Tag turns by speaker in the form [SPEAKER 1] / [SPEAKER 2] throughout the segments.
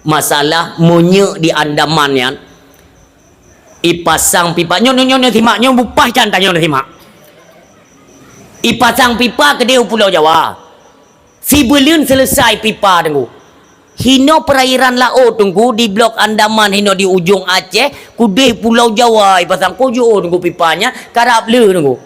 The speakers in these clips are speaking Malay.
[SPEAKER 1] masalah munye di Andaman yan ipasang pipa nyo timak nyo bupah jantan nyo timak ipasang pipa ke dia Pulau Jawa si belun selesai pipa tunggu hino perairan laut tunggu di blok Andaman hino di ujung Aceh kudih Pulau Jawa ipasang kojo tunggu pipanya karap le tunggu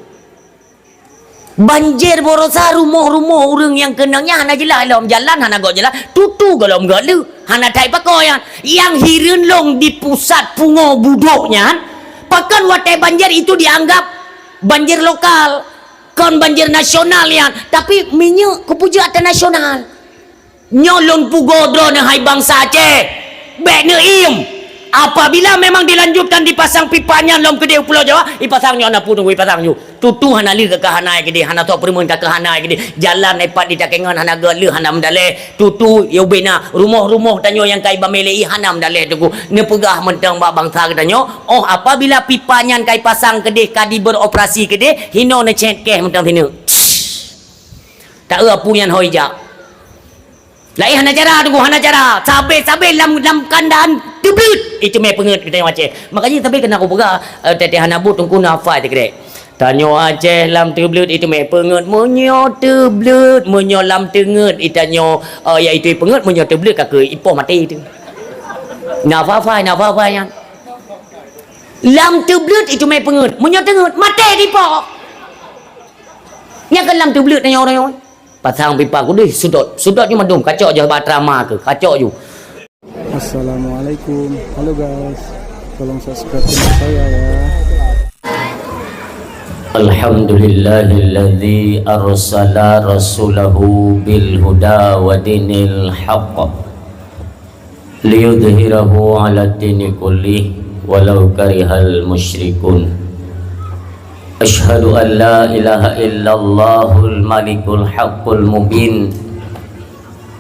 [SPEAKER 1] banjir borosa rumah-rumah orang yang kenangnya hana jelas dalam jalan hana gak jelas tutu kalau enggak lu hana tai pakoyan yang hireun long di pusat pungo budoknya pakan watai banjir itu dianggap banjir lokal kon banjir nasional ya tapi minyak kepuja atas nasional nyolong pugodro ne hai bangsa Aceh bek ne im apabila memang dilanjutkan dipasang pipanya lom ke dia Pulau Jawa ipasangnya anak pun ipasang nyu tutu hana li ke hanai ke dia hana tok permun ke hanai ke dia jalan epat di takengan hana gale hana mendale tutu yo bena rumah-rumah tanyo yang kai bamelei hana mendale tugu ne pegah mentang ba bangsa ke tanyo oh apabila pipanya kai pasang ke dia kadi beroperasi ke dia hino ne cekeh mentang tinu tak apa yang hoija lain hana cara tunggu hana cara sabe lam kandaan teblut itu me penget kita Aceh makanya tapi kena aku pegah tete hana but tunggu nafai tekre tanyo Aceh lam teblut itu me penget monyo teblut monyo lam tenget itanyo iaitu penget monyo teblut kake ipoh mati itu nafai yang lam teblut itu me penget monyo tenget mati dipoh nya kan lam teblut tanyo orang pasang pipa ku deh sudut ni madum kacau je batrama ke kacau je.
[SPEAKER 2] Assalamualaikum, halo guys, tolong subscribe channel saya ya.
[SPEAKER 1] Alhamdulillahilladzi arsala rasulahu bil huda wa dinil haqq liyudhhirahu ala dini kulli walau karihal musyrikun. Asyhadu an la ilaha illallahul malikul haqqul mubin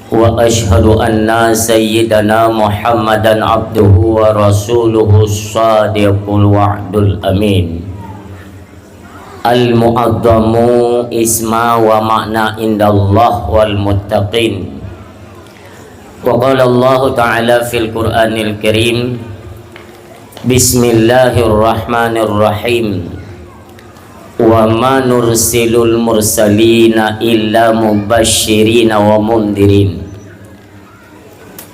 [SPEAKER 1] wa asyhadu anna sayyidana Muhammadan abduhu wa rasuluhu shadiqul wa'dul amin al-mu'azzamu isma wa ma'na indallah wal muttaqin wa qala Allah ta'ala fil Qur'anil Karim bismillahirrahmanirrahim wa ma nursilul mursalina illa mubashirina wa mundirin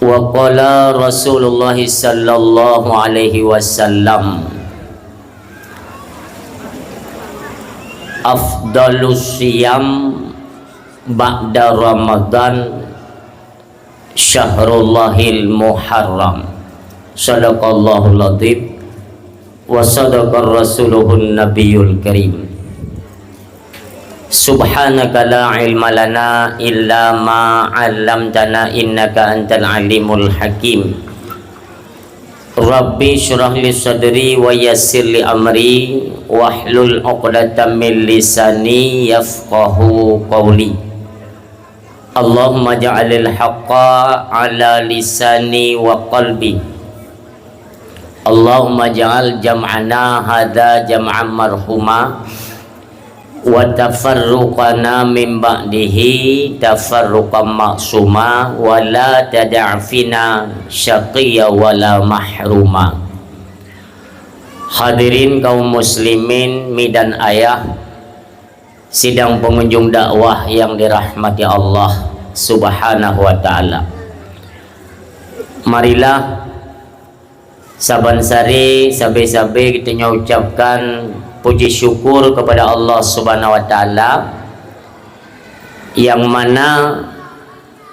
[SPEAKER 1] wa qala Rasulullah sallallahu alaihi wasallam afdalus siyam ba'da Ramadan syahrullahil muharram sadaqallahul ladhib wa sadaqar rasuluhun nabiyul karim. Subhanaka la ilma lana illa ma 'allamtana innaka antal alimul hakim. Rabbi syrah li sadri wa yassir li amri wahlul 'uqdatam min lisani yafqahu qawli. Allahumma ja'alil haqqa 'ala lisani wa qalbi. Allahumma ja'al jam'ana hadza jam'an marhuma wa tafarruqana min ba'dihi tafarruqan ma'suma wa la tada'fina syaqiyya wa la mahruma. Hadirin kaum muslimin midan ayah, sidang pengunjung dakwah yang dirahmati Allah subhanahu wa ta'ala, marilah saban-sari sabe-sabe kita ucapkan puji syukur kepada Allah subhanahu wa ta'ala yang mana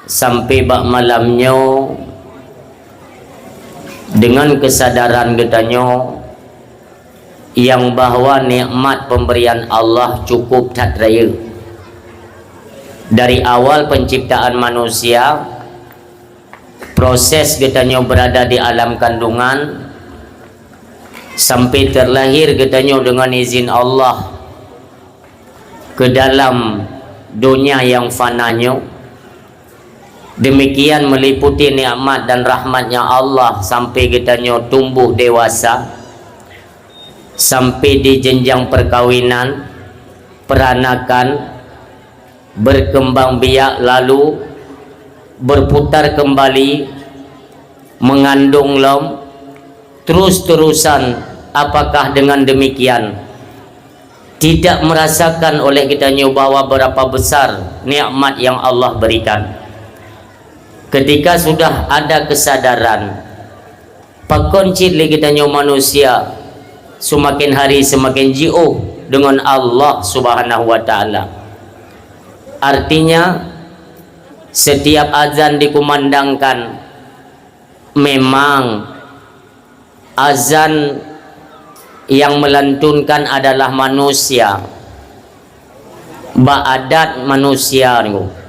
[SPEAKER 1] sampai bak malamnya dengan kesadaran kitanya yang bahwa nikmat pemberian Allah cukup tak raya dari awal penciptaan manusia, proses kitanya berada di alam kandungan sampai terlahir kitanya dengan izin Allah ke dalam dunia yang fananya. Demikian meliputi nikmat dan rahmatnya Allah sampai kitanya tumbuh dewasa, sampai di jenjang perkawinan, peranakan, berkembang biak, lalu berputar kembali mengandung lom terus-terusan, apakah dengan demikian tidak merasakan oleh kita bahwa berapa besar nikmat yang Allah berikan? Ketika sudah ada kesadaran, pakoncit lagi kita manusia semakin hari semakin jauh dengan Allah Subhanahu wa taala. Artinya setiap azan dikumandangkan, memang azan yang melantunkan adalah manusia, ba'adat manusia nih.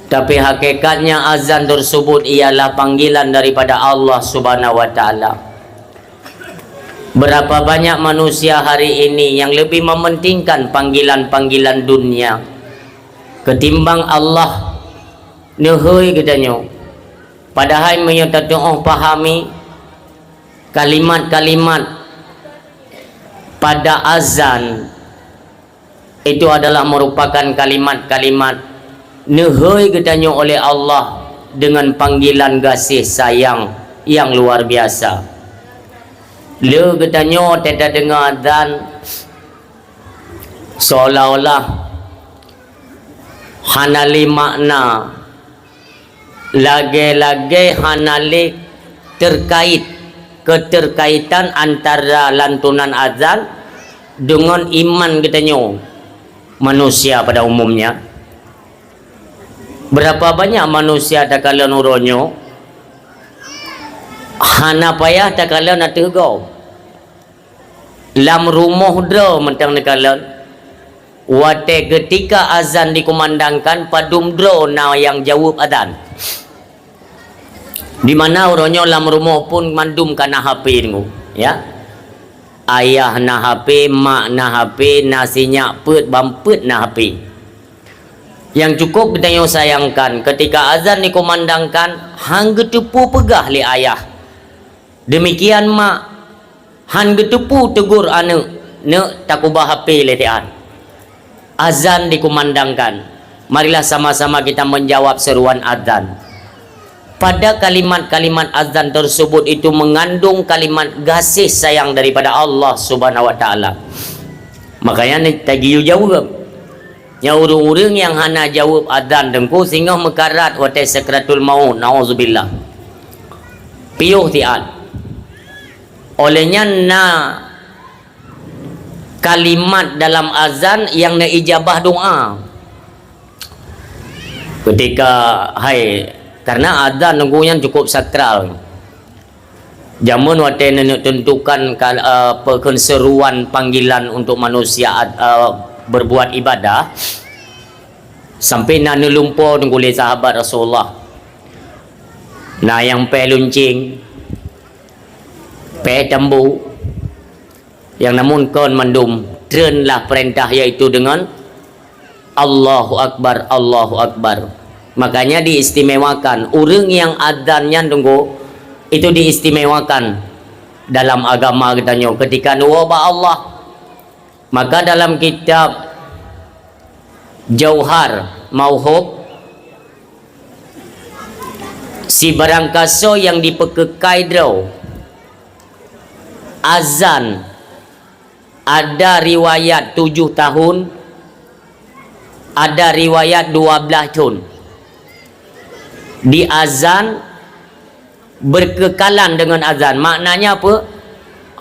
[SPEAKER 1] Tapi hakikatnya azan tersebut ialah panggilan daripada Allah Subhanahu wa taala. Berapa banyak manusia hari ini yang lebih mementingkan panggilan-panggilan dunia ketimbang Allah. Nehoi katanya. Padahal menyatakan pahami kalimat-kalimat pada azan itu adalah merupakan kalimat-kalimat nehoi katanya oleh Allah dengan panggilan kasih sayang yang luar biasa. Le katanya tidak dengar azan seolah-olah hanali makna lagi-lagi hanali terkait keterkaitan antara lantunan azan dengan iman katanya manusia pada umumnya. Berapa banyak manusia tak kala nuronyo hana payah tak kala nak tegau lam rumah dro mentang nekalan wate ketika azan dikumandangkan padum dro na yang jawab azan. Di mana orangnya lam rumah pun mandum kana HP ni ya. Ayah na HP, mak na HP, nasinya pet bampet na HP. Yang cukup kita yang sayangkan ketika azan dikumandangkan hang getepu pegah li ayah. Demikian mak hang getepu tegur anak, "Nek tak ubah HP le tian." Azan dikumandangkan. Marilah sama-sama kita menjawab seruan azan. Pada kalimat-kalimat azan tersebut itu mengandung kalimat kasih sayang daripada Allah Subhanahu wa taala. Makanya ni tagi jawab. Yang orang-orang yang hana jawab azan dengku sehingga mekarat wa sakratul maut, nauzubillah. Piuh tian. Olehnya kalimat dalam azan yang na ijabah doa. Ketika karena azan nunggunya cukup sakral. Jamun wate tentukan keseruan panggilan untuk manusia berbuat ibadah sampai nak lumpur nunggu le sahabat Rasulullah. Nah yang pe luncing, pe tambu, yang namun kon mandum trenlah perintah yaitu dengan Allahu Akbar, Allahu Akbar. Makanya diistimewakan orang yang adzannya tunggu itu diistimewakan dalam agama katanya ketika nuwaba Allah. Maka dalam kitab Jauhar Mauhub, si barangkaso yang dipekekai draw azan ada riwayat 7 tahun, ada riwayat 12 tahun. Di azan berkekalan dengan azan. Maknanya apa?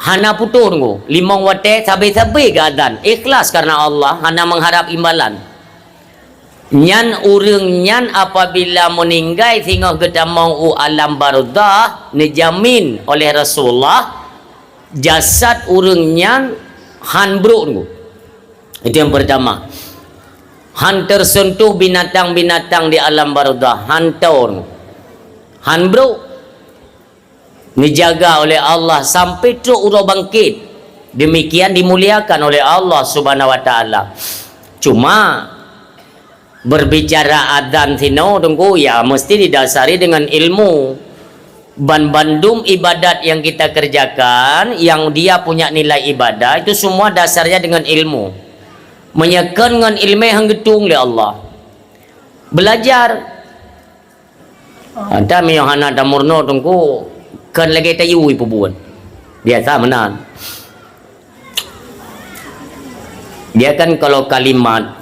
[SPEAKER 1] Hana putus tunggu. Limong wate sabai-sabai ke azan. Ikhlas karena Allah. Hana mengharap imbalan. Nyan urang nyan apabila meninggal sehingga kita mau alam barzah dijamin oleh Rasulullah jasad urang nyan hanbruk tunggu. Itu yang pertama. Han tersentuh binatang-binatang di alam barzah, hantaur, hanbro, dijaga oleh Allah sampai terus urang bangkit. Demikian dimuliakan oleh Allah Subhanahu wa taala. Cuma berbicara adzan sino tunggu ya mesti didasari dengan ilmu. Bandum ibadat yang kita kerjakan yang dia punya nilai ibadah itu semua dasarnya dengan ilmu. Menyekan dengan ilmu yang getung oleh Allah. Belajar Anta mi hana damurno tungku kan lagi tayu ipu buan. Biasa menan. Dia kan kalau kalimat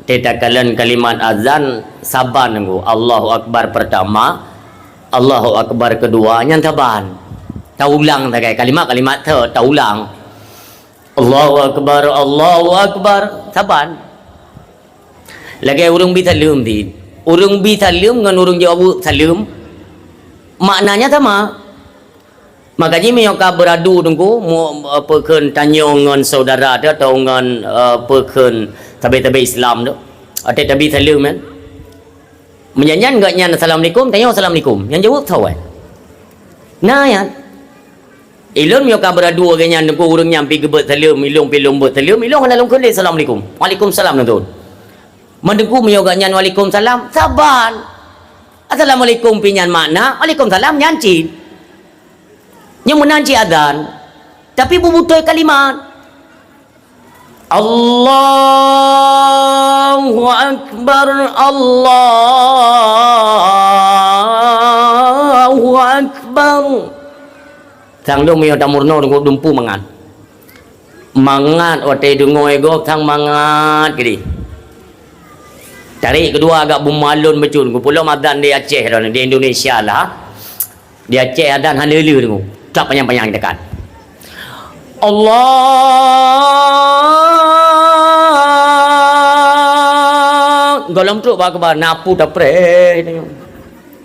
[SPEAKER 1] tetakalan kalimat azan saban tungku Allahu Akbar pertama, Allahu Akbar kedua nya saban. Tau ulang tak kalimat tau ulang. Allahu Akbar saban. Lagi urung bi talum di. Urung bi salim dengan urung jawab salim maknanya sama. Makanya mereka beradu tunggu mu pekan tanya dengan saudara dia atau dengan pekan tabi-tabi Islam tu atau tabi salim kan menyanyian enggak nyan assalamualaikum tanya assalamualaikum yang jawab tahu kan nah ya ilun mereka beradu agaknya tunggu urung nyampi gebet salim ilung pilum bet salim ilung dalam kulit assalamualaikum waalaikumsalam tu mendengku meyoganya waalaikumsalam saban assalamualaikum pinyan makna waalaikumsalam nyanci yang menanci adan tapi bubutoy kalimat Allahu Akbar Allahu Akbar sang dong meyo tamurno dengku dumpu mangan ote dengoy gok sang mangat gini. Tarik kedua agak bumalun becun. Pulau adan di Aceh dah di Indonesia lah. Di Aceh adan halelu tu. Tak panjang-panjang dekat. Allah golom tu ba napu tapre.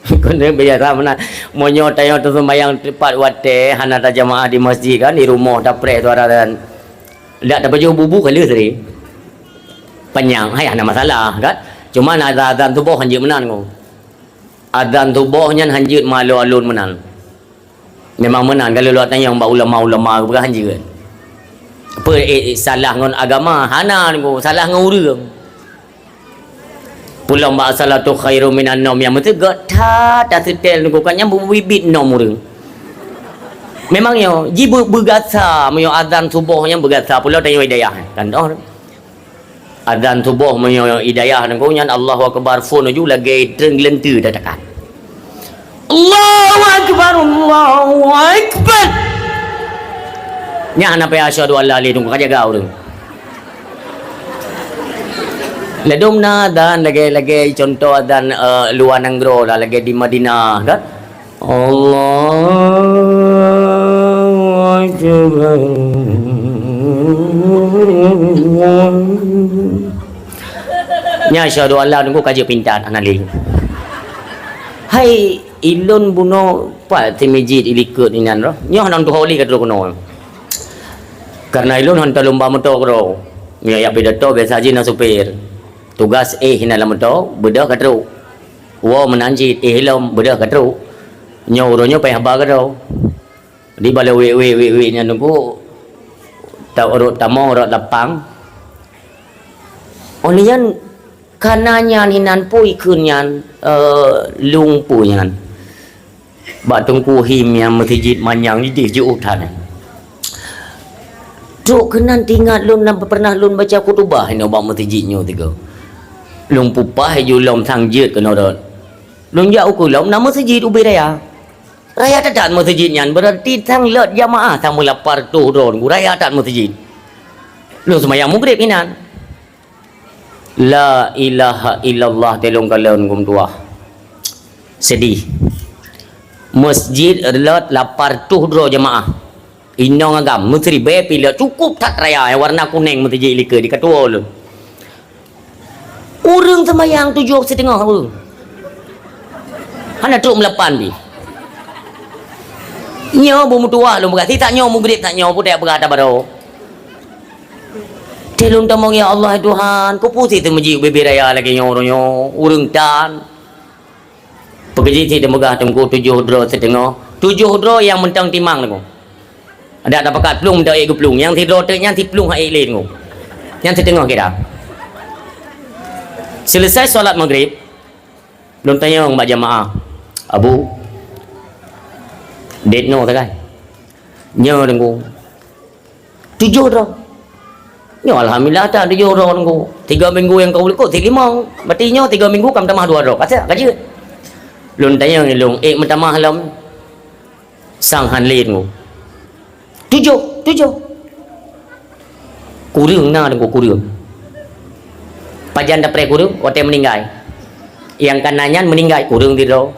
[SPEAKER 1] Kena biasa mana monyo tayo tu sembayang tepat wate hana ta jamaah di masjid kan di rumah tapre tu dan lihat dapat jauh bubu kali seri. Panjang hai ada masalah kan? Cuma ada adzan tubuh hanjit menan ko. Adzan tubuhnya hanjit malu alun menan. Memang menan kalau lu tanya mbak ulama-ulama berah hanjit kan. Apa salah ngon agama hana ko, salah ngon urang. Pulau mbak salatu khairu minan nom yang mesti gatha ta setel ko kan yang bibit nom urang. Memang yo jibu bergasa meyo adzan subuhnya bergasa pulau tanya hidayah kan dah. Adzan subuh meyo hidayah nang ko nyan Allahu Akbar phone ju lagi tergelentu dah tekan. Allahu Akbar Allahu Akbar. Nya ana pe asyhadu alla ilaha illallah kaja gau tu. Ledom na dan lagi contoh adzan luar negeri lah lagi di Madinah kan. Allahu Akbar. Nya asyhadu alla nunggu kaji pintar anali. Hai ilun buno pa timijid ilikut inan ro. Nya hanan tu holi kadro kono. Karena ilun hantar lomba motor ro. Nya ya pidato biasa ji na supir. Tugas hina lam motor bedah kadro. Wo menanjit hilom bedah kadro. Nya uronyo pe haba kadro. Di bala we nya nunggu ta urut tamo urut lapang. Olian kananya hinan pui kunyan lung puyan. Ba tungku him yang masjid manyang di juutan. Duk kenan tinggal lun nam pernah lun baca kutubah ini ba masjidnya tiga. Lung pupah ju lom sang jit kena dot. Lung jauh ku lom nama masjid ubi raya. Raya tak masjid nyan berarti sang lot jamaah sang mula partu ron raya tak masjid. Lung semayang maghrib inan. La ilaha illallah telung kalon gum tua. Sedih. Masjid lot lapar tuh dro jemaah. Inong agam menteri be pila cukup tak raya warna kuning masjid lika di katua lu. Urang sembayang 7:30 urang. Hana truk melapan bi. Nyo bu mutua lu berarti tak nyo mugrib tak nyo pun tak berada baro. Telung tamong ya Allah Tuhan, ku putih tu masjid bebe raya lagi nyo urang tan. Pekerja ti demegah tengku 7 dro setengah. 7 dro yang mentang timang tu. Ada pakat plung dak ek plung yang ti dro te yang ti plung ha ek le tu. Yang setengah kita. Selesai solat maghrib, belum tanya mbak jamaah. Abu date no tak kan? Nyo tengku. 7 dro. Nyo alhamdulillah tak 7 dro tengku. 3 minggu yang kau lekut 5. Berarti nyo 3 minggu kam tambah 2 dro. Kata kaji. Lun tanya ngelung pertama halam sang han lin ngu. Tujuh kurung na dengan kurung pajan dapre kurung ote meninggal yang kanannya meninggal kurung tido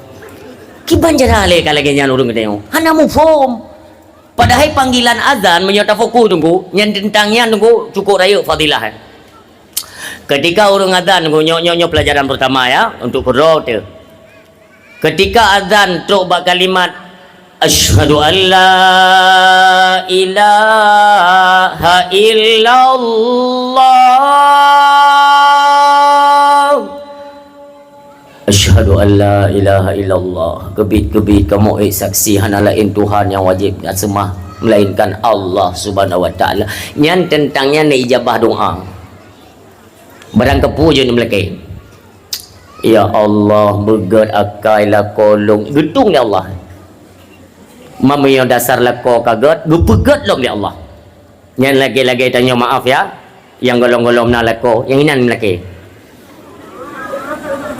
[SPEAKER 1] kiban jarale kalagi nyan urung gede hana mu form padahal panggilan azan menyata fokus tunggu nyan tentangnya tunggu cukup raya fadilah ketika urung azan tunggu nyok pelajaran pertama ya untuk berdoa tu ketika azan truk bak kalimat asyhadu an la ilaha illallah asyhadu an la ilaha illallah kebit kamu saksi hana lain Tuhan yang wajib dan sembah melainkan Allah subhanahu wa ta'ala nyan tentangnya ni ijabah doa barang kepuja ni melaki ya Allah begat akai la kolong gedung ya Allah mama yang dasar lako kaget gepegat lom ya Allah yang lagi-lagi tanya maaf ya yang golong-golong na lako yang inan laki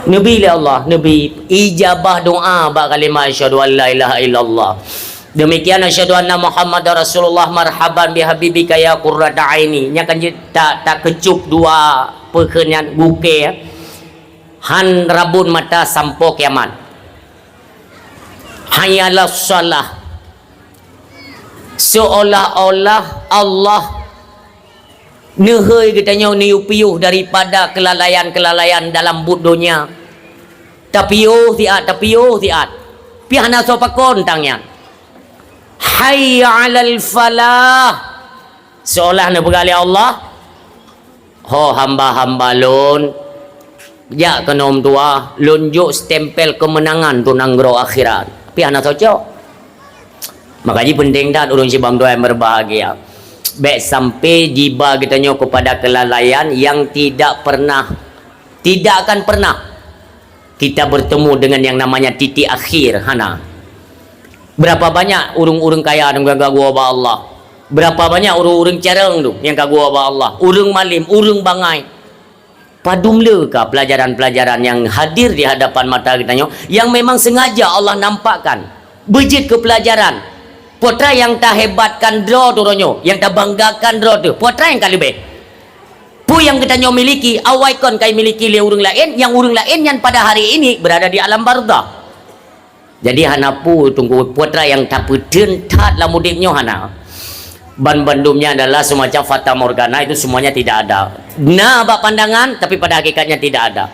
[SPEAKER 1] Nabi ya Allah Nabi ijabah doa bak kalimah asyhadu an la ilaha illallah demikian asyhadu anna Muhammad Rasulullah marhaban bi habibika ya qurrata aini nya kan tak kecup dua pekenyan buke ya han rabun mata sampo kiamat hayalah salah seolah-olah Allah nehoi katanya niupiuh daripada kelalaian-kelalaian dalam budonya tapiuh tiat pihana sopakon tangnya hayya 'alal falah seolah nebegali Allah ho hamba-hamba lon ya kenom tua lunjuk stempel kemenangan tu nanggro akhirat pihana cocok makanya penting dah urung sibam doa yang berbahagia baik sampai jiba kita nyok kepada kelalaian yang tidak akan pernah kita bertemu dengan yang namanya titik akhir hana berapa banyak urung-urung kaya yang gagu ba Allah berapa banyak urung-urung careng tu yang gagu ba Allah urung malim urung bangai padumle ka pelajaran-pelajaran yang hadir di hadapan mata kita nyok yang memang sengaja Allah nampakkan bejit ke pelajaran putra yang tak hebatkan draw tu ronyo yang tak banggakan draw tu putra yang kali be pu yang kita miliki awaikon kai miliki le urung lain yang pada hari ini berada di alam barzah jadi hana pu tunggu putra yang tak peden tat la mudiknya hana bandumnya adalah semacam fata morgana itu semuanya tidak ada nah bak pandangan tapi pada hakikatnya tidak ada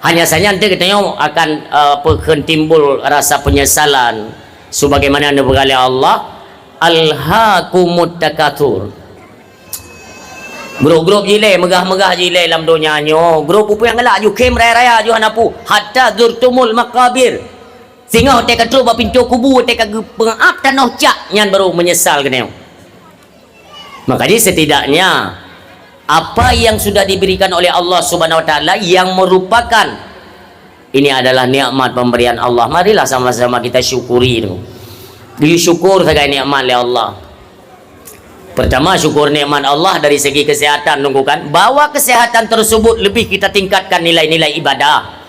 [SPEAKER 1] hanya saja nanti kita akan timbul rasa penyesalan sebagaimana anda berkali Allah alhaakumut takatsur grup-grup jile megah-megah jile dalam dunia nyo grup upu yang ngelak ju kem raya-raya ju hanapu hatta zurtumul maqabir sehingga hotel katru ba pintu kubur hotel kag pengaap tanah cak nyan baru menyesal kena makanya setidaknya apa yang sudah diberikan oleh Allah Subhanahu wa taala yang merupakan ini adalah nikmat pemberian Allah. Marilah sama-sama kita syukuri itu. Disyukur sebagai nikmat oleh Allah. Pertama syukur nikmat Allah dari segi kesehatan tunggu kan. Bahwa kesehatan tersebut lebih kita tingkatkan nilai-nilai ibadah.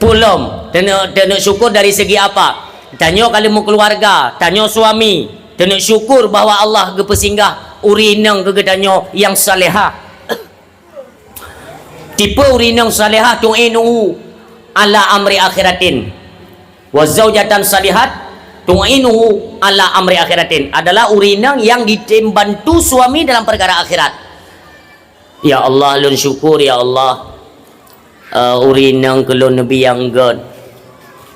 [SPEAKER 1] Pulom, tena syukur dari segi apa? Tanya kalau mau keluarga, tanya suami, tena syukur bahwa Allah gepesinggah urinang kegedanyo yang salehah. Tipe urinang salihah tu'inu ala amri akhiratin wa zaujatan salihat tu'inu ala amri akhiratin adalah urinang yang dibantu suami dalam perkara akhirat. Ya Allah lun syukur ya Allah urinang kelon nabi yang god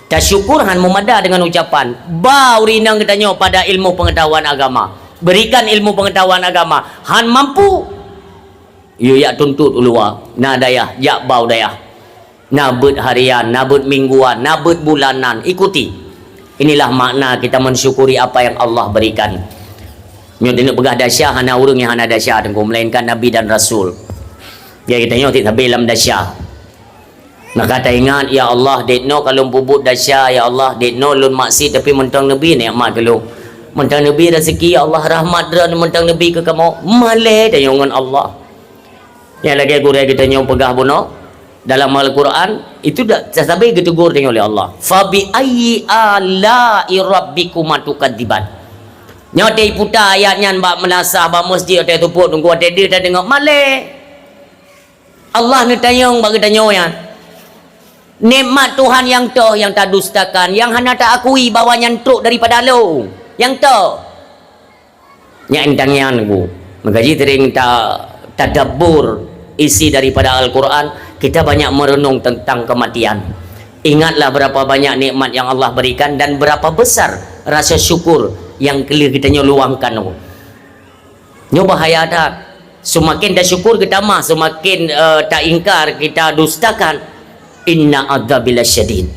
[SPEAKER 1] tak syukur han memada dengan ucapan ba urinang katanya pada ilmu pengetahuan agama berikan ilmu pengetahuan agama han mampu you ya tuntut ulua na dayah ya bau dayah nabut harian nabut mingguan nabut bulanan ikuti inilah makna kita mensyukuri apa yang Allah berikan nyo tengok begah dasyah hana urang yang hana dasyah tengok melainkan nabi dan rasul ya kita nyo tidak belam dasyah nak kata ingat ya Allah dekno kalau bubut dasyah ya Allah dekno lun maksi tapi mentang nabi nikmat kalau mentang nabi rezeki ya Allah rahmat dan mentang nabi ke kamu malai dayangan Allah yang lagi gurau kita nyong pegah buno dalam Al-Quran itu dah sampai ditegur dengan oleh Allah. Fa bi ayyi ala'i rabbikuma tukadziban. Nyote putar ayatnya bab menasah bab masjid atau tu pun tunggu ada dia dah dengar malek. Allah ni tanya bagi tanya yang nikmat Tuhan yang tu yang tak dustakan, yang hana tak akui bahawa nyantuk daripada lu. Yang tu. Nya entangnya nunggu. Mengaji tering tak tadabbur isi daripada Al-Quran, kita banyak merenung tentang kematian. Ingatlah berapa banyak nikmat yang Allah berikan dan berapa besar rasa syukur yang kita luangkan. Nyo bahaya tak? Semakin dah syukur kita mah, semakin tak ingkar kita dustakan. Inna adzabil syadid.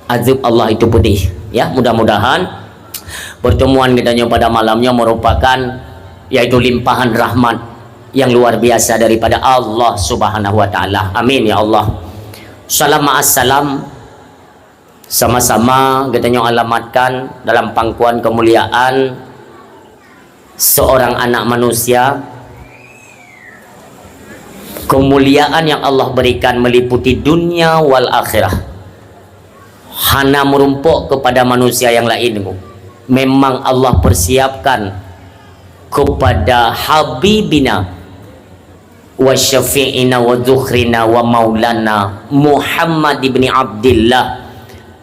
[SPEAKER 1] Azab Allah itu pedih. Ya, mudah-mudahan pertemuan kita pada malamnya merupakan yaitu limpahan rahmat yang luar biasa daripada Allah Subhanahu wa taala. Amin ya Allah. Salam sama-sama kita alamatkan dalam pangkuan kemuliaan seorang anak manusia. Kemuliaan yang Allah berikan meliputi dunia wal akhirah. Hana merumpuk kepada manusia yang lain. Memang Allah persiapkan kepada habibina wa syafi'ina wa dzukhrina wa maulana Muhammad ibn Abdullah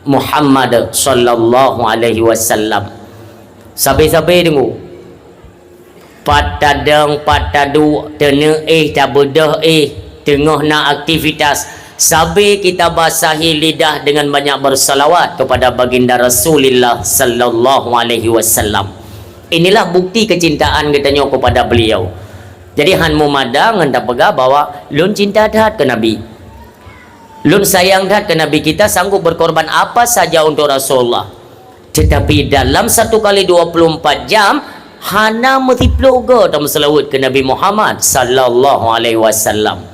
[SPEAKER 1] Muhammad sallallahu alaihi wasallam. Sabai-sabai dengu patadang patadu tena tak bedah tengah nak aktivitas sabai kita basahi lidah dengan banyak bersalawat kepada baginda Rasulullah sallallahu alaihi wasallam. Inilah bukti kecintaan katanya kepada beliau. Jadi han mumadang hendak pegang bahwa lun cinta dah ke Nabi, lun sayang dah ke Nabi, kita sanggup berkorban apa saja untuk Rasulullah. Tetapi dalam 1 kali 24 jam hana mesti ploga dalam selawat ke Nabi Muhammad sallallahu alaihi wasallam.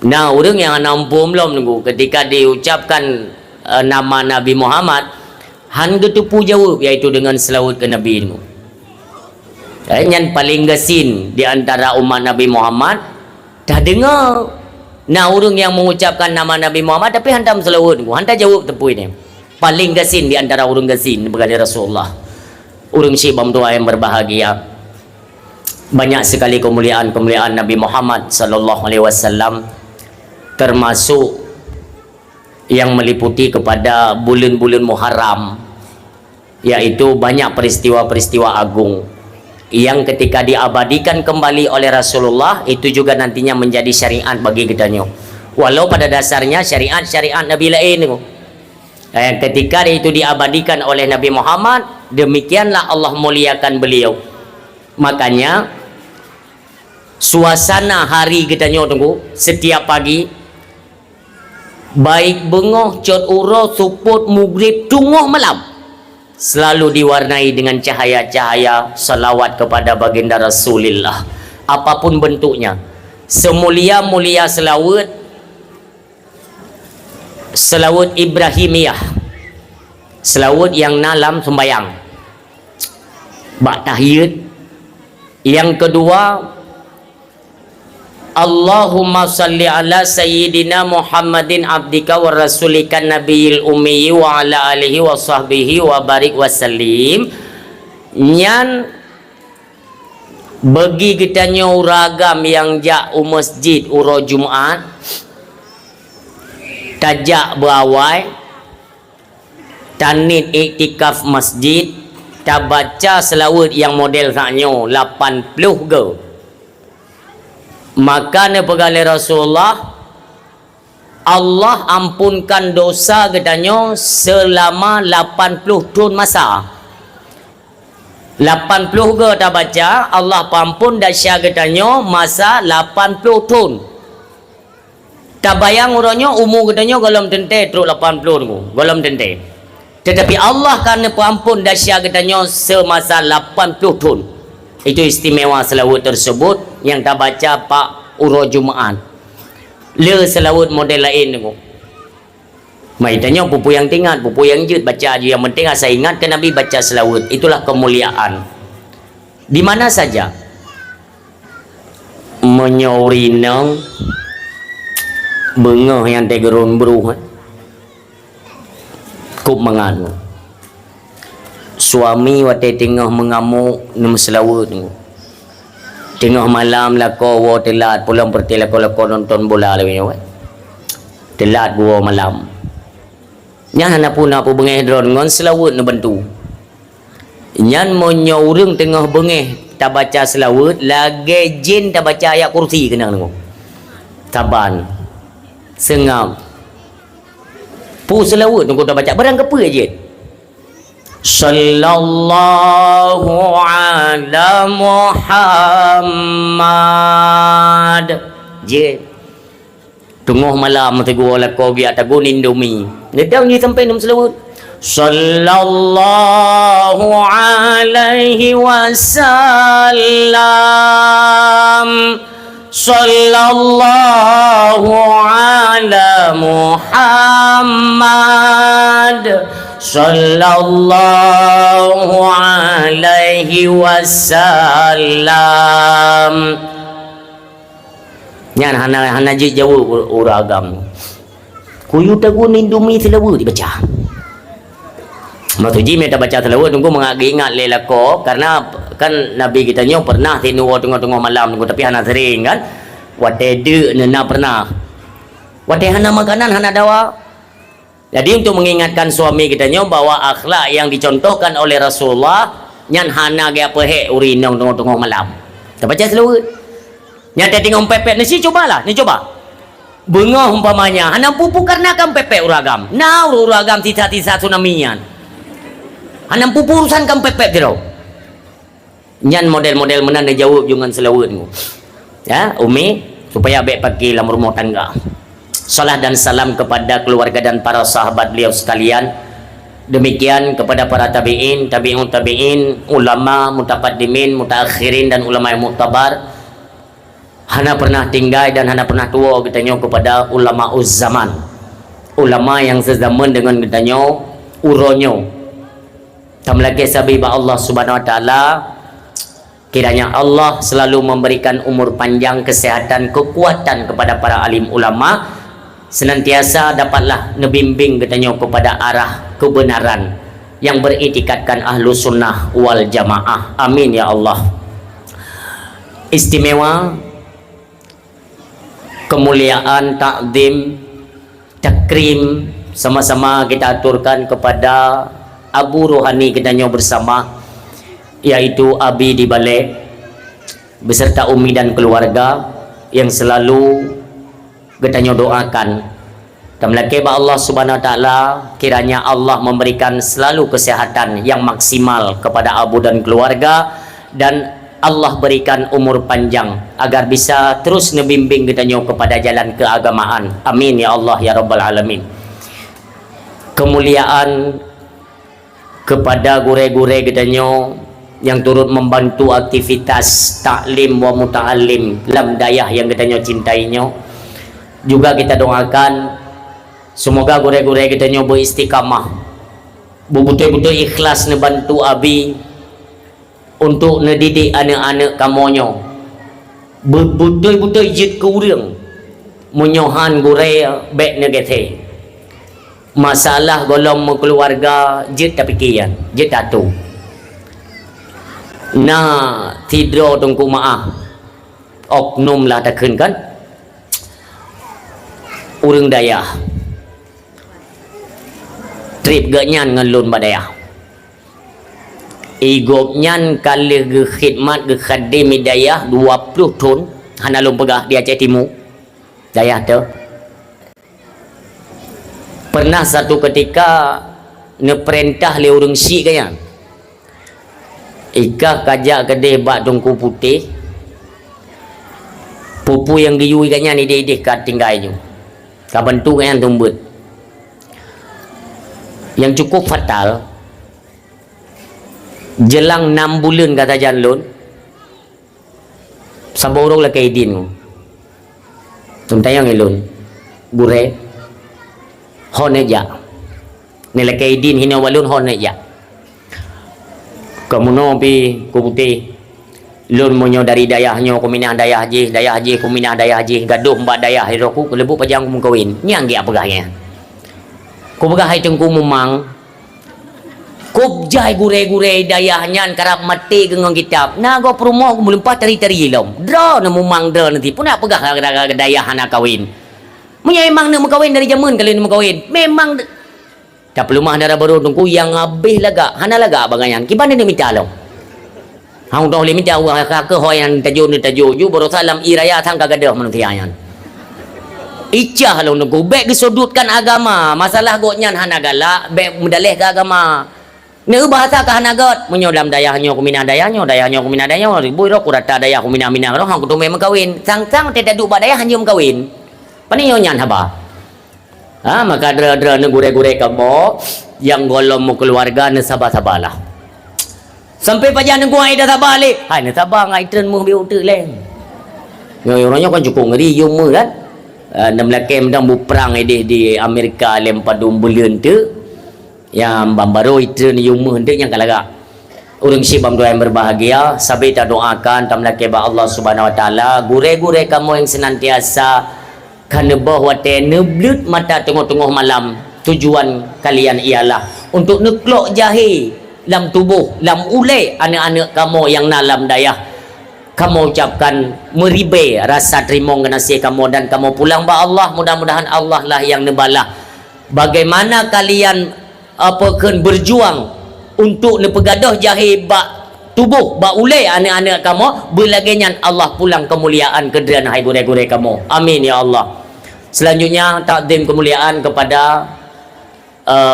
[SPEAKER 1] Nah, orang yang nampum belum nunggu ketika diucapkan nama Nabi Muhammad han getupu jawab iaitu dengan selawat ke Nabi nunggu. Yang paling gesin di antara umat Nabi Muhammad dah dengar. Nah, orang yang mengucapkan nama Nabi Muhammad tapi hantam selawat nunggu, hantar jawab tepu ini. Paling gesin di antara orang gesin berkali Rasulullah. Orang syibam tua yang berbahagia. Banyak sekali kemuliaan-kemuliaan Nabi Muhammad sallallahu alaihi wasallam, termasuk yang meliputi kepada bulan-bulan Muharram, yaitu banyak peristiwa-peristiwa agung yang ketika diabadikan kembali oleh Rasulullah itu juga nantinya menjadi syariat bagi kita nyo. Walau pada dasarnya syariat-syariat Nabi lain ketika itu diabadikan oleh Nabi Muhammad, demikianlah Allah muliakan beliau. Makanya suasana hari kita tunggu setiap pagi, baik bengoh, cot uro, suput, maghrib, tunggu malam, selalu diwarnai dengan cahaya-cahaya salawat kepada baginda Rasulullah. Apapun bentuknya, semulia-mulia selawat Ibrahimiyah, selawat yang dalam sembayang bak tahiyat. Yang kedua, Allahumma salli ala sayyidina Muhammadin abdika wa rasulika nabiyil ummi wa ala alihi wa sahbihi wa barik wa sallim. Nyan bagi kita ragam yang jak masjid uro Jumaat tajak berawai tanit iktikaf masjid tak baca selawat yang model saknyo 80 ke, maka ne pegali Rasulullah Allah ampunkan dosa katanya selama 80 tahun masa. 80 ke tak baca Allah pampun dasya katanya masa 80 tahun. Tak bayang orangnya umur katanya golom tente teruk 80 tu, golom tente. Tetapi Allah kerana pampun dasya katanya semasa 80 tahun. Itu istimewa selawat tersebut yang tak baca Pak Uro Jumaat. Le selawat model lain tu. Mai tanya pupu yang tingat, pupu yang jut baca aja, yang penting saya ingat ke Nabi baca selawat. Itulah kemuliaan. Di mana saja. Menyorinang Bengah yang tegerun beruh kup mengan suami wate tengah mengamuk nem selawut ni tengah malam lako wo telat pulang perti lako nonton bola lagi we telat gua malam nya hana pun apa bengeh dron ngon selawut ne bantu nyan monyo urang tengah bengeh tak baca selawut lagi jin tak baca ayat kursi kena nengok taban sengam pu selawut tunggu tak baca barang kepa je sallallahu ala Muhammad je tunggu malam tegur lako gi atagun indomie nedang ni sampai nom selawut sallallahu alaihi wasallam sallallahu ala Muhammad sallallahu alaihi wasallam nyan hana jauh uragam kuyu tagun indomie selawut dibaca matuji meta baca selawut tunggu mengingat lelako karena kan Nabi kita nyo pernah tinu tengah-tengah malam tunggu tapi hana sering kan wate de nena pernah wate hana makanan hana dawa jadi untuk mengingatkan suami kita nyo bahwa akhlak yang dicontohkan oleh Rasulullah nyan hana ge apa he urinong tengah-tengah malam kita baca selawut nyan tengok pepet ni si cobalah ni coba bengah umpamanya hana pupu karena kan pepet uragam nah uragam tisa-tisa tsunami-an Anam pupu urusan kam pepet dirau. Nyan model-model mana dia jawab dengan selawat ni. Ya, Umi supaya baik pergi dalam rumah tangga. Salam dan salam kepada keluarga dan para sahabat beliau sekalian. Demikian kepada para tabi'in, tabi'un tabi'in, ulama, mutaqaddimin, mutaakhirin dan ulama yang muktabar. Hana pernah tinggal dan hana pernah tua kita nyo kepada ulama zaman. Ulama yang sezaman dengan kita nyo uronyo. Tamlaki sabibah Allah subhanahu wa ta'ala kiranya Allah selalu memberikan umur panjang, kesehatan, kekuatan kepada para alim ulama senantiasa dapatlah nebimbing katanya kepada arah kebenaran yang beritikadkan ahlu sunnah wal jamaah amin ya Allah. Istimewa kemuliaan, takdim, takrim sama-sama kita aturkan kepada Abu Rohani kita nyo bersama yaitu Abi di Balik beserta Umi dan keluarga yang selalu kita nyo doakan tamlake ba Allah subhanahu wa ta'ala kiranya Allah memberikan selalu kesehatan yang maksimal kepada Abu dan keluarga dan Allah berikan umur panjang agar bisa terus ngebimbing kita nyo kepada jalan keagamaan amin ya Allah ya Rabbal Alamin. Kemuliaan kepada gure-gure kita nyo yang turut membantu aktivitas taklim wa muta'alim lam dayah yang kita nyo cintai nyo juga kita doakan semoga gure-gure kita nyo beristiqamah betul-betul ikhlas ngebantu Abi untuk ngedidik anak-anak kamu nyo betul-betul jid ke urang munyohan gure bek negete masalah golong keluarga jid tak pikiran jid tatu na tidur tunggu maaf oknum lah takkan kan urang daya trip ganyan ngelun badaya igop nyan kali ge khidmat ge khadim hidayah 20 tahun hana lum pegah di Aceh Timur daya tu pernah satu ketika neperintah le urang si kan ikah kajak kedai bak tungku putih pupu yang giyui katnya ni dia kat tinggai tu kaban tu kan tumbut yang cukup fatal jelang 6 bulan kata jalun saborong lah kaidin tuntayang ilun bure honeja nila kaidin hina walun honeja kamuno pi ku putih Lun munyo dari dayahnya ku minah dayah haji ku minah dayah haji gaduh mbak dayah hiroku kelebu pajang ku kawin nyang gi apagahnya ku begah tengku memang ku jai gure-gure dayahnya karap mati gengang kitab nah go promo ku melempat tari-tari ilom dra na memang dra nanti pun nak pegah dayah anak kawin munya emang nak kawin dari zaman kali nak kawin memang tak perlu mah darah baru tungku yang habis laga hana laga baganyan kibane ni minta lo hang dah boleh minta orang ke hoyan tajun ju baru salam iraya thang kagadah manusiayan icah lo nunggu bek disudutkan agama masalah gotnyan hana galak bek mendalih ke agama ne bahasa ke hana got menyolam dayahnya ku minah dayahnya ku minah dayahnya ribu ro ku rata dayah ku minah ro hang ku tu memang kawin sang-sang tidak duk badayah hanya kawin pani nyan haba maka dera-dera ne gure-gure kamu yang golong mu keluarga ne sabar-sabarlah sampai pajan ne gua ida balik hai ne sabar ngai tren mu biu tu leng orangnya kan cukup ngeri yung mu kan nam lakem dang bu perang di Amerika lempar dumbulian tu yang bambaro itren yung mu hendak yang kalaga urang si bam doa yang berbahagia sabai ta doakan tam lakem ba Allah Subhanahu wa taala gure-gure kamu yang senantiasa kana bahwa neblut mata tengah-tengah malam tujuan kalian ialah untuk neklok jahe lam tubuh lam ulai anak-anak kamu yang nalam dayah kamu ucapkan meribe rasa terima kasih kamu dan kamu pulang ba Allah mudah-mudahan Allah lah yang nebalah bagaimana kalian apakan berjuang untuk nepegadah jahe ba tubuh ba ulai anak-anak kamu berlagenyan Allah pulang kemuliaan kedrian hai gure-gure kamu amin ya Allah. Selanjutnya takdim kemuliaan kepada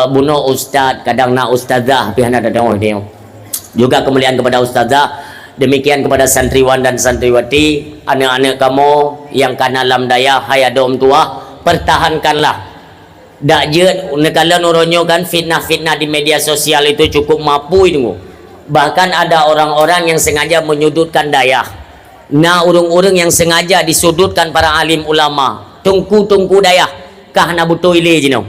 [SPEAKER 1] buno ustaz kadang nak ustazah pihana dadang dia juga kemuliaan kepada ustazah demikian kepada santriwan dan santriwati anak-anak kamu yang kana lam dayah hayadom tua pertahankanlah dak je nekala nuronyo kan fitnah-fitnah di media sosial itu cukup mampu itu bahkan ada orang-orang yang sengaja menyudutkan dayah nah urung-urung yang sengaja disudutkan para alim ulama tungku dayah kah na butuh ile jino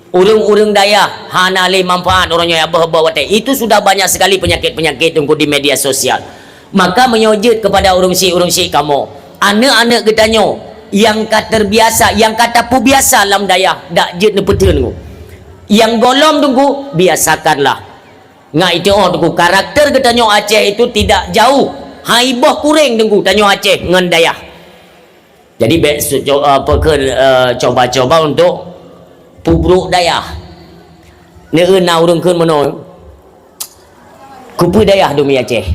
[SPEAKER 1] urung-urung dayah hana le manfaat orangnya abah-abah wate itu sudah banyak sekali penyakit-penyakit tungku di media sosial maka menyojut kepada urung si kamu anak-anak getanyo yang kata terbiasa yang kata pu biasa lam dayah dak jet ne petun yang golom tunggu biasakanlah ngak itu tunggu karakter getanyo Aceh itu tidak jauh haibah kuring tunggu tanyo Aceh ngan dayah jadi coba-coba untuk pubruk dayah ne na urang keun mano kupu dayah dumi Aceh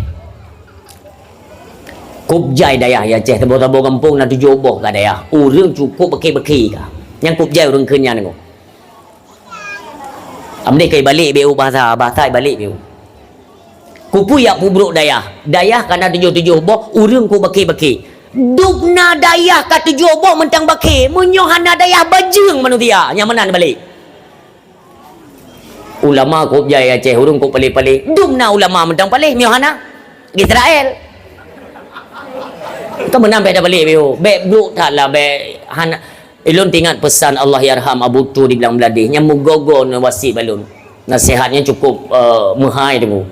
[SPEAKER 1] kupjai dayah ya Aceh tebo-tebo kampung na tujuh boh ka dayah urang cukup beki-beki ka yang kupjai urang keun nya ngo amne kai balik beu bahasa balik beu kupu ya pubruk dayah kana tujuh boh urang ku beki-beki dubna dayah kata jobo mentang bake menyohana dayah bajeng manusia yang menan balik ulama ko jaya Aceh urung ko pali-pali dubna ulama mentang pali miohana Israel itu menang pada balik biu be buk taklah be hana ilun tingat pesan Allah yarham Abu Tu di bilang beladih nyamuk gogo ne wasi balun nasihatnya cukup muhai tu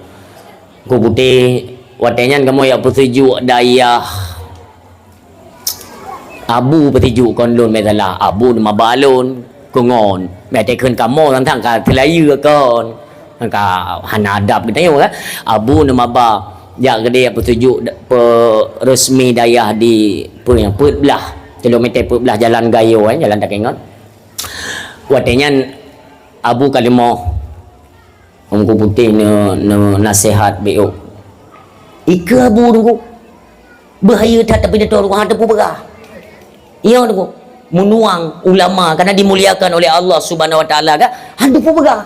[SPEAKER 1] ku putih watenyan kamu ya pesejuk dayah abu petiju kon lun medalah abu ma balon kongon mete keun kamu tang ka telayu kon ka hanadap kita yo abu nama ba ya gede petuju resmi dayah di yang put belah kilometer put belah jalan gayo jalan tak ingat watenyan abu kalimo umku putih ne nasihat beo ika abu dulu bahaya tak tapi dia tahu hang tepu berah iya tu menuang ulama karena dimuliakan oleh Allah Subhanahu wa taala kan handu pun begah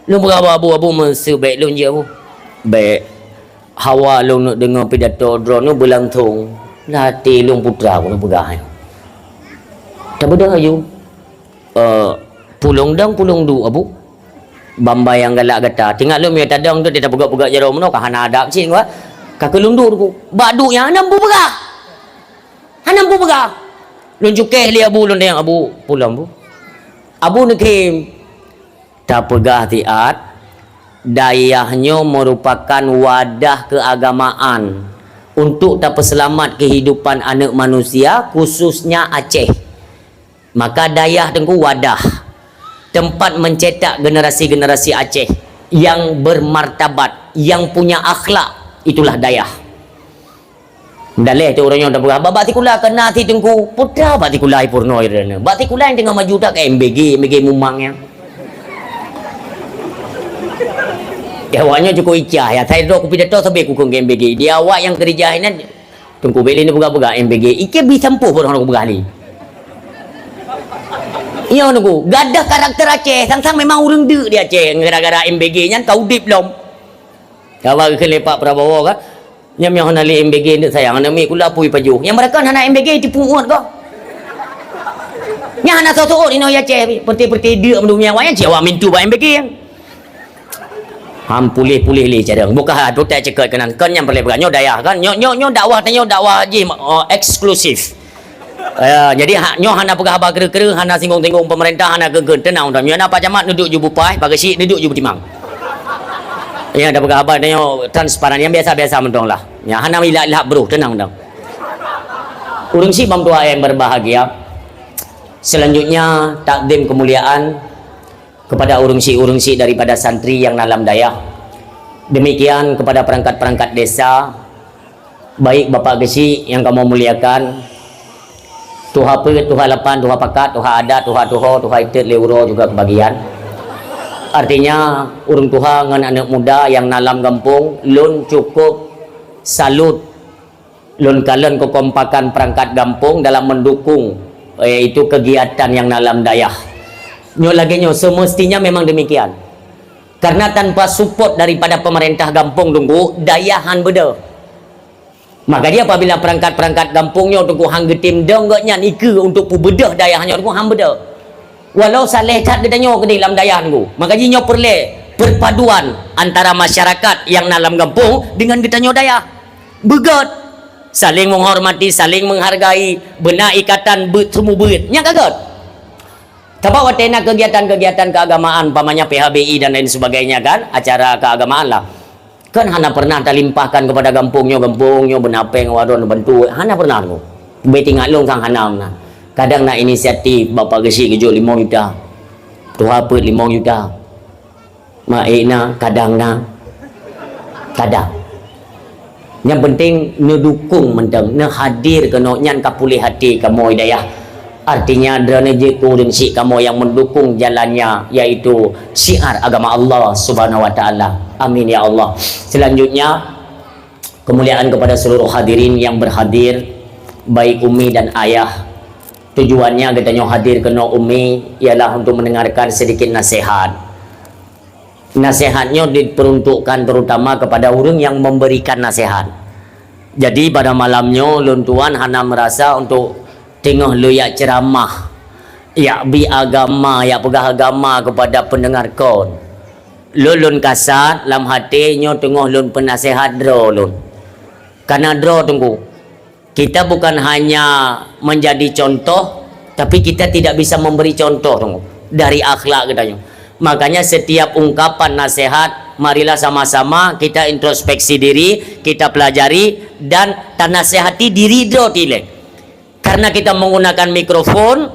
[SPEAKER 1] lu berapa abu mesebek lu je abu baik hawa lu nak dengar pidato drone berlangsung hati lu putra aku begah tak beda ayu pulung du abu bamba yang galak gata tinggal lu mi tadang tu dia tak pegak-pegak jero meno ka hana adap cin wa ka kelundu tu badu yang hanam pun begah lun cukeh li abu lun yang abu pulang bu abu nekim tak pegah tiat dayahnya merupakan wadah keagamaan untuk tak selamat kehidupan anak manusia, khususnya Aceh. Maka Dayah Tengku wadah, tempat mencetak generasi-generasi Aceh yang bermartabat, yang punya akhlak, itulah Dayah. Dalih tu orangnya dah berapa batikulah kena hati Tengku putra batikulah purno irana batikulah yang tengah maju tak ke MBG mumangnya ya awaknya cukup icah ya saya dok pidato sampai ku ke MBG dia awak yang kerja ini Tengku beli ni buka-buka MBG ike bi sempuh pun orang buka ni iya Tengku gadah karakter Aceh sang-sang memang orang dek dia Aceh gara-gara MBG nya kau dip belum awak ke lepak Prabowo kan yang nali MBG ni sayang nak mi kula pui paju yang mereka nak MBG tipu uat kau nya nak sosok ni no ya Aceh peti-peti dia mendunia awak yang awak mintu ba MBG yang ham pulih-pulih le cadang buka tu tak cekut kanan kan yang boleh beranyo Dayah kan nyo dakwah haji eksklusif jadi nyo hana pegah ba kera-kera hana singgung-singgung pemerintah hana gegen tenang dah nyo nak pacamat duduk ju bupai bagasi duduk ju timang ya dah pegah ba nyo transparan yang biasa-biasa mentong lah ya hana ilah bro tenang dah urang si bang tua yang berbahagia selanjutnya takdim kemuliaan kepada urang si daripada santri yang dalam Dayah. Demikian kepada perangkat-perangkat desa, baik Bapak Gesi yang kamu muliakan, Tuha Pe, Tuha Lapan, Tuha Pakat, Tuha Adat, Tuha Tuho, Tuha Itit, Leuro juga kebagian. Artinya urang Tuha dengan anak muda yang dalam kampung, lun cukup salut, lun kalian kekompakan perangkat kampung dalam mendukung yaitu kegiatan yang dalam Dayah. Nyo lagi nyo semestinya memang demikian. Karena tanpa support daripada pemerintah kampung tunggu Dayahan beda. Maka dia apabila perangkat-perangkat kampungnya tunggu hang getim dongnya nika untuk pu bedah Dayahnya tunggu hang beda. Walau saleh tak dedanyo ke dalam Dayah tunggu. Maka nyo perle perpaduan antara masyarakat yang dalam kampung dengan getanyo Dayah. Begat saling menghormati, saling menghargai, benar ikatan semua beut. Nya kaget. Sebab watena kegiatan-kegiatan keagamaan pamannya PHBI dan lain sebagainya kan acara keagamaan lah kan hana pernah terlimpahkan kepada kampungnya benapeng wadon bantu hana pernah tu beti ngalung sang hana nah kadang nak inisiatif Bapak Gesi kejo 5 juta Tuha Pe 5 juta mak na kadang yang penting ngedukung mentang ne hadir kena nyan kapulih hati kamu Dayah. Artinya draneje urang si kamu yang mendukung jalannya yaitu syiar agama Allah Subhanahu wa taala. Amin ya Allah. Selanjutnya kemuliaan kepada seluruh hadirin yang berhadir baik umi dan ayah. Tujuannya katanya hadir kena umi ialah untuk mendengarkan sedikit nasihat. Nasihatnya diperuntukkan terutama kepada orang yang memberikan nasihat. Jadi pada malamnya lun tuan hana merasa untuk tengah lu ya ceramah ya bi agama ya pegah agama kepada pendengar kon lun kasat dalam hati nyo tengah lun penasihat dro lun karena dro tunggu kita bukan hanya menjadi contoh tapi kita tidak bisa memberi contoh tunggu dari akhlak katanya makanya setiap ungkapan nasihat marilah sama-sama kita introspeksi diri kita pelajari dan tanasihati diri dro tile. Karena kita menggunakan mikrofon,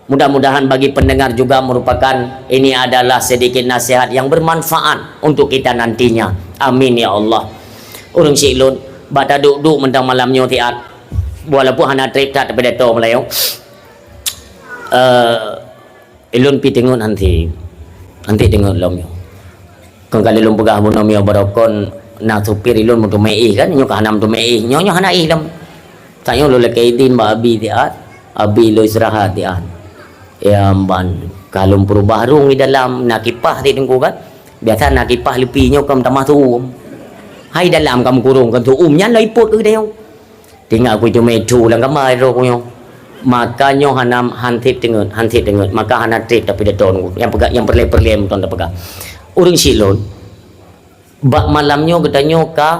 [SPEAKER 1] mudah-mudahan bagi pendengar juga merupakan ini adalah sedikit nasihat yang bermanfaat untuk kita nantinya. Amin ya Allah. Urang silun, bata duk-duk mentang malamnya tiat. Walaupun hana trip tak tapi dato Melayu. Ilun pi tengok nanti tengok lomnya. Kang kali lum pegah bonomio barokon na supir ilun mutu mei kan nyo ka hanam tu mei nyo hana ih lam. Tanya lo lekaitin ba abi tiat abi lo istirahat tiat ya ban kalum perubah rung di dalam nakipah ti tengku kan biasa nakipah lepinya kam tamah tu hai dalam kam kurung kan tu nya lai put ke dia tinggal aku tu meju lang kamai ro kunyo makanya hanam hantip tengut maka hana trip tapi daton yang pegak yang perle-perle ton dah pegak urang silon bak malamnya katanya ka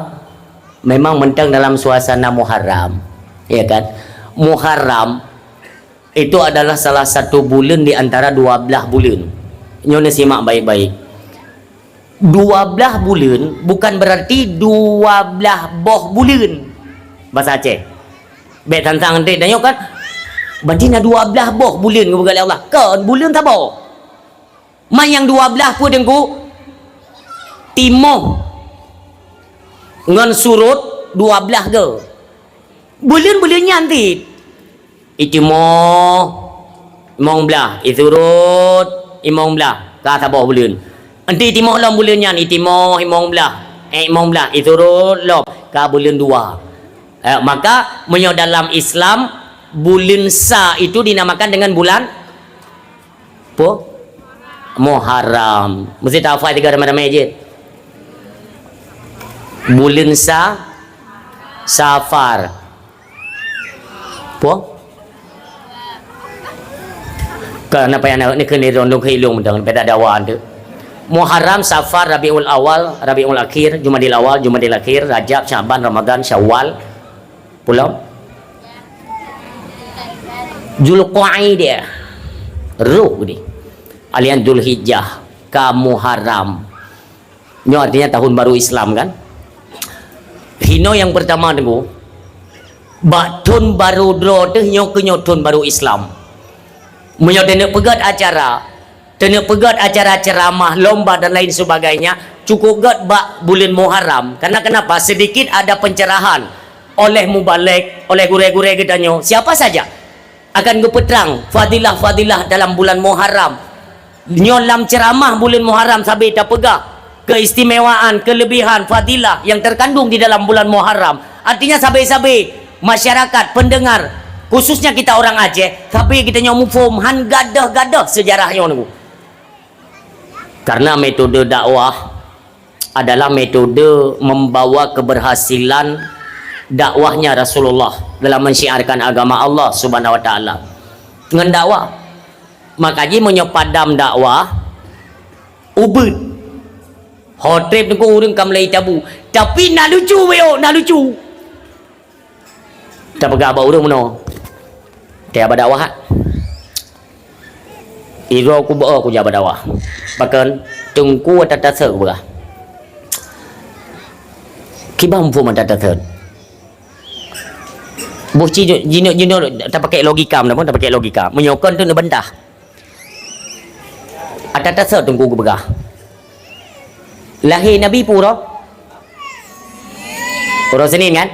[SPEAKER 1] memang mentang dalam suasana Muharram ya kan Muharram itu adalah salah satu bulan di antara 12 bulan nyonya simak baik-baik 12 bulan bukan berarti 12 boh bulan bahasa Aceh. Bet tantang dia tanya kan Badina 12 boh bulan ke bergali Allah. Kan bulan tak boh. Yang 12 pun dengku Timur ngan surut 12 ke. Bulan-bulannya nanti. Itimoh imong belah, isurut imong belah. Ka tak boh bulan. Nanti timur lom bulannya ni timur imong belah. Imong belah isurut lom ka bulan 2. Maka menyo dalam Islam bulan Sa itu dinamakan dengan bulan apa? Muharram. Mesti tahu hafal 3 ramai-ramai je. Bulan Safar. Apa? Kenapa yang ni kena rondong ke ilung dengan beda dakwaan tu. Muharram, Safar, Rabiul Awal, Rabiul Akhir, Jumadil Awal, Jumadil Akhir, Rajab, Syaban, Ramadan, Syawal. Pulau Zulqa'aidah Ruh ni alian Dzulhijjah ka Muharram. Ini artinya tahun baru Islam kan. Hino yang pertama tunggu Batun baru dro tu nyo kenyo tahun baru Islam. Menyo tena pegat acara, tena pegat acara ceramah, lomba dan lain sebagainya, cukup gat bak bulan Muharram. Karena kenapa? Sedikit ada pencerahan oleh mubalik, oleh gure-gure katanya, siapa saja akan kepeterang fadilah-fadilah dalam bulan Muharram. Nyolam ceramah bulan Muharram sampai tak pegah keistimewaan, kelebihan, fadilah yang terkandung di dalam bulan Muharram. Artinya sabai-sabai masyarakat, pendengar, khususnya kita orang Aceh, tapi kita nyomu faham han gadah-gadah sejarahnya nunggu. Karena metode dakwah adalah metode membawa keberhasilan dakwahnya Rasulullah dalam mensyiarkan agama Allah Subhanahu wa taala. Dengan dakwah makanya menyepadam dakwah ubud hotrep tu orang kamlai tabu tapi nak lucu weo nak lucu tak pegah ba urang meno dia berdakwah iro ku ba ku jabat dakwah bahkan tungku tata ser berah kibam fu mata tata Bukti jino tak pakai logika mana pun tak pakai logika. Menyokon tu nak bentah. Ada tasar tunggu ke begah. Lahir Nabi pura. Pura Senin kan?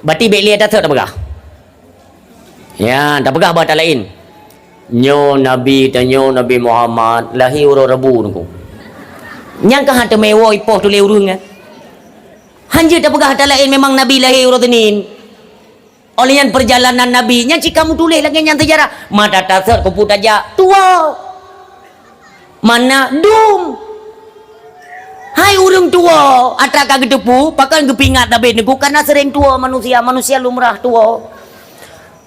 [SPEAKER 1] Berarti beli ada tasar tak begah. Ya, tak begah bahasa lain. Nyo Nabi tanyo Nabi Muhammad lahir uro Rabu tunggu. Nyang kah hata mewah ipoh tu leurung kan? Hanja tak begah hata lain memang Nabi lahir uro Senin. Oleh yang perjalanan Nabi nya jika kamu tulis lagi yang sejarah mata tasar kupu aja tua mana dum hai urang tua ataka gedepu pakan gepingat Nabi niku karena sering tua manusia lumrah tua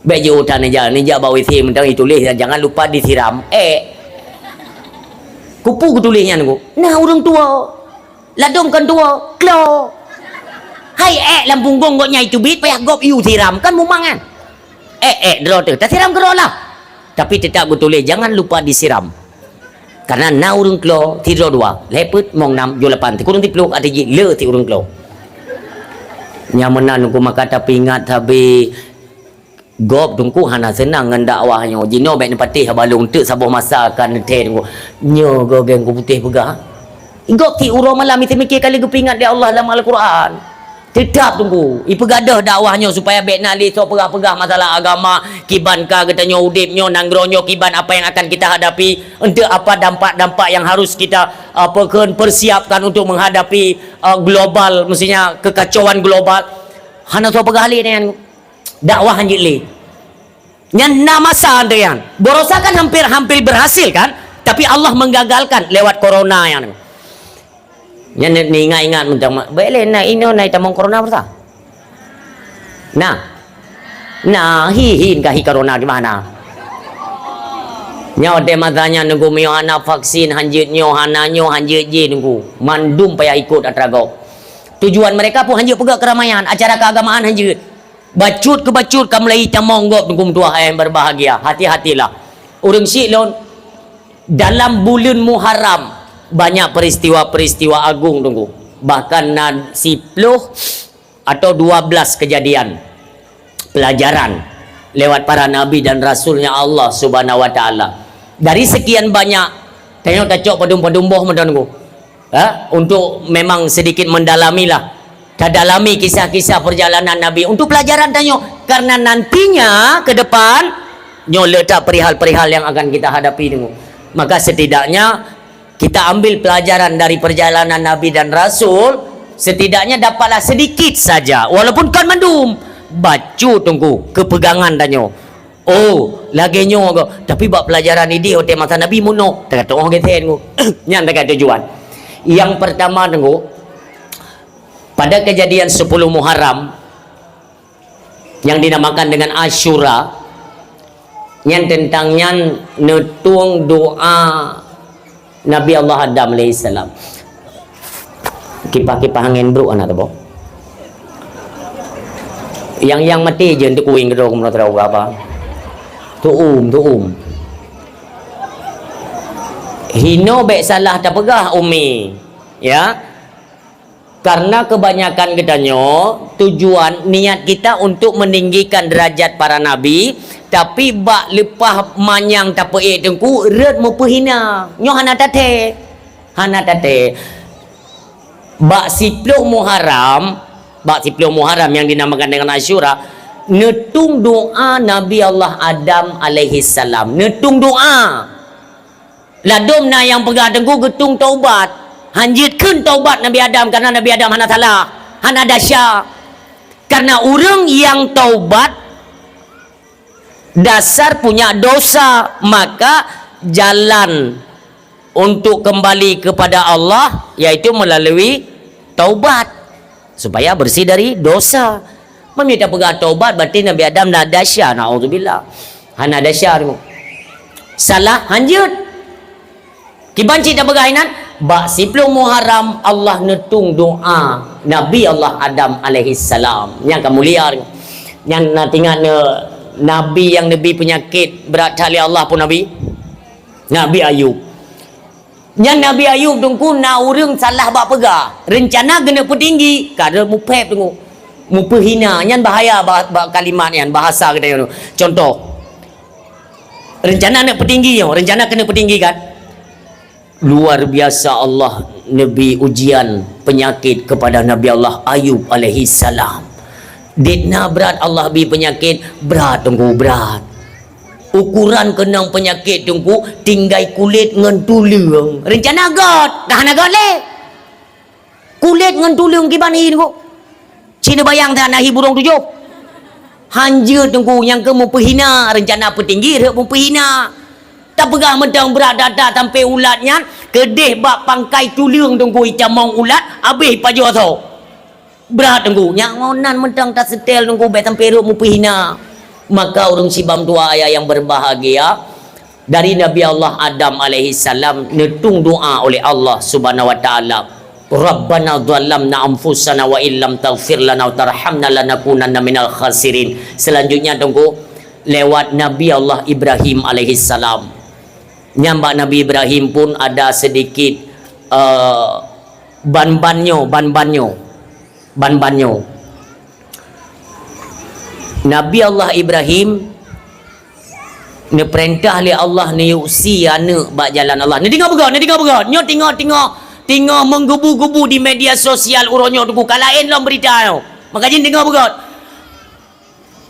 [SPEAKER 1] bejo utan aja ni ja bawa isi mentang ditulis jangan lupa disiram kupu kutulisnya niku nah urang tua ladong kan tua klo hai lampung gonggoknya itu bit payah gop you siram kan mumangan dro tu tak siram kero lah tapi tetap betul jangan lupa disiram karena na urung klo tidro dua leput mong nam jo lapan ti kurung ti pluk ada ji le ti urung klo nyamanan ku maka tapi ingat tapi gop dungku hana senang ngan dakwahnya jino baik nepatih balung tu sabuh masa kan ten ku nyo go geng ku putih pegah gop ti uro malam itu mikir kali gepingat dia Allah dalam Al-Quran. Tetap tunggu ipegadah dakwahnya supaya baik nak lihat pegah-pegah masalah agama kiban ka katanya udipnya nanggronyo kiban apa yang akan kita hadapi untuk apa dampak-dampak yang harus kita persiapkan untuk menghadapi global mestinya kekacauan global hana so pegah ali dengan dakwah hanjili nyan na masa andean borosa kan hampir berhasil kan tapi Allah menggagalkan lewat corona yang yang ni ingat macam boleh nak ino naik tamong corona berta nah hin kahi corona gimana nyaw de matanya nunggu mio hana vaksin hanjit nyo hana nyo hanjit je nunggu mandum payah ikut atrago tujuan mereka pun hanjit pegak keramaian acara keagamaan hanjit bacut ke bacut kamlai tamong gop nunggu tua yang berbahagia hati-hatilah urang silon dalam bulan Muharram banyak peristiwa-peristiwa agung tunggu bahkan na 10 atau 12 kejadian pelajaran lewat para nabi dan rasulnya Allah Subhanahu wa taala. Dari sekian banyak tengok tacok padum-padumboh mendanku. Untuk memang sedikit mendalamilah. Dalami kisah-kisah perjalanan nabi untuk pelajaran tengok, karena nantinya ke depan nyo letak perihal-perihal yang akan kita hadapi tengok. Maka setidaknya kita ambil pelajaran dari perjalanan nabi dan rasul, setidaknya dapatlah sedikit saja walaupun kan mandum bacu tunggu kepegangan danyo. Oh lagi nyo tapi bab pelajaran ini ote masa nabi muno tak kata orang keten ku nyan tak kata tujuan. Yang pertama tunggu, pada kejadian 10 Muharram yang dinamakan dengan Asyura, yang tentangnya netung doa Nabi Allah Adam alaihissalam. Kipah-kipah angin bro anak tu. Yang mati je untuk kuing kedua menurut tahu apa. Tu Hino baik salah tak pegah umi. Ya. Karena kebanyakan katanya tujuan niat kita untuk meninggikan derajat para nabi, tapi bak lepah manyang tak pe tengku red mau pehina. Nyo hana tate. Bak 10 Muharram yang dinamakan dengan Asyura, netung doa Nabi Allah Adam alaihi salam. Netung doa. Ladom na yang pegah tengku getung taubat. Hanjitkan taubat Nabi Adam, karena Nabi Adam hana salah, hana dasya. Karena orang yang taubat dasar punya dosa, maka jalan untuk kembali kepada Allah yaitu melalui taubat supaya bersih dari dosa. Meminta pegah taubat berarti Nabi Adam dah dasya, naudzubillah. Hana dasya salah hanjut. Kibanci tak bergainan bak 10 Muharram Allah netung doa Nabi Allah Adam alaihi salam yang kemuliaan yang natingan nabi yang nabi penyakit berat tali Allah pun nabi Ayub. Yang Nabi Ayub tunggu na urang salah bak pegah rencana kena petinggi kada mu pep tunggu mu pehina nyan bahaya bak kalimat nyan bahasa kita contoh rencana nak petinggi rencana kena petinggi kan. Luar biasa Allah Nabi ujian penyakit kepada Nabi Allah Ayub alaihi salam. Ditna berat Allah bi penyakit berat tunggu berat. Ukuran kenang penyakit tunggu tinggai kulit ngan tulang. Rencana god, dah nak god le. Kulit ngan tulang gimana tunggu. Cina bayang dah nak hiburung tujuh. Hanja tunggu yang ke mu pehina rencana petinggi rek mu pehina. Tak pegang mentang berat dada sampai ulatnya kedeh bak pangkai tulang tunggu icamong ulat habis paju atau berat tunggu yang ngonan mentang tak setel tunggu bet sampai ruk mu pehina. Maka orang sibam dua ayah yang berbahagia dari Nabi Allah Adam alaihi salam netung doa oleh Allah Subhanahu wa taala. Rabbana dhallamna anfusana wa illam taghfir lana wa tarhamna lanakunanna minal khasirin. Selanjutnya tunggu lewat Nabi Allah Ibrahim alaihi salam. Nyambak Nabi Ibrahim pun ada sedikit ban-banyo. Nabi Allah Ibrahim ni perintah oleh Allah ni usi anak bak jalan Allah. Ni tengok begot. Nyo tengok menggebu-gebu di media sosial uronyo tu kalain lah berita tu. Maka jin tengok begot.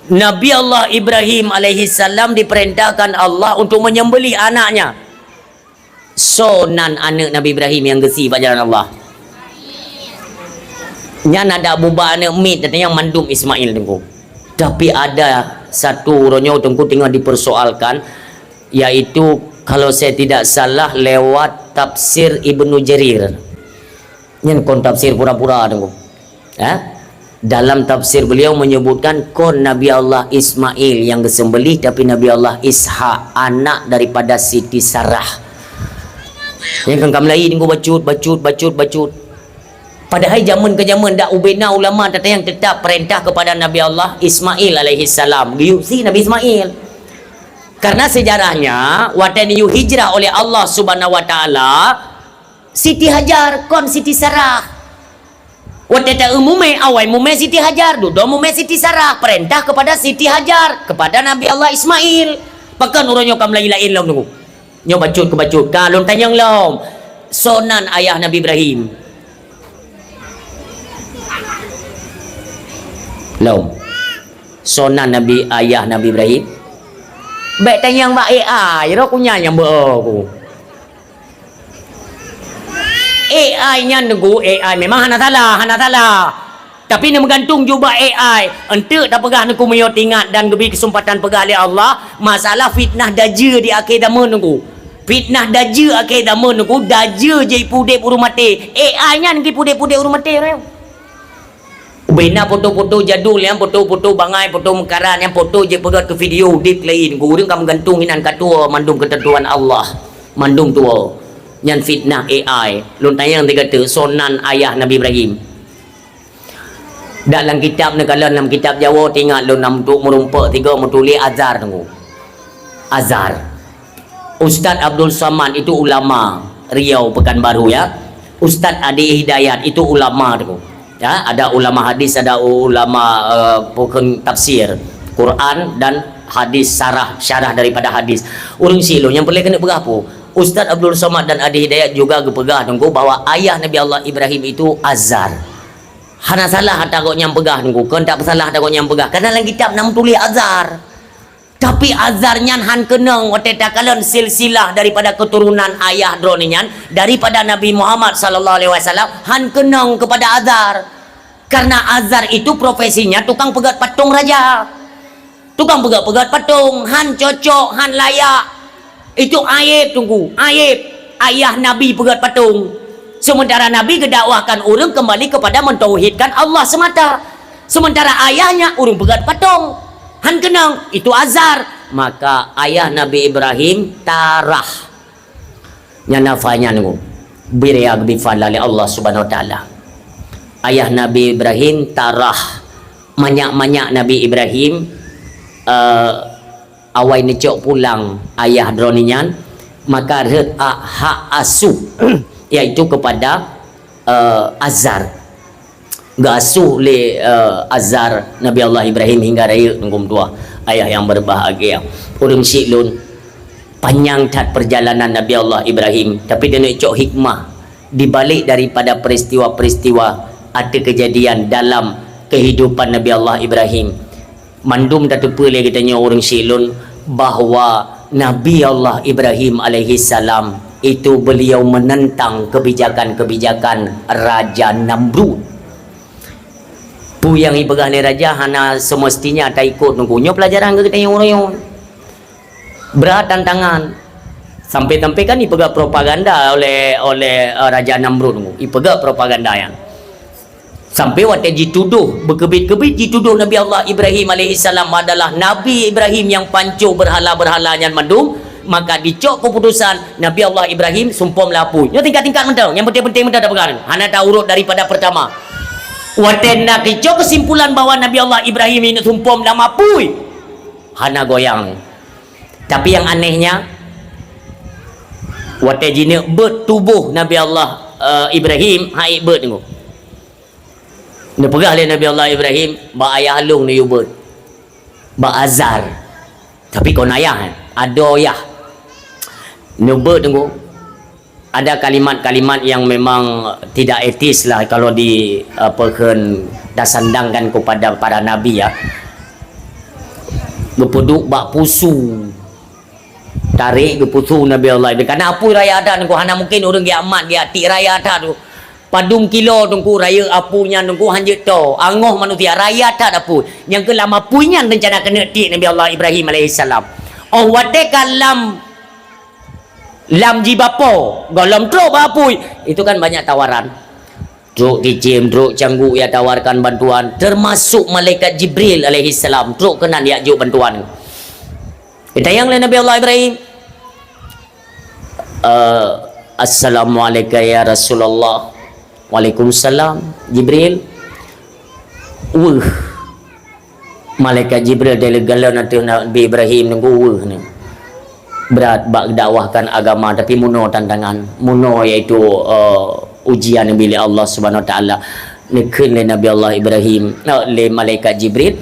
[SPEAKER 1] Nabi Allah Ibrahim alaihi salam diperintahkan Allah untuk menyembelih anaknya. Sonan anak Nabi Ibrahim yang gesi pada jalan Allah. Nya ada buba anak mit yang mandum Ismail tengku. Tapi ada satu ronyo tengku tengah dipersoalkan, yaitu kalau saya tidak salah lewat tafsir Ibnu Jarir. Yang kon tafsir pura-pura tengku. Dalam tafsir beliau menyebutkan kon Nabi Allah Ismail yang disembelih, tapi Nabi Allah Ishak anak daripada Siti Sarah. Yang kan kamlai tengku bacut. Padahal zaman ke zaman dak ubena ulama tata yang tetap perintah kepada Nabi Allah Ismail alaihi salam. Si Nabi Ismail. Karena sejarahnya waktu niu hijrah oleh Allah Subhanahu wa taala, Siti Hajar kon Siti Sarah. Wateta umume awai mume Siti Hajar, dudo mume Siti Sarah, perintah kepada Siti Hajar, kepada Nabi Allah Ismail. Pakan urunyo kam lain-lain lom nunggu. Nyo bacut ke bacut. Kalon tanyang lom. Sonan ayah Nabi Ibrahim. Lom. Sonan Nabi ayah Nabi Ibrahim. Baik tanyang bak AI, ro kunya yang aku. AI nya nunggu AI memang hana salah. Tapi ni menggantung juga AI. Ente dah pegah nunggu meyo tingat dan lebih kesempatan pegah oleh Allah. Masalah fitnah daja di akhir zaman nunggu. Fitnah daja akhir zaman nunggu. Daja je pudek urung mati. AI nya nunggu pudek urung mati. Bina foto-foto jadul yang foto-foto bangai, foto mekaran yang foto je pegat ke video dik lain. Gurung kam gantung inan katua mandung ketentuan Allah. Mandung tua. Yang fitnah AI. Lun tayang dia kata sonan ayah Nabi Ibrahim. Dalam kitab ni kalau dalam kitab Jawa tengok lun nam tu merumpak tiga menulis Azhar tunggu. Azhar. Ustaz Abdul Samad itu ulama Riau Pekanbaru ya. Ustaz Adi Hidayat itu ulama tunggu. Ya, ada ulama hadis, ada ulama bukan tafsir Quran dan hadis syarah daripada hadis. Urang silong yang boleh kena berapa? Ustaz Abdul Samad dan Adi Hidayat juga kepegah tunggu bahawa ayah Nabi Allah Ibrahim itu Azhar. Hana salah takut yang pegah tunggu. Kan tak salah takut yang pegah. Karena dalam kitab nam tulis Azhar. Tapi Azharnya han kenang wateta kalon silsilah daripada keturunan ayah dronian daripada Nabi Muhammad sallallahu alaihi wasallam han kenang kepada Azhar. Karena Azhar itu profesinya tukang pegat patung raja. Tukang pegat patung, han cocok, han layak. Itu aib tunggu, aib ayah Nabi pegat patung. Sementara Nabi kedakwahkan orang kembali kepada mentauhidkan Allah semata. Sementara ayahnya orang pegat patung. Han kenang itu Azhar. Maka ayah Nabi Ibrahim tarah. Yang nafanya nunggu. Biriag bifalali Allah subhanahu wa ta'ala. Ayah Nabi Ibrahim tarah. Manyak-manyak Nabi Ibrahim awai necok pulang ayah droninyan maka hak asuh iaitu kepada Azhar gasuh le Azhar Nabi Allah Ibrahim hingga raya nunggu tua ayah yang berbahagia urang silun panjang tat perjalanan Nabi Allah Ibrahim tapi dia necok hikmah dibalik daripada peristiwa-peristiwa ada kejadian dalam kehidupan Nabi Allah Ibrahim mandum tak terpulih katanya orang silun bahawa Nabi Allah Ibrahim alaihi salam itu beliau menentang kebijakan-kebijakan Raja Namrud. Pu yang ibegah ni raja hana semestinya tak ikut nunggunya pelajaran ke katanya orang berat tantangan sampai-sampai kan ipegah propaganda oleh Raja Namrud nunggu ipegah propaganda yang sampai waktu dituduh berkebit-kebit dituduh Nabi Allah Ibrahim alaihissalam adalah Nabi Ibrahim yang pancu berhala-berhala yang mandum maka dicok keputusan Nabi Allah Ibrahim sumpah melapui yang tingkat-tingkat mentang yang penting-penting mentang ada perkara hana tak urut daripada pertama waktu nak dicok kesimpulan bahawa Nabi Allah Ibrahim ini sumpah melapui hana goyang tapi yang anehnya waktu jini bertubuh Nabi Allah Ibrahim haik ber tengok dia pegah oleh Nabi Allah Ibrahim ba ayah halung ni yubut ba Azhar tapi kau ayah ada ayah nubut tunggu ada kalimat-kalimat yang memang tidak etis lah kalau di dasandangkan kepada para nabi ya gepuduk bak pusu tarik gepusu Nabi Allah Ibrahim karena apa raya ada tunggu hana mungkin orang kiamat dia ti raya ada tu padung kilo tunggu raya apunya tunggu hanjut to angoh manusia raya tak apu yang ke lama punya rencana kena ti Nabi Allah Ibrahim alaihissalam oh wate kalam lam jibapo golom truk bapui itu kan banyak tawaran truk kicim truk canggu ya tawarkan bantuan termasuk malaikat Jibril alaihissalam truk kenan ya juk bantuan kita yang Nabi Allah Ibrahim Assalamualaikum ya Rasulullah. Waalaikumsalam Jibril. Malaikat Jibril dari galau nanti Nabi Ibrahim nunggu ni. Berat bak dakwahkan agama tapi muno tantangan. Muno iaitu ujian bila Allah Subhanahu Wa Taala. Nikun le Nabi Allah Ibrahim le malaikat Jibril,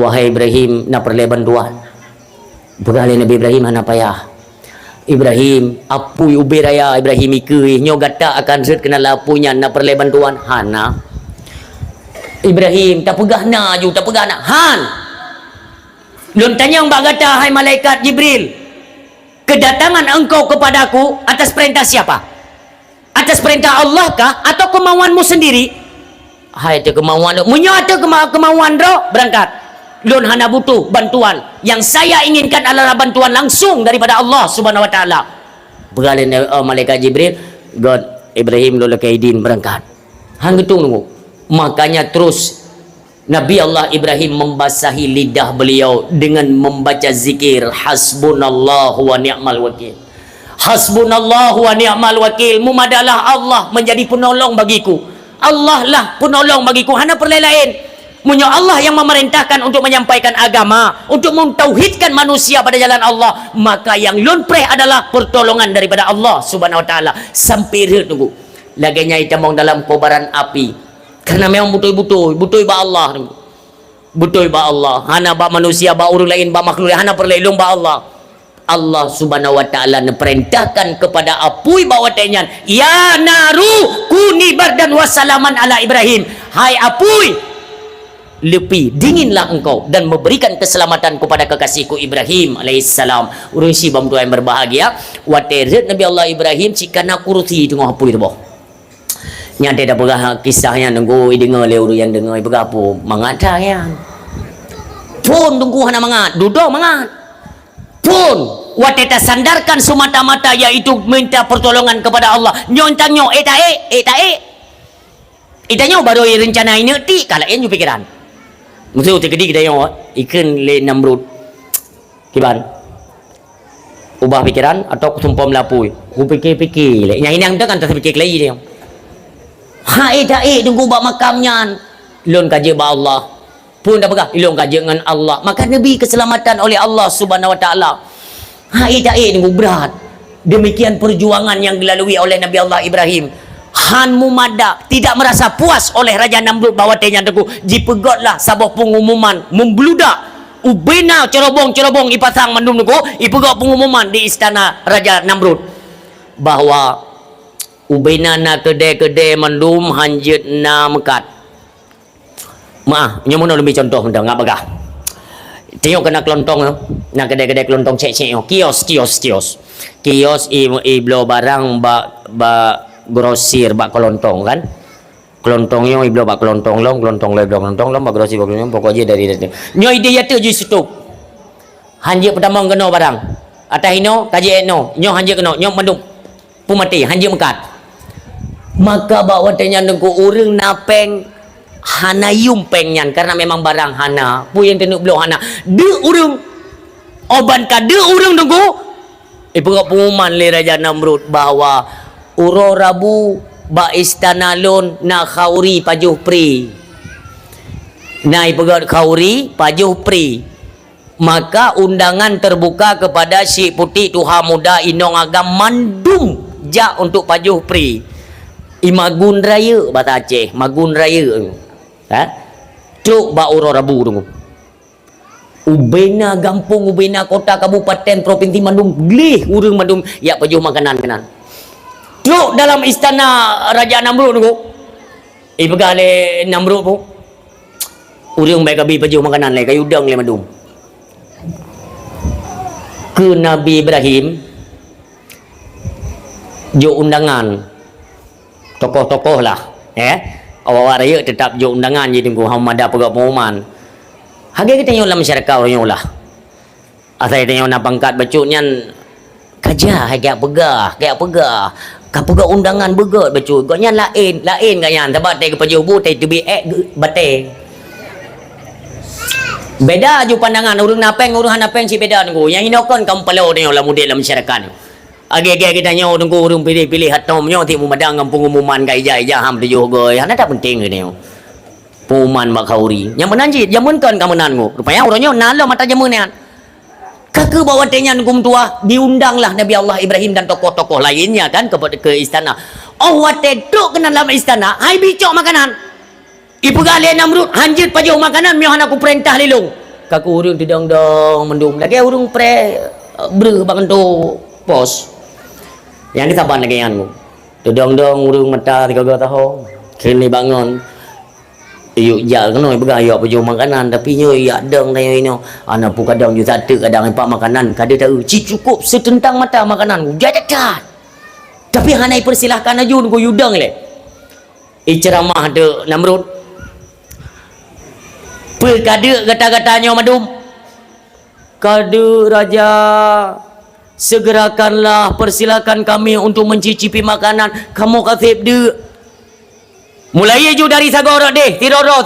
[SPEAKER 1] wahai Ibrahim na perle bantuan. Berale Nabi Ibrahim hana payah. Ibrahim apui ubiraya Ibrahim ikui nyo gata akan zat kena lapunya na perle bantuan hana. Ibrahim tak pegah na ju tak pegah na han. Lun tanya mbak gata hai malaikat Jibril, kedatangan engkau kepadaku atas perintah siapa? Atas perintah Allah kah atau kemauanmu sendiri? Hai tu kemauan lo. Munyo tu kemauan ro berangkat. Lun hana butuh bantuan. Yang saya inginkan adalah bantuan langsung daripada Allah Subhanahu wa taala. Beralih malaikat Jibril, God Ibrahim lo lekaidin berangkat. Hang gitu nunggu. Makanya terus Nabi Allah Ibrahim membasahi lidah beliau dengan membaca zikir hasbunallahu wa ni'mal wakil. Hasbunallahu wa ni'mal wakil. Mumadalah Allah menjadi penolong bagiku. Allah lah penolong bagiku. Hana perle lain. Munyo Allah yang memerintahkan untuk menyampaikan agama, untuk mentauhidkan manusia pada jalan Allah, maka yang lunpreh adalah pertolongan daripada Allah Subhanahu wa taala. Sampai tunggu. Laganya itamong dalam kobaran api. Karena memang butuh ba Allah. Butuh ba Allah. Hana ba manusia, ba orang lain, ba makhluk hana perle ilung ba Allah. Allah Subhanahu wa taala perintahkan kepada apui bawa tenyan, ya naru kuni bardan wasalaman ala Ibrahim. Hai apui, lepi dinginlah engkau dan memberikan keselamatan kepada kekasihku Ibrahim alaihissalam. Urang si bam tuan berbahagia waterit Nabi Allah Ibrahim cikana kursi tengah apui tu boh. Nyate dah berah kisahnya nunggu dengar le urang yang dengar berapa mangata yang pun tunggu hana mangat duduk mangat pun wateta sandarkan semata-mata yaitu minta pertolongan kepada Allah. Nyontang nyo itanyo baru rencana ini ti kala yang pikiran. Maksud terkedi kita yang ikan le Namrud kiban ubah pikiran atau sumpah melapui ku fikir-fikir le yang ini tu kan tak fikir lagi dia tunggu bak makamnya lon kaji ba Allah pun dah pegah ilong kaji dengan Allah, maka Nabi keselamatan oleh Allah Subhanahu wa taala. Tunggu berat. Demikian perjuangan yang dilalui oleh Nabi Allah Ibrahim. Han Mumada tidak merasa puas oleh Raja Namrud bawa tenya teku jipegotlah sabah pengumuman membludak ubena cerobong ipasang mandum teku ipegot pengumuman di istana Raja Namrud bahwa ubena na kedai mandum hanjit na mekat. Maaf, nyamun lebih contoh benda ngap bagah. Tengok kena kelontong na kedai kelontong cek kios iblo barang ba grosir bak kelontong kan, kelontongnya iblo bak kelontong long bak grosir bak kelontong pokoknya dari nyo ide yatu ju situ hanje pertama kena barang atah hino kaji eno nyo hanje kena nyo mandum pumati hanje mekat maka bawa tanya nengku urang napeng hana yumpeng nyan karena memang barang hana pu yang tenuk belum hana de urang oban ka de urang nengku pegak pengumuman le Raja Namrud bahwa uro rabu ba istana lon na khauri pajuh pri nai pegat khauri pajuh pri maka undangan terbuka kepada si putih tuha muda inong agam mandum ja untuk pajuh pri imagun raya bahasa Aceh magun raya cuk ba uro rabu tunggu ubena gampung ubena kota kabupaten provinsi Mandum glih urang Mandum ya pajuh makanan cuk dalam istana Raja Namrud tunggu begale Namrud tu urang baik abi pajuh makanan le kayu udang le Mandum ke Nabi Ibrahim jo undangan tokoh-tokoh lah awak raya tetap jo undangan jadi tunggu hamada pegak pengumuman harga kita tengok dalam masyarakat orang lah asal tengok nak pangkat bacuknya kaja harga pegah kapegak undangan begat bacuk gaknya lain gaknya sebab tai ke pajuh bu tai tebi bate beda ju pandangan urang napeng urang hanapeng si beda tunggu yang inokon kamu palau tengok lah model dalam masyarakat age-age kita nyaw tunggu urang pilih-pilih hatom nyaw ti mumadang ang pengumuman ka ija-ija ham tujuh goy hana tak penting ni pengumuman makauri yang menanjit jamun kan kamenan ngo rupanya urangnya nalo mata jamun ni kakek bawa tenya ngum tua diundanglah Nabi Allah Ibrahim dan tokoh-tokoh lainnya kan ke istana Oh wate duk kena dalam istana, hai bicok makanan. Ibu galih Namrud hanjit pajau makanan miohan aku perintah lelong. Kaku urung didong-dong mendum. Lagi urung ber bangun tu pos. Yang ditaban lagi yang didong-dong urung mata 3 tahun. Kini bangun. Yuk jal kena bergaya pajau makanan tapi nyo ya dong tayo ino. Ana pu kadang ju satu kadang empat makanan kada tahu cukup setentang mata makanan. Jajakat. Tapi hanai persilahkan ajun ku yudang le. Ceramah de Namrud. Perkada kata-katanya madum. Kada raja, segerakanlah persilakan kami untuk mencicipi makanan. Kamu kasih de. Mulai je dari sagora deh, tiroro.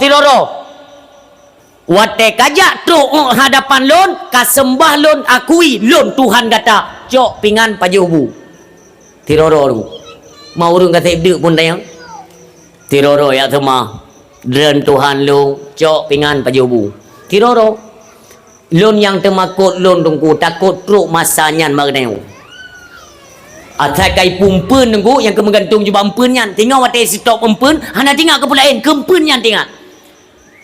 [SPEAKER 1] Wate kajak tu hadapan lon, kasembah lon akui lon Tuhan kata, cok pingan pajubu. Tiroro tu. Mau urung kasih de pun tayang. Tiroro ya semua. Dan Tuhan lu cok pingan pajubu. Tiroro. Lon yang temakut lon tunggu takut truk masanya magneu. Atai kai pumpun tunggu yang kemengantung juga empunnya. Tinggal watai stop empun, hana tinggal ke pulain kempunnya tinggal.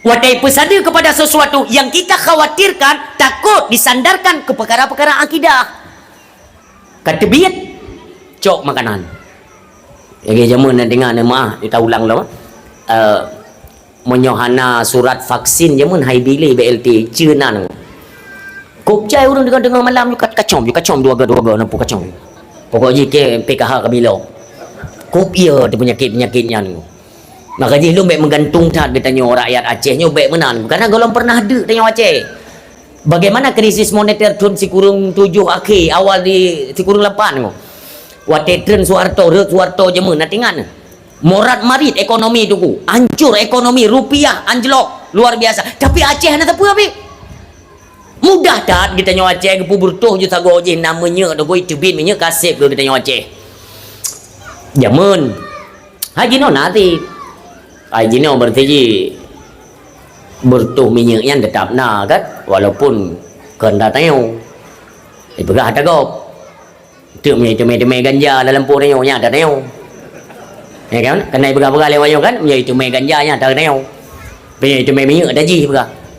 [SPEAKER 1] Watai pesada kepada sesuatu yang kita khawatirkan takut disandarkan ke perkara-perkara akidah. Kata biat cok makanan. Yang jamun nak dengar nama kita ulang lah. Menyohana surat vaksin jamun hai bili BLT ceuna. Kop cai urang dengar malam kat kacom dua nampu kacom. Pokoknya ke PKH kabilo. Kop ia tu penyakit-penyakitnya ni. Maka dia lu baik menggantung tak dia tanya rakyat Aceh nyo baik menan. Karena golong pernah ada tanya Aceh. Bagaimana krisis moneter tahun si kurung 7 akhir awal di si kurung 8 ngo. Wate tren Suharto jamun natingan. Morat marit ekonomi tu ku. Hancur ekonomi rupiah anjlok luar biasa. Tapi Aceh na tapu abi. Mudah tak kita nyawa Aceh ke puburtuh je sago je namanya tu goi tebin minyak kasip tu kita nyawa Aceh. Jamun. Haji no nanti. Haji no berarti je bertuh minyaknya tetap na kan walaupun kena tayo. Ibegah tak gop. Tu me ganja dalam pur tayo nya tak tayo. Ya kan? Kena ibegah-begah lewayo kan itu me ganja nya tak tayo. Pe itu me minyak daji begah.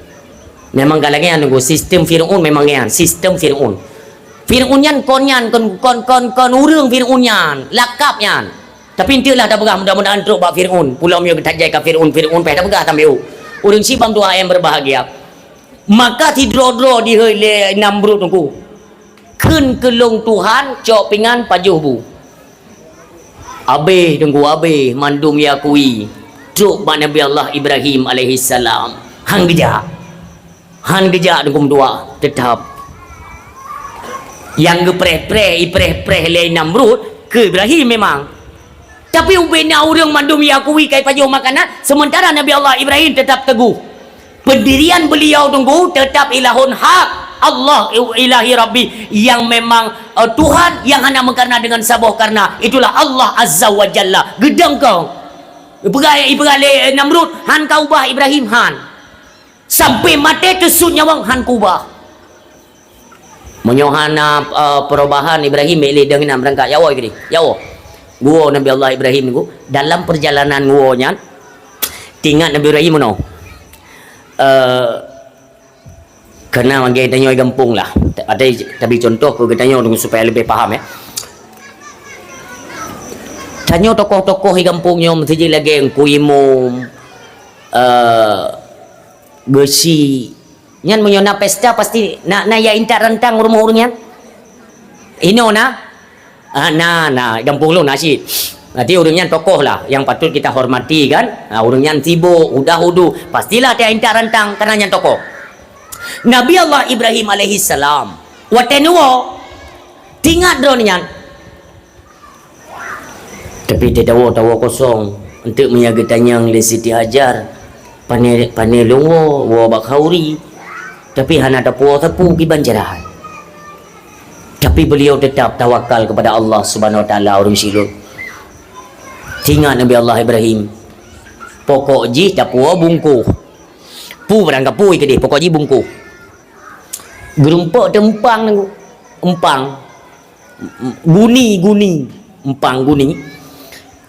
[SPEAKER 1] Memang kalangnya nunggu sistem Fir'aun memang yan sistem Fir'aun. Fir'aun yan kon urang Fir'aun yan lakap yan. Tapi entahlah tak begah mudah-mudahan teruk bak Fir'aun. Pulau myo ketajai ka Fir'aun pe tak begah tambe u. Urang sibam tu ayam berbahagia. Maka tidro-dro di heule Namrud nunggu. Keun kelong Tuhan cok pingan pajuh bu. Abe nunggu abe mandum yakui. Cok ba Nabi Allah Ibrahim alaihi salam. Hang gejak. Han gejak dengan dua tetap yang ipreh le Namrud ke Ibrahim memang tapi ubena orang mandum yakui kai pajuh makanan sementara Nabi Allah Ibrahim tetap teguh pendirian beliau tunggu tetap ilahun hak Allah ilahi Rabbi yang memang Tuhan yang hanya mengkarna dengan sabuh karena itulah Allah Azza wa Jalla gedang kau ibrale Namrud han kau ubah Ibrahim han sampai mati kesut nyawang han kubah menyohana perubahan Ibrahim milih dengan berangkat yawo gini yawo gua Nabi Allah Ibrahim gua dalam perjalanan gua nya tinggal Nabi Ibrahim no kena manggil tanya gampung lah ada tapi contoh aku tanya supaya lebih paham ya tanya tokoh-tokoh di kampungnya mesti lagi yang kuimum besi nyan menyona pesta pasti na ya intak rentang rumah orangnya ino na gampung lu nasi nanti orangnya tokoh lah yang patut kita hormati kan orangnya sibuk udah hudu pastilah dia intak rentang karena nyan tokoh Nabi Allah Ibrahim alaihi salam watenuo tinggal drone nyan tapi dia tahu kosong untuk menjaga tanyang le Siti Hajar Pane longo wo bakhauri tapi hana ada puas tepu ki banjaran tapi beliau tetap tawakal kepada Allah Subhanahu wa taala urang siluk tinggal Nabi Allah Ibrahim pokok ji tapu bungku pu berangkat pu ke dia pokok ji bungku gerumpak tempang empang guni empang guni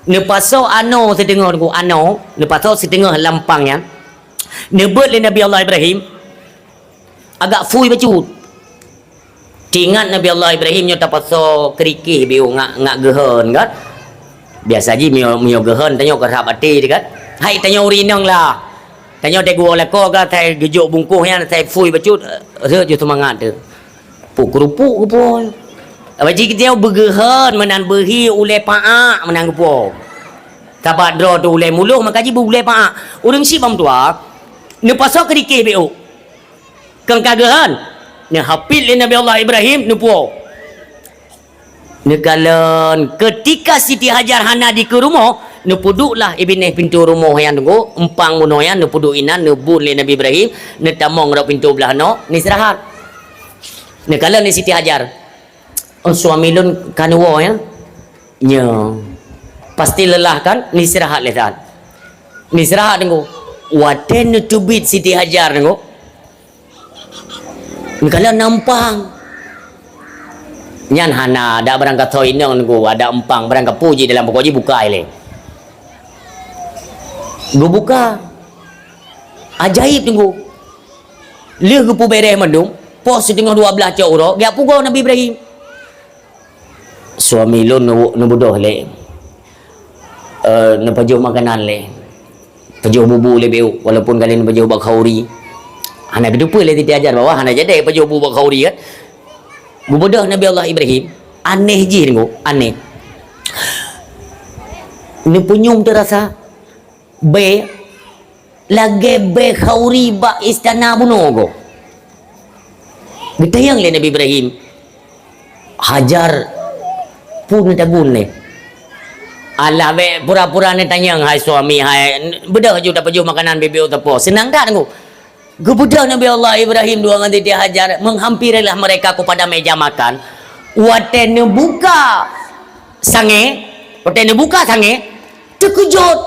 [SPEAKER 1] Nepasau ano setengah tengok ano, nepasau setengah lampangnya. Nebut le Nabi Allah Ibrahim agak fui bacut. Tingat Nabi Allah Ibrahim nyo tapasau kerikih biu ngak gehen kan. Biasa ji mio gehen tanyo kerap ati dekat. Hai tanyo urinang lah. Tanyo te gua lako ka tai gejuk bungkuh yang tai fui bacut. Re je semangat tu. Puk kerupuk ke pun. Abang kita bergehen menan berhi ulai paak menang kepo. Tabat draw tu ulai muluh maka ji ulai paak. Urang si bam tua. Ne pasal kerikih beu. Kang kagehan. Ne hafid le Nabi Allah Ibrahim ne puo. Ne kalan ketika Siti Hajar hana di ke rumah, ne puduklah ibineh pintu rumah yang tunggu, empang munoyan ne puduk inan ne bun le Nabi Ibrahim, ne tamong rak pintu belah no, ne istirahat. Ne kalan le Siti Hajar. Oh, suami lun kanwa ya. Nya. Pasti lelah kan? Ni istirahat le saat. Ni istirahat tengok. Waten tubit Siti Hajar tengok. Kalau nampang. Nyan hana ada berangkat thoi nang tengok ada empang berangkat puji dalam pokoknya buka le. Go buka. Ajaib tengok. Leh ke pu bereh mandung. Pos setengah 12 cak uro, dia pugo Nabi Ibrahim. Suami lu nu bodoh le. Nu pajuh makanan le. Pajuh bubu le beu walaupun kalian pajuh bak khauri. Hana bedupa le Siti Hajar bawah hana jadi pajuh bubu bak khauri kan. Bodoh Nabi Allah Ibrahim. Aneh je tengok, aneh. Ni punyum terasa be lagi be khauri bak istana bunuh go. Ditayang le Nabi Ibrahim. Hajar pun tabun le. Alah be pura-pura ni tanya hai suami hai bedah je dapat jual makanan bebek utapo. Senang dah tengok. Kebudah Nabi Allah Ibrahim dua dengan Siti Hajar menghampirilah mereka kepada meja makan. Waten buka sange, waten buka sange, terkejut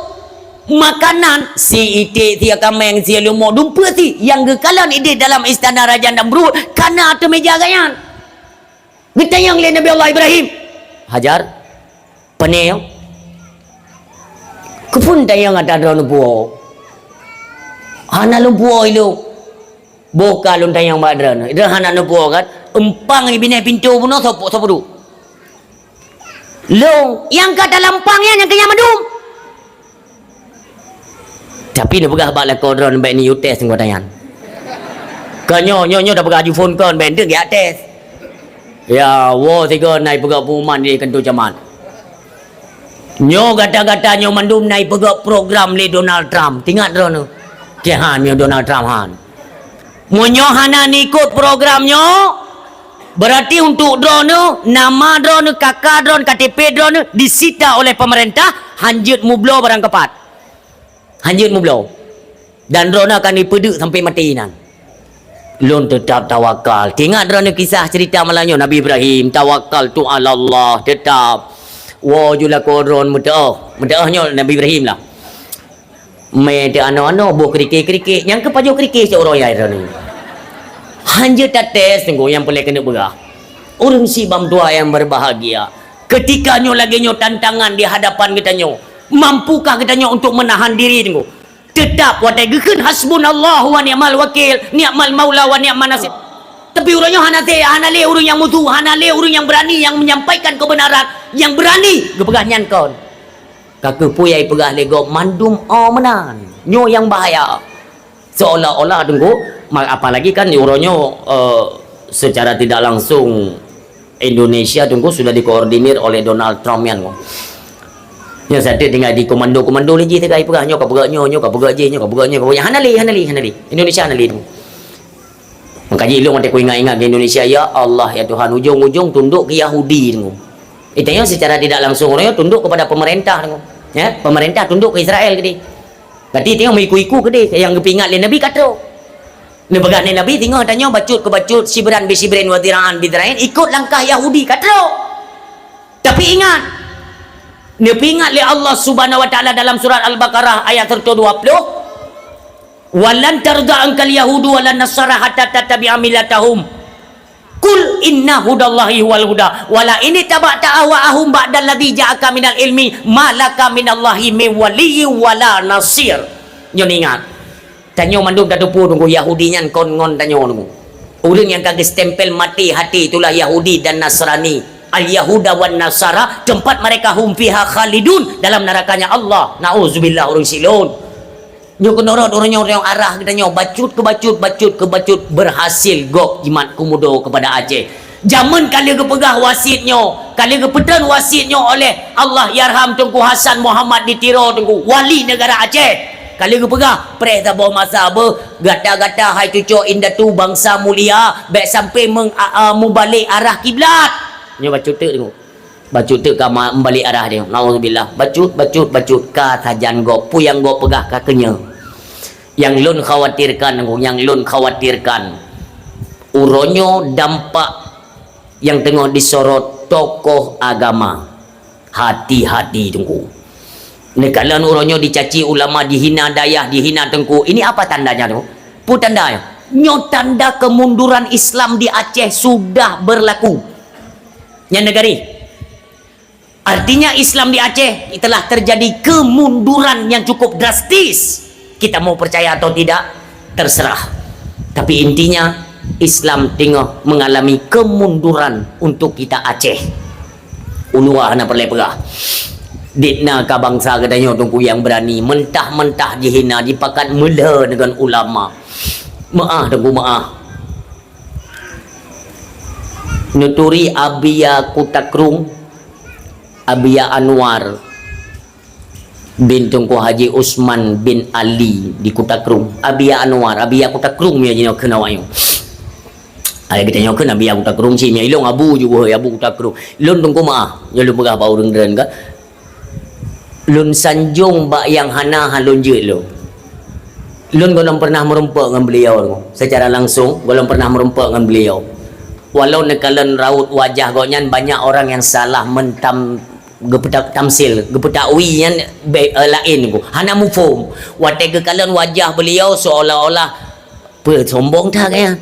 [SPEAKER 1] makanan si ite tia kameng si lumo dumpa ti yang gekalan ide dalam istana Raja Namrud kana atas meja gayan. Ditayang le Nabi Allah Ibrahim. Hajar peneo kepun tayang ada drone buo hana lu buo ilu boka lu tayang badran ida hana lu buo kan empang ibine pintu buno sopo du lu yang kata lampangnya yang kaya madum tapi ni begah bak la kodron baik ni utes ngau tayang kanyo nyo dah begah phone kon ben deuk ya tes ya wo tiga nai begah puman di kentu jaman. Nyo gata-gata nyo mandum naik pegak program le Donald Trump. Tingat drone. Kehan nyo Donald Trump han. Monyo hana ni ikut program nyo. Berarti untuk drone, nama drone, kakak drone, KTP drone disita oleh pemerintah. Hanjut mublo barang kepat. Hanjut mublo. Dan drone akan dipeduk sampai mati nan. Lun tetap tawakal. Tingat drone kisah cerita Melanyo Nabi Ibrahim. Tawakal tu ala Allah. Tetap. Wo jula kodron mudah Nabi Ibrahim lah. Mede ano bo kerikik yang kepajo kerikik seorang ya ni. Hanya tates tunggu yang boleh kena berah. Orang si bam dua yang berbahagia. Ketika nyo lagi nyo tantangan di hadapan kita nyo, mampukah kita nyo untuk menahan diri tunggu. Tetap watai gekeun hasbunallahu wa ni'mal wakil, ni'mal maula wa ni'man nasir. Tapi urangnya hana le urang yang mutu, hana le urang yang berani yang menyampaikan kebenaran, yang berani gepegah nyan kon. Kakek puyai pegah lego mandum menan. Nyo yang bahaya. Seolah-olah tunggu, apalagi kan urangnya secara tidak langsung Indonesia tunggu sudah dikoordinir oleh Donald Trump yang. Nya sate tinggal di komando lagi tegai pegah nyo ka pegah nyo ka pegah je nyo ka pegah nyo hana le Indonesia hana le tu. Mengkaji ilmu aku ingat-ingat di Indonesia ya Allah ya Tuhan ujung-ujung tunduk ke Yahudi tu. Itanya secara tidak langsung orangnya tunduk kepada pemerintah tu. Ya, pemerintah tunduk ke Israel ke dia. Berarti tengok iku-iku ke dia yang kepingat le Nabi kata. Ni pegang ni Nabi tengok tanya bacut ke bacut sibran bi sibrin wa diraan bi dirain ikut langkah Yahudi kata. Tapi ingat ni pingat le Allah Subhanahu wa taala dalam surat Al-Baqarah ayat 120 walan tarda ankal yahudu walan nasara hatta tattabi'a millatahum Kul inna hudallahi wal huda wala ini tabata ahwaahum ba'dal ladzi ja'aka minal ilmi malaka minallahi min waliyyi wala nasir. Nyo ingat. Tanyo mandum dak depu tunggu Yahudi nyan kon ngon tanyo tunggu. Urang yang kagak stempel mati hati itulah Yahudi dan Nasrani. Al Yahuda wan Nasara tempat mereka hum fiha khalidun dalam nerakanya Allah. Nauzubillah urang silun. Nyo kenorot orang arah kita nyo bacut ke bacut berhasil gok jimat kumudo kepada Aceh. Zaman kali kepegah wasitnyo, kali kepedan wasitnyo oleh Allah yarham Tengku Hasan Muhammad di Tiro Tengku wali negara Aceh. Kali kepegah preh tabah masa ber gata-gata hai cucuk indatu bangsa mulia baik sampai mubalik arah kiblat. Nyo bacut tu tengok. Bacut tu ka membalik arah dia. Nauzubillah. Bacut ka tajan gok puyang gok pegah ka kenya. Yang lun khawatirkan uronyo dampak yang tengah disorot tokoh agama. Hati-hati tengku. Nekalan uronyo dicaci ulama, dihina dayah, dihina tengku. Ini apa tandanya tengku? Pu tandanya. Nyo tanda kemunduran Islam di Aceh sudah berlaku. Yang negari. Artinya Islam di Aceh telah terjadi kemunduran yang cukup drastis. Kita mau percaya atau tidak terserah, tapi intinya Islam tengah mengalami kemunduran untuk kita Aceh. Ulua na perle pegah ditna ka bangsa katanya tungku yang berani mentah-mentah dihina dipakat mula dengan ulama. Maah tungku maah nuturi Abia Kutakrung, Abia Anwar bin Tengku Haji Usman bin Ali di Kutakrung. Abia Anwar, Abia Kutakrung ya jino kena wayo. Ada kita nyokan Abia Kutakrung si mia ilong abu juga abu Kutakrung. Lun tengku maah, yo lu pegah bau deng ka. Lun sanjung bak yang hana halun je lo. Lun belum pernah merempak dengan beliau secara langsung, belum pernah merempak dengan beliau. Walau nekalan raut wajah gonyan banyak orang yang salah mentam gepetak tamsil gepetak wian lain ku hana mufum wate kekalan wajah beliau seolah-olah sombong tak ya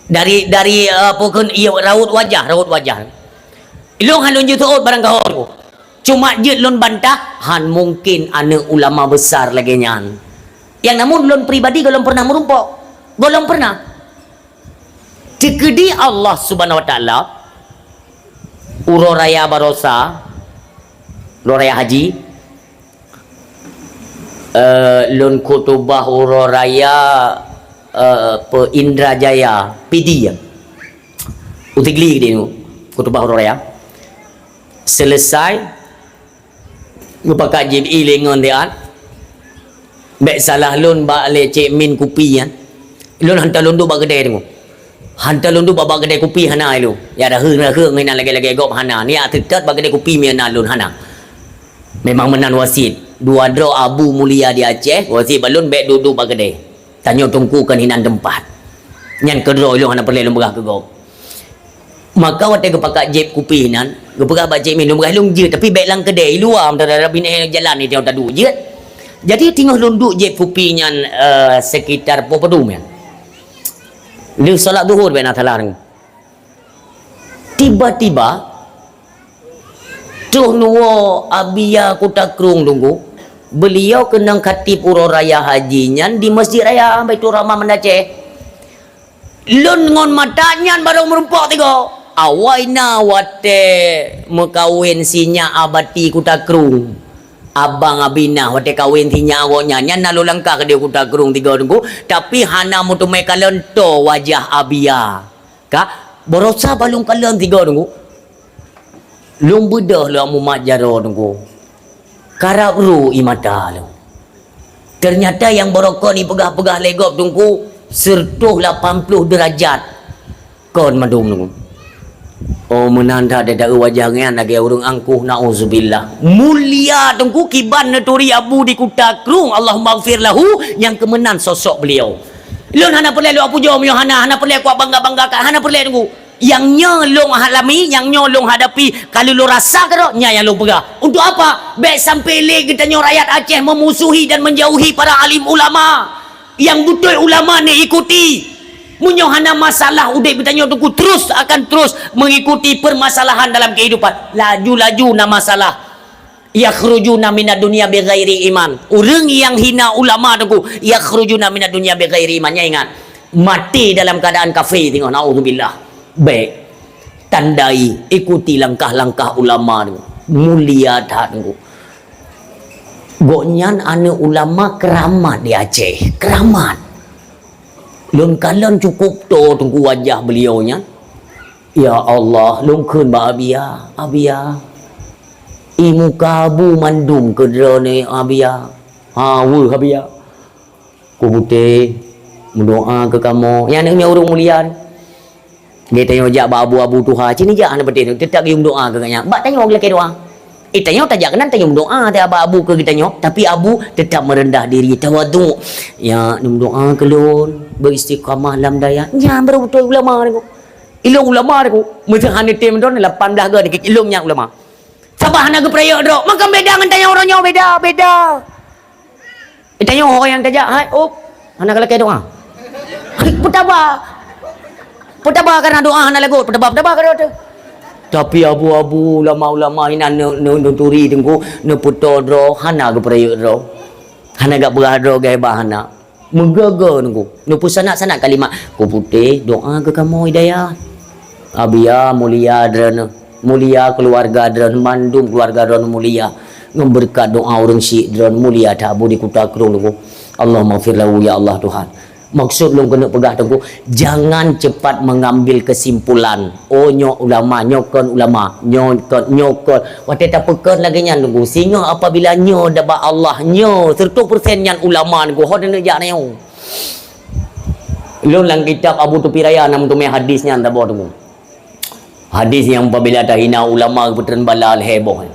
[SPEAKER 1] dari apa kan ia raut wajah ilong halun je tuut barang kau cuma je lon bantah han mungkin anak ulama besar lagi nyan yang namun lon pribadi golong pernah merumpok golong pernah dikedi Allah subhanahu wa ta'ala uro raya barosa Loraya Haji lun kutubah uro raya pe Indrajaya PD ya utigli dia kutubah uro raya selesai ngupakat JBI lengon dia baik salah lun bak le cik min kupi ya lun hantar lun tu bak kedai tu hantar lun tu bak kedai kupi hana lu ya dah heng ngina lagi gop hana ni atet bak kedai kupi mi hana lun hana. Memang menan wasit dua draw Abu Mulia di Aceh wasit balun baik duduk bagade tanya tungku kan hinan tempat nyan kedro lu hana perle lembah ke gop maka wate kepakat jeb kupi hinan gepegah ba jeb minum lung je tapi baik lang kedai luar antara bini jalan ni tengok tadu je jadi tinggal lunduk jeb kupi nyan sekitar popedum kan lu solat zuhur ben atalah tiba-tiba tuh nuwo Abia Kutakrung tunggu beliau kenang khatib uro raya hajinya di Masjid Raya Baitur Rahmah Mendaceh lun ngon matanya baru merumpok tigo awaina wate mekawin sinya abati Kutakrung abang abina wate kawin sinya awonya nya nalu langkah ke dia Kutakrung tigo tunggu tapi hana mutu mekalen to wajah Abia ka borosa balung kalen tigo tunggu lung bedah lah mumat jaro tunggu karab ru imata lu ternyata yang borokon ni pegah-pegah legop tunggu sertuh 80 derajat kon madung tunggu oh menanda ada wajahnya lagi urung angkuh nauzubillah mulia tunggu kiban neturi Abu di Kutakrung Allahumma gfir lahu yang kemenan sosok beliau lun hana perlu aku jom yo hana perlu aku bangga-banggakan hana perlu tunggu yang nyolong alami, yang nyolong hadapi kalau lo rasa ke nya yang lo pegah untuk apa? Baik sampai le kita nyo rakyat Aceh memusuhi dan menjauhi para alim ulama yang betul ulama ni ikuti Munyo hana masalah udah bertanya tunggu terus akan terus mengikuti permasalahan dalam kehidupan. Laju-laju na masalah. Yakhrujuna minad dunya bighairi iman. Orang yang hina ulama tunggu yakhrujuna minad dunya bighairi iman. Ya ingat. Mati dalam keadaan kafir tengok naudzubillah. Baik. Tandai ikuti langkah-langkah ulama tunggu. Mulia dah tunggu. Gonyan ane ulama keramat di Aceh. Keramat. Lun kalian cukup tu tunggu wajah beliaunya. Ya Allah, lun kun ba abia, abia. Imu kabu mandum kedra ni abia. Ha, wu abia. Ku putih mendoa ke kamu. Yang ni orang mulia ni. Dia tanya jak ba abu-abu Tuhan. Cini jak ane betul. Tetap yung doa ke kanya. Ba tanya orang lelaki doa. Tanya tak kenan tanya doa tak abu ke kita tanya, tapi abu tetap merendah diri tawaduk. Ya doa kelun beristiqamah dalam daya. Ya betul ulama ni ko. Ilmu ulama ni ko. Macam hanya tim don 18 ke dekat ilmunya ulama. Sabah nak peraya dok. Maka beda dengan tanya orangnya beda. Tanya orang yang tajak, hai op. Anak lelaki doa. Petaba karena doa anak lagu, petaba kerana tu. Tapi abu-abu ulama-ulama ina nuturi tengku ne putodro hana ke perayodro hana gak beradro gaya bahana mengaga tengku ne pusana-sana kalimat ku putih doa ke kamu hidayah abia mulia drana mulia keluarga drana mandum keluarga drana mulia ngeberkat doa orang syik drana mulia tabu di kota kerung tengku Allahumma fir lahu ya Allah Tuhan. Maksud lu kena pegah tengku, jangan cepat mengambil kesimpulan. Oh nyok ulama, nyokon ulama, nyokon. Waktu tak pekan lagi nyan tengku. Sehingga apabila nyo dapat Allah, nyo 100% nyan ulama tengku. Hod nak jak nyo. Lu lang kitab Abu Tupiraya nam tu me hadisnya anda bawa tengku. Hadis yang apabila dah hina ulama putran balal heboh.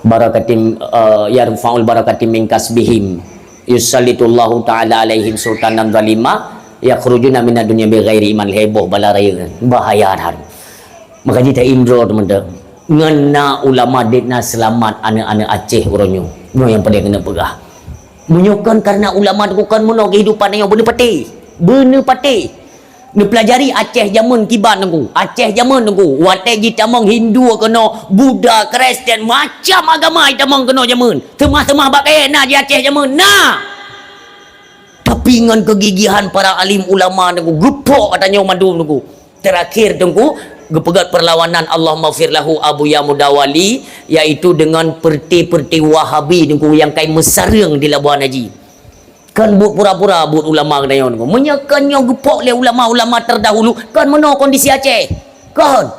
[SPEAKER 1] Barakatim yarfa'ul barakatim min kasbihim. Yusallitullahu ta'ala alaihim sultanan zalima yakhrujuna minad dunya bighairi iman heboh balaraya bahaya har maka kita indro teman-teman ngena ulama ditna selamat anak-anak Aceh uronyo no yang pada kena pegah menyokan karena ulama lakukan mono kehidupan yang benar pati ne pelajari Aceh zaman kiban nunggu Aceh zaman nunggu wate jitamong Hindu kena Buddha Kristen macam agama jitamong kena zaman temah-temah bakai na di Aceh zaman nah tapi dengan kegigihan para alim ulama nunggu gepok katanya mandum nunggu terakhir nunggu gepegat perlawanan Allah maghfir lahu Abu Yamudawali iaitu dengan perti-perti Wahabi nunggu yang kai mesareng di Labuan Haji kan buat pura-pura buat ulama kena yang menyekannya gepok le ulama-ulama terdahulu kan mana kondisi Aceh kan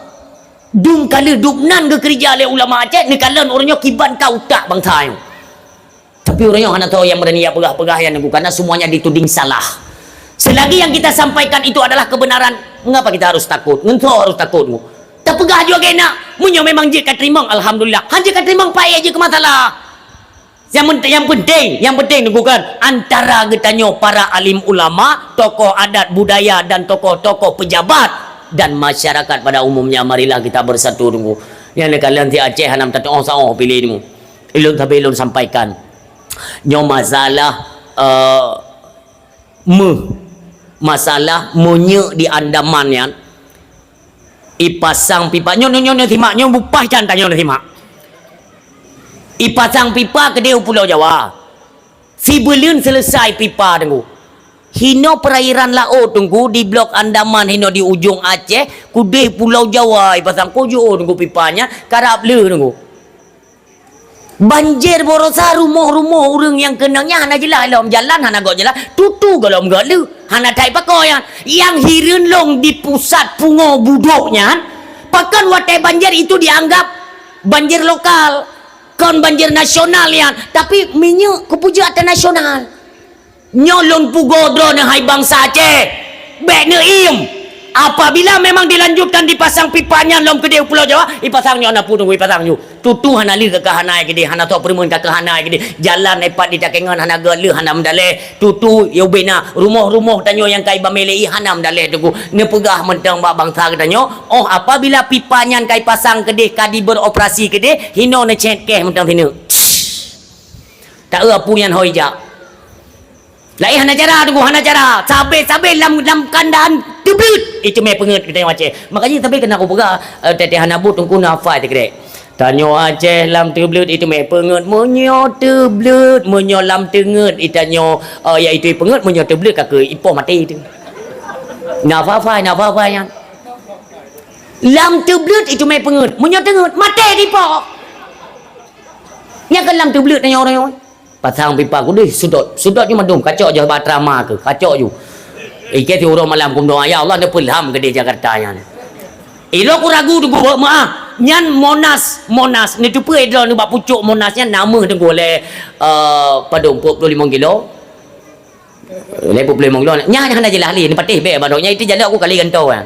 [SPEAKER 1] dum kala dubnan ke kerja le ulama Aceh ni kala orangnya kiban kau tak bangsa yang tapi orangnya hana tahu yang berani pegah-pegah yang karena semuanya dituding salah selagi yang kita sampaikan itu adalah kebenaran mengapa kita harus takut ngento harus takut tak pegah juga kena munyo memang jika terima alhamdulillah hanya terima pai aja ke masalah yang penting bukan antara getanya para alim ulama, tokoh adat budaya dan tokoh-tokoh pejabat dan masyarakat pada umumnya marilah kita bersatu tunggu. Yang kalian di Aceh hanam tak tahu sao pilih tunggu. Ilun sampaikan. Nyo masalah masalah munye di Andaman yang ipasang pipa nyo timak nyo bupah jantan nyo timak. Ipasang pipa ke dia Pulau Jawa. Si belun selesai pipa tunggu. Hino perairan laut tunggu di blok Andaman hino di ujung Aceh, kudih Pulau Jawa ipasang kojo tunggu pipanya, karap le tunggu. Banjir borosa rumah-rumah orang yang kenangnya hana jelas dalam jalan hana gak jelas, tutu dalam gak le, hana tai pakoyan. Yang hirun long di pusat pungo budoknya, pakan watai banjir itu dianggap banjir lokal. Kon banjir nasional yang tapi minyak kepuja atas nasional nyolong pugodro na hai bangsa Aceh bek ne im apabila memang dilanjutkan dipasang pipanya lom ke Pulau Jawa ipasang nyo na pun ipasang nyo tutu hana li ke hanai ke dia hana to permun ke hanai ke dia jalan epat di takengan hana gele hana mdale tutu yo bena rumah-rumah tanyo yang kai bamelei hana mdale tuku ne pegah mentang ba bangsa ke tanyo oh apabila pipanya kai pasang ke dia kadi beroperasi ke dia hino ne cek mentang tinu tak apa yang hoi jak Lain hana cara tunggu hana cara. Sabe lam kandaan teblut. Itu me penget kita yang Aceh. Makanya tapi kena aku pegang teteh hana but tunggu nafai tu kira. Tanyo Aceh lam teblut itu me penget monyo teblut monyo lam tenget itanyo ya itu penget monyo teblut ka ke ipo mati tu. Nafai yang. Lam teblut itu me penget monyo tenget mati di po. Nya kan lam teblut tanyo orang. Pasang pipa aku deh sudut ni madum kacau je batrama ke kacau je ke orang malam kum doa ya Allah dia pelham ke di Jakarta yan ilo aku ragu tu gua maaf nyan Monas ni tu pe ida ni bak pucuk Monasnya nama tu gua le padum 45 kilo le 45 kilo nya hana jelah li ni patih be badoknya itu jadi aku kali gantau kan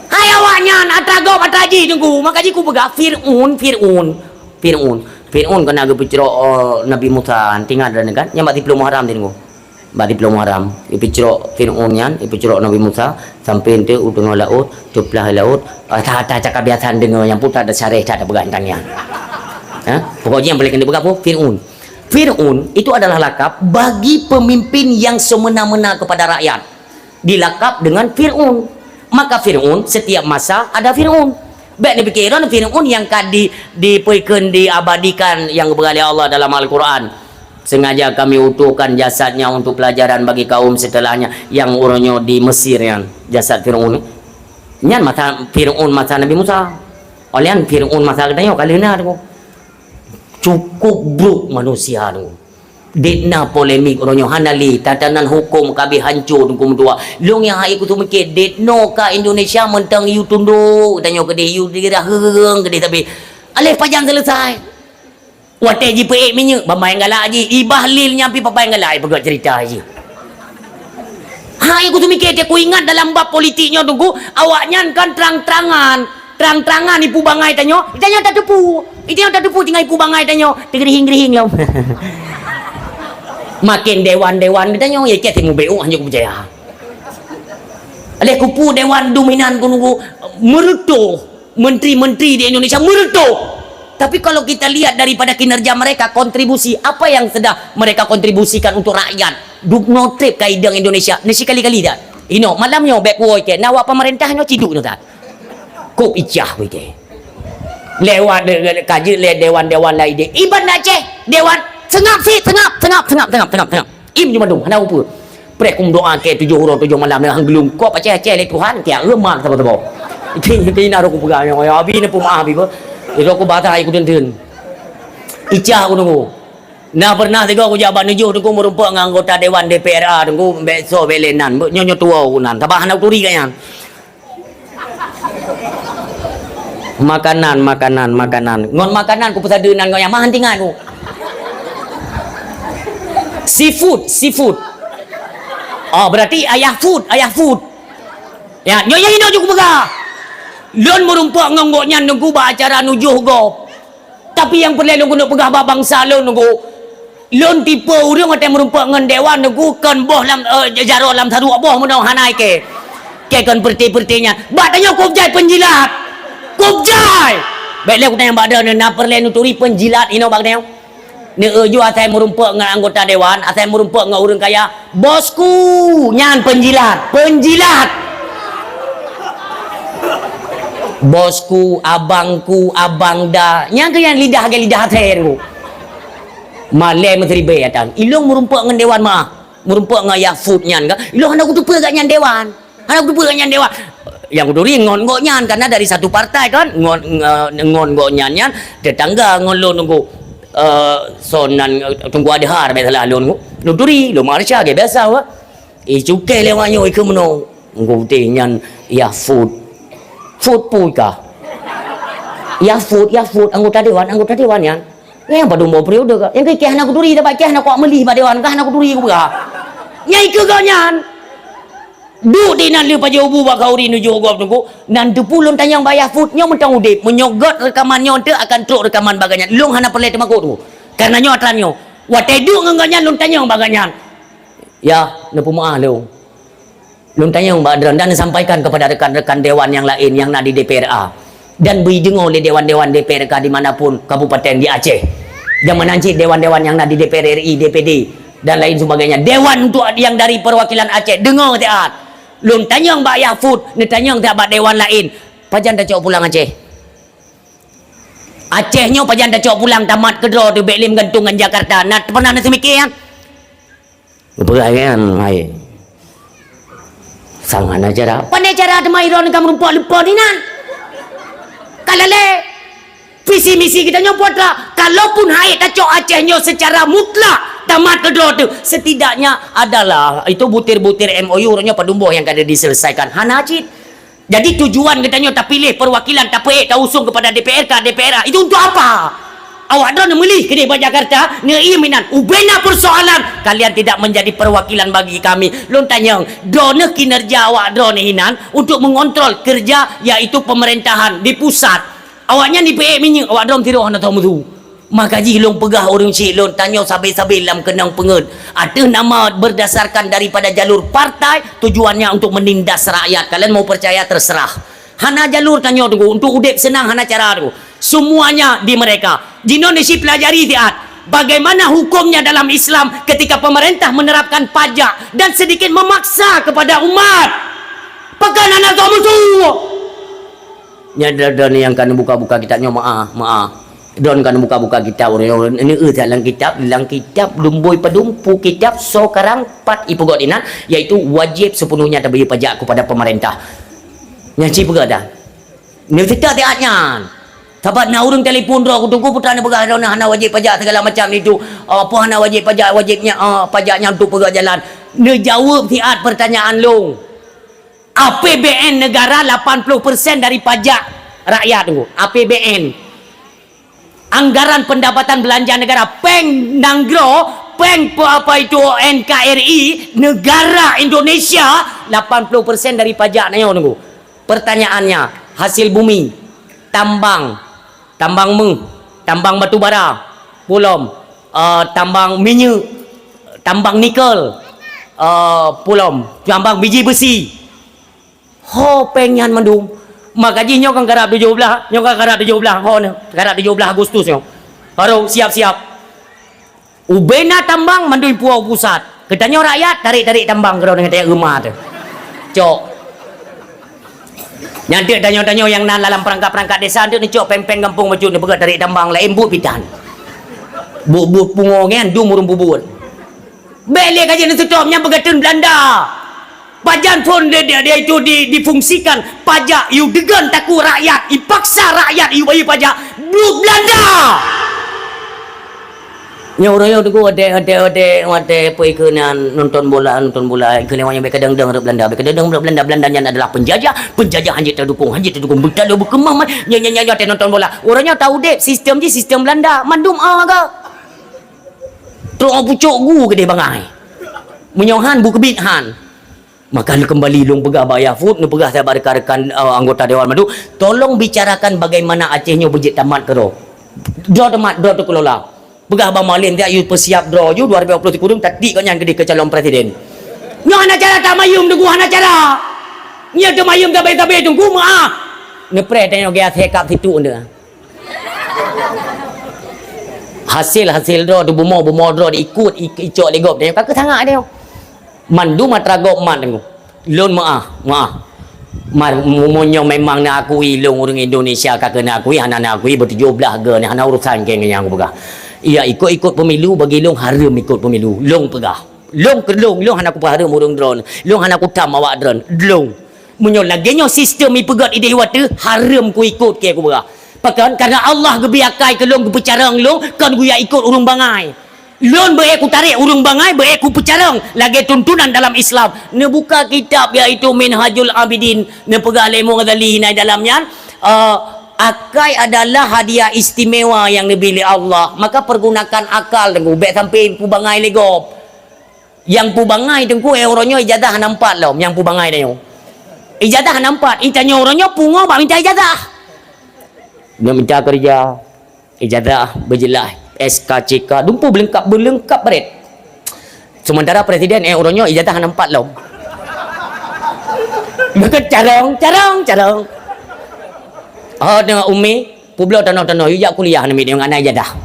[SPEAKER 1] hai awaknya atrago atraji tunggu makaji ku pegak Fir'aun kena ke picro Nabi Musa tinggal dan kan yang bati pelum haram tengok bati pelum haram picro Fir'aun yan picro Nabi Musa sampai ente udung laut tuplah laut tak cakap biasa dengan yang putar ada syareh tak ada begantangnya pokoknya yang boleh kena begapo Fir'aun itu adalah lakap bagi pemimpin yang semena-mena kepada rakyat dilakap dengan Fir'aun maka Fir'aun setiap masa ada Fir'aun baik ni pikiran Fir'aun yang dipoikan diabadikan yang berali Allah dalam Al-Quran sengaja kami utuhkan jasadnya untuk pelajaran bagi kaum setelahnya yang orangnya di Mesir yang jasad Fir'aun nyan masa Fir'aun masa Nabi Musa olian Fir'aun masa katanya kali na cukup buruk manusia tu detna polemik orangnya hanali tatanan hukum kabi hancur hukum tua long yang hai ku tu mikir detno ka Indonesia mentang you tunduk tanya ke dia you dikira heng ke dia tapi alih pajang selesai wate JPA minyak bamai galak ji ibah lil nyampi papai galak pegat cerita je hai ku tu mikir dia ku ingat dalam bab politiknya tunggu awaknya kan terang-terangan ipu bangai tanya tak tepu itu yang tak tepu tinggal ipu bangai tanya tergerihing-gerihing lah makin dewan-dewan ditanya ya kita temu BU hanya percaya alih kupu dewan dominan ku meretuh menteri-menteri di Indonesia meretuh tapi kalau kita lihat daripada kinerja mereka kontribusi apa yang sudah mereka kontribusikan untuk rakyat duk no trip kaidang Indonesia ni sekali-kali dah ino malamnya back boy ke nawa pemerintahnya ciduk no tak kop icah we ke lewat kaji le dewan-dewan lain dia iban Aceh dewan tengap. Im cuma dong, hana apa? Prek kum doa ke 7 huruf 7 malam dengan gelung kop Aceh le Tuhan ke remang sama-sama. Ini naruh ku pegang yang abi ni pun maaf ibu. Itu aku batas aku den. Icah aku nunggu. Nah pernah tiga aku jabat nujuh tunggu merupakan anggota dewan DPRA tunggu besok belenan nyonya tua aku nan. Tabah hana turi kan. Makanan. Ngon makanan ku pesadenan kau yang mahan tinggal ku. Seafood. Oh berarti ayah food. Ya, nyonya ini juga pegah. Lon merumpak ngonggoknya nunggu acara nujuh go. Tapi yang perlu nunggu nak pegah bangsa lon nunggu. Lon tipe urang ada merumpak ngan dewan nunggu kan boh lam jaro lam saru boh menong hanai ke. Ke kan perti-pertinya. Batanya kopjai penjilat. Kopjai. Baiklah aku tanya badan na perlu nuturi penjilat ino bagnya. Ni eju asai merumpak dengan anggota dewan, asai merumpak dengan orang kaya. Bosku, nyan penjilat. Bosku, abangku, abangda. Nyan ke yang lidah asai tu. Malay menteri bayatan. Ilong merumpak dengan dewan mah. Merumpak dengan Yafut nyan ka. Ilong hendak kutupa kat nyan dewan. Yang kuduri ngon ngok nyan karena dari satu partai kan. Ngon ngok nyan tetangga ngon lo nunggu sonan tunggu ada har biasa lalu nuturi lo marsha ke biasa wa cukai lewatnya ke meno ngutih nyan ya food puika ya food anggota dewan yan yang pada umur periode ka yang ke nak kuduri dapat nak kau melih pada dewan kah nak kuduri ku ka nyai ke kau nyan du di nan liu paje ubu ba kauri nuju gop tunggu nan depulun tanyang bayar foodnya mentang udip menyogot rekamannya onte akan truk rekaman baganya lung hana perle temakut tu karena nyo atranyo wate du nganganya lung tanyang baganya ya ne pumaah lung tanyang badran dan sampaikan kepada rekan-rekan dewan yang lain yang nak di DPRA dan beri dengar oleh dewan-dewan DPRK dimanapun kabupaten di Aceh dan menanci dewan-dewan yang nak di DPR RI DPD dan lain sebagainya. Dewan untuk yang dari perwakilan Aceh dengar tiat. Lun tanyang Mbak Yafud, ni tanyang tiat bak dewan lain. Pajan dah cok pulang Aceh. Acehnya pajan dah cok pulang tamat kedro tu Beklim gantung dengan Jakarta. Nak pernah nak semikir kan? Beraian hai. Sangan acara. Pandai cara ada mairon kamu rumput lupa ni nan. Kalale. Visi misi kita nyopot lah. Kalaupun hai dah cok Acehnya secara mutlak tamat kedua tu, setidaknya adalah itu butir-butir MOU orangnya padumbuh yang kada diselesaikan. Hana cit. Jadi tujuan katanya tak pilih perwakilan tak tak usung kepada DPR ke DPR. Itu untuk apa? Awak dah memilih ke di Jakarta, ni minan. Ubena persoalan kalian tidak menjadi perwakilan bagi kami. Lon tanya, dona kinerja awak drone hinan untuk mengontrol kerja iaitu pemerintahan di pusat. Awaknya ni PE minyak awak drone tiru hendak tahu tu. Maka jilong pegah orang cik lon tanya sabil-sabil dalam kenang pengen. Ada nama berdasarkan daripada jalur partai, tujuannya untuk menindas rakyat. Kalian mau percaya terserah. Hana jalur tanya tunggu untuk udip senang hana cara tu. Semuanya di mereka. Jino nisi pelajari tiat. Bagaimana hukumnya dalam Islam ketika pemerintah menerapkan pajak dan sedikit memaksa kepada umat. Pekan anak kamu semua. Nyada ni yang kan buka-buka kitabnya maaf. Don kan buka-buka kitab orang ini dalam kitab lumbui pedumpu kitab sekarang 4 ipugot inan iaitu wajib sepenuhnya tak bayar pajak kepada pemerintah. Nyaci pegak dah. Ni tidak tiatnya. Sahabat na urang telefon ro aku tunggu putana pegak hana wajib pajak segala macam itu. Apa hana wajib pajak wajibnya pajaknya untuk pegak jalan. Ni jawab tiat pertanyaan long. APBN negara 80% dari pajak rakyat tu. APBN. Anggaran pendapatan belanja negara peng nanggro peng apa itu NKRI negara Indonesia 80% dari pajak nanya tunggu. Pertanyaannya, hasil bumi, tambang batu bara, pulom, tambang minyak, tambang nikel, pulom, tambang biji besi. Ho pengen mandum. Makaji nyok kan garap 17, nyok kan garap 17, ho ne, garap 17 Agustus nyok. Baru siap-siap. Ubena tambang mandui puau pusat. Katanya rakyat tarik-tarik tambang kalau dengan rumah tu. Cok. Nanti tanya-tanya yang nan dalam perangkat-perangkat desa tu ni cok pempeng kampung baju ni begat tarik tambang lain embut pitan. Bu pungo kan du murung bubut. Beli kaji ni setopnya begatun Belanda. Pajan pun dia itu difungsikan pajak you degan taku rakyat ipaksa rakyat you bayar pajak duit Belanda. Nya orang tu ada apa ikenan nonton bola kelewanya kadang-kadang Belanda Belandanya adalah penjajah hanya terdukung betul berkembang nya nonton bola orangnya tahu dek sistem Belanda mandum ke terus pucuk gu ke dia bangai menyohan bu kebithan. Maka kembali long pegah bayar food, nu pegah saya rekan-rekan anggota Dewan Madu, tolong bicarakan bagaimana Acehnya budget tamat kero. Draw tu kelola. Pegah bang Malin dia you persiap draw you 2020 kudung tadi kau yang gede ke calon presiden. Nya ana cara tak mayum tunggu ana cara. Nya tu mayum tabe-tabe tunggu maaf. Ne pre tanya dia sekap situ anda. Hasil draw tu bumo draw ikut icok legop dia kak sangat dia. Mandu matragok man tengok. Lon maaf. Monyong memang nak akui long orang Indonesia kak kena akui hana nak akui ber-17 ge ni hana urusan geng yang pegah. Ia ikut pemilu bagi long haram ikut pemilu. Long pegah. Long hana ku haram urang drone. Long hana ku tam awak drone. Long. Munyo laginya sistem i pegat ide wata haram ku ikut ke aku pegah. Pakan karena Allah gebiakai ke long bercarang long kan ku ya ikut urang bangai. Lon bereku tarik urung bangai bereku pecarang lagi tuntunan dalam Islam ne buka kitab iaitu Minhajul Abidin ne pegah Imam Ghazali nai dalamnya akai adalah hadiah istimewa yang dibeli Allah maka pergunakan akal tengku baik sampai pu bangai legop yang pu bangai tengku orangnya ijazah nampak lom yang pu bangai dah ijazah nampak itanya orangnya pungo bak minta ijazah dia minta kerja ijazah berjelas SKCK dumpu berlengkap beret. Sementara presiden orangnya ijazah nampak lom. Maka carong. Oh dengan Umi, publo tanah-tanah ijak kuliah nami dengan anak ijazah.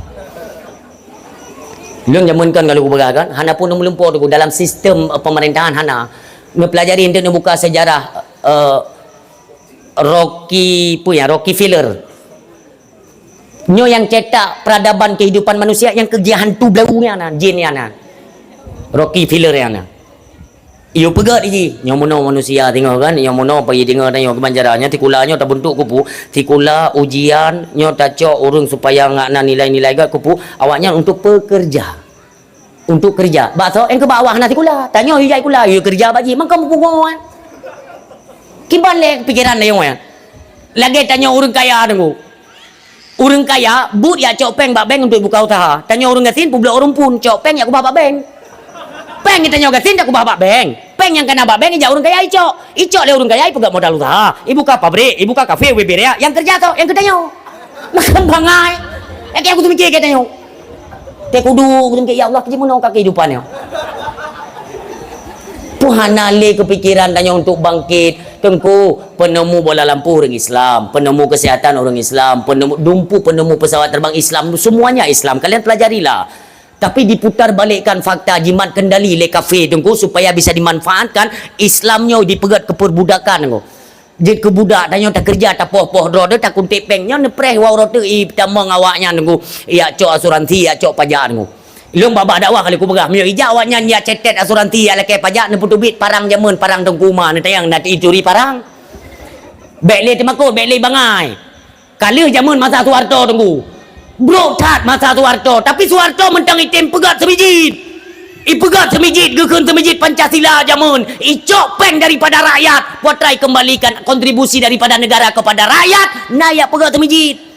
[SPEAKER 1] Lung zaman kan kalau ku kan hana pun melempur tu dalam sistem pemerintahan hana ngepelajari untuk buka sejarah Rocky Filler. Nyo yang cetak peradaban kehidupan manusia yang kerja hantu belaunya na jin ya na. Rocky Filler ya na. Iyo pegat iji, nyo mono manusia tengok kan, nyo mono pergi tengok tanya kebanjarannya tikulanya tak bentuk kupu, tikula ujian nyo tak cok urung supaya ngak na nilai-nilai gak kupu, awaknya untuk pekerja. Untuk kerja. Bakso yang ke bawah nanti kula. Tanya hijai kula, you kerja bagi, mang kamu pungon. Kiban le pikiran le yang. Lagi tanya urang kaya tunggu. Urang kaya but ya cok peng bak bank untuk buka usaha. Tanya urang gasin publik orang pun cok peng ya ku bak bank. Peng kita nyaga gasin tak ku bak bank. Peng yang kena bak bank ya urang kaya icok. Icok le urang kaya pegat modal usaha. Ibu ka pabrik, ibu ka kafe we berea. Yang kerja tu yang ketanya. Makan bangai. Ya aku tu mikir katanya. Tek kudu mungkin ya Allah gimana kehidupannya. Tuhan nale kepikiran tanya untuk bangkit. Tengku penemu bola lampu orang Islam, penemu kesihatan orang Islam, penemu pesawat terbang Islam, semuanya Islam. Kalian pelajarilah. Tapi diputar balikkan fakta jimat kendali le kafe tengku supaya bisa dimanfaatkan Islamnya dipegat ke perbudakan tengku. Jadi kebudak tanya tak kerja tak poh-poh roda tak kuntik pengnya nepreh wau roda pertama ngawaknya tengku. Ya cok asuransi ya cok pajak tengku. Ilung babak dakwah kali ku begah mio ija awaknya dia cetet asuransi ya leke pajak ne putu bit parang jamun parang tengkuma ne tayang nak dicuri parang. Bekle temakut bekle bangai. Kali jamun masa Soeharto tengku. Bro tat masa Soeharto tapi Soeharto mentang item pegat semijit. Ipegat semijit gekun semijit Pancasila jamun. Icok peng daripada rakyat. Buat try kembalikan kontribusi daripada negara kepada rakyat. Nayak pegat semijit.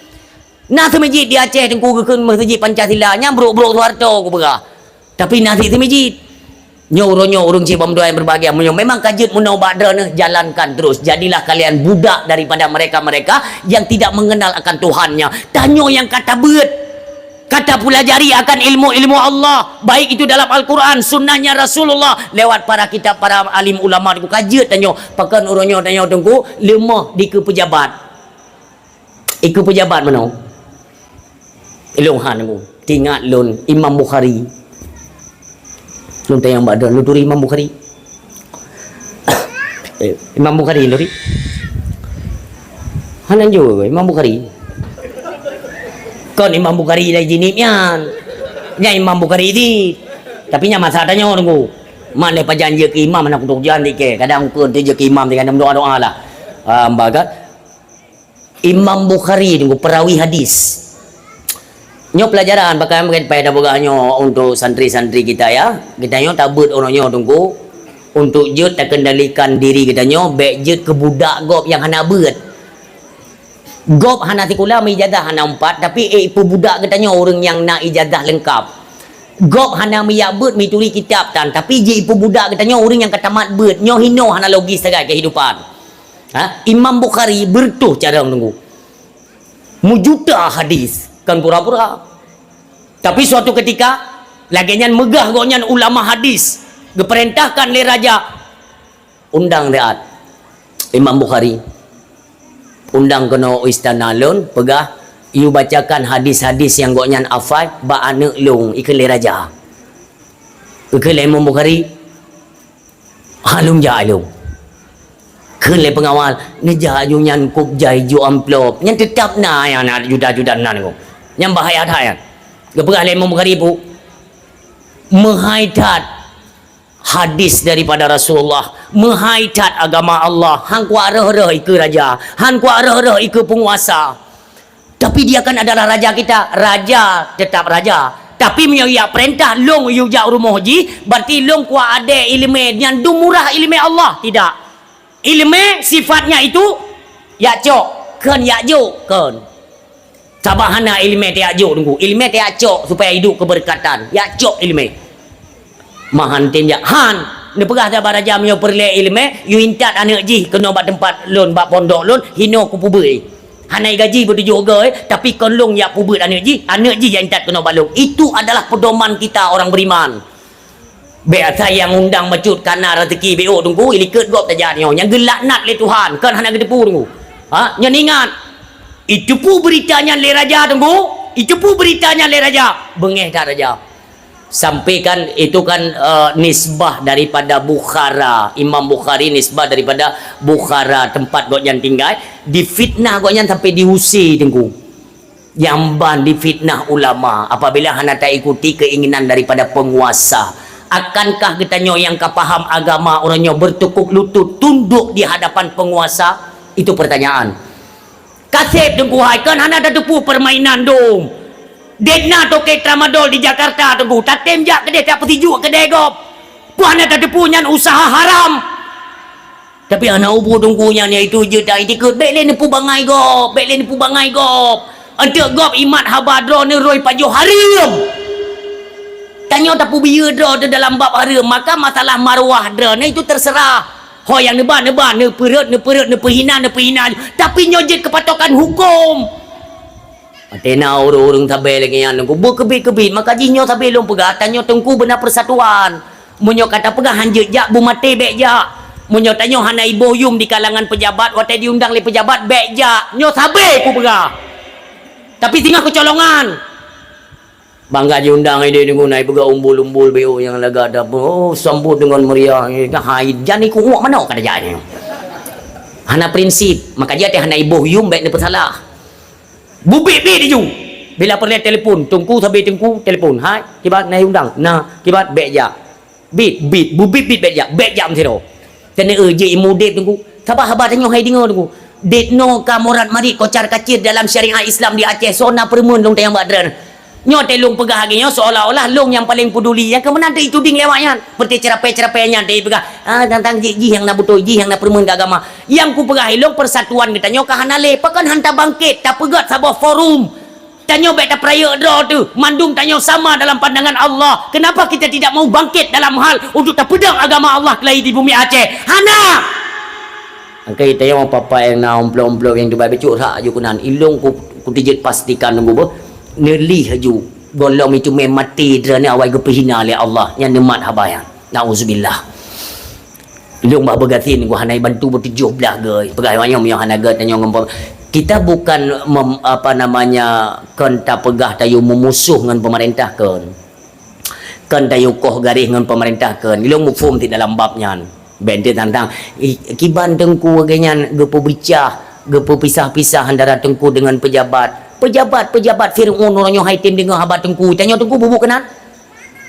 [SPEAKER 1] Nah semijit di Aceh tengku gekun masjid Pancasila nya brok-brok Soeharto ku begah. Tapi nasi semijit. Nyo urung cibam doa yang berbahagia memang kajut munau badra ne jalankan terus. Jadilah kalian budak daripada mereka-mereka yang tidak mengenal akan Tuhannya. Tanyo yang kata beut. Kata pelajari akan ilmu-ilmu Allah, baik itu dalam Al-Quran, sunnahnya Rasulullah, lewat para kitab para alim ulama ku kajut tanyo pakan uronyo tanyo tengku lemah di ke pejabat. Iku pejabat mana? Ilung han aku tingat lun Imam Bukhari. Lun tayang badan lu turi Imam Bukhari. Imam Bukhari luri. Hanan juga Imam Bukhari. Kon Imam Bukhari dah jinipnya. Nya Imam Bukhari di. Tapi nya masa tanya tunggu. Mana pajanji ke imam nak untuk jangan dike. Kadang pun dia ke imam dengan doa-doa lah. Bagat Imam Bukhari tunggu perawi hadis. Nyo pelajaran pakai mungkin pada bogahnya untuk santri-santri kita ya. Kita nyo tabut orangnya tunggu untuk jut tak kendalikan diri kita nyo baik jut ke budak gop yang hana beut. Gop hana tikula ijazah hana 4 tapi ipu budak kita nyo orang yang nak ijazah lengkap. Gop hana miyak beut mituri kitab tan tapi je ipu budak kita nyo orang yang katamat beut nyo hino hana logis segai kehidupan. Ha? Imam Bukhari bertuh cara tunggu. Mujuta hadis kan pura-pura. Tapi suatu ketika laginya megah goknya ulama hadis diperintahkan oleh raja undang reat Imam Bukhari undang kena istana lun pegah you bacakan hadis-hadis yang goknya afai ba anak lung ikele raja ikele Imam Bukhari halung jalung kele pengawal neja you nyan kup jai ju amplop nyan tetap na yang ada juda-juda nan ko yang bahaya thayan kepegah Imam Bukhari bu menghaitat hadis daripada Rasulullah, menghaitat agama Allah. Han kuat reh-reh ke raja, han kuat reh-reh ke penguasa. Tapi dia kan adalah raja kita, raja tetap raja. Tapi menyak perintah long you jak rumah haji, berarti long kuat ada ilmu yang dumurah ilmu Allah tidak. Ilmu sifatnya itu ya cok, kan ya jo kan. Sabahana ilmu tiak jok tunggu. Ilmu tiak cok supaya hidup keberkatan. Ya cok ilmu. Mahan tinjak. Han. Dia pegah dah baraja menyo perle ilmu. You intat anak ji. Kena buat tempat lun. Buat pondok lun. Hino ku pubui. Hanai gaji bertujuh juga. Tapi kon ya pubui anak ji. Anak ji yang intat kena balung. Itu adalah pedoman kita orang beriman. Biasa yang undang mecut karena rezeki BO tunggu. Ilikut gop tajanya. Yang gelak nat le Tuhan. Kan hana gedepu tunggu. Ha? Yang ingat. Itu pun beritanya le raja tunggu. Itu pun beritanya le raja. Bengeh tak raja. Sampai kan itu kan nisbah daripada Bukhara. Imam Bukhari nisbah daripada Bukhara, tempat goknya tinggal. Difitnah goknya sampai diusir tengku. Jamban difitnah ulama apabila hana tak ikuti keinginan daripada penguasa. Akankah kitanya yang kapaham agama orangnya bertekuk lutut tunduk di hadapan penguasa? Itu pertanyaan. Kasih tengku hai kan hana ada tepu permainan dong. Dekna toke tramadol di Jakarta tengku. Tatem jak kedai tak petijuk kedai gop. Puan ada tepunya usaha haram. Tapi anak ubu tengkunya ni itu je tak ikut. Baiklah ni pu bangai gop. Baiklah ni pu bangai gop. Untuk gop imat habadro ni roi pajuh haram. Tanya tak pu biar dro dalam bab haram. Maka masalah marwah dro ni itu terserah. Ho yang neban ne perut ne perhina. Tapi nyojit kepatokan hukum. Tena orang-orang tabai lagi yang nunggu berkebit-kebit maka jinyo tabai long pegah tanyo tengku benar persatuan. Munyo kata pegah hanjut jak bu mati bek jak. Munyo tanyo hana ibu yum di kalangan pejabat watai diundang le pejabat bek jak. Nyo tabai ku pegah. Tapi tinggal kecolongan. Bangga diundang ide nunggu naik pegah umbul-umbul beo yang laga ada. Oh sambut dengan meriah. Haid jani ku uak mana kata jani. Hana prinsip maka dia teh hana ibu yum bek ne bersalah. Bubik dia ju. Bila perlu telefon, tungku sampai tungku telefon. Hai, kibat naik undang. Nah, kibat beja. Bit, bubik bit beja. Beja msiro. Tene je imudep tungku. Sabar tengok hai dengar tungku. Detno kamorat mari kocar kacir dalam syariat Islam di Aceh. Sona permun long tayang badran. Nyo telung pegah haginya seolah-olah long yang paling peduli. Yang kemenang tu itu ding lewatnya. Seperti cerapai-cerapainya dia pegah. Tentang jih yang nak betul, jih yang nak permun ke agama. Yang ku pegah long persatuan kita nyo kahanale. Pakan hantar bangkit. Tak pegat sabah forum. Tanyo baik tak peraya draw tu. Mandung tanyo sama dalam pandangan Allah. Kenapa kita tidak mau bangkit dalam hal untuk tak pedang agama Allah kelai di bumi Aceh? Hana! Angkai kita yang papa yang na omplok-omplok yang tu baik becuk rak je kunan. Ilung ku tijit pastikan nunggu ber. Nelih haju golong itu memati derana awal kepehina oleh Allah yang nemat habayan. Nauzubillah. Ilung bah bergatin gua hanai bantu bertujuh belah ge. Pegawainya yang hanaga tanya ngomong. Kita bukan kan tak pegah tayu memusuh dengan pemerintah kan tayu koh garis dengan pemerintah kan. Ilung mufum di dalam babnya. Bente tentang kiban tengku agaknya gepo bicah, gepo pisah-pisah antara tengku dengan pejabat pejabat Fir'aun orangnya haitim dengan habat tengku tanya tengku bubuk kenan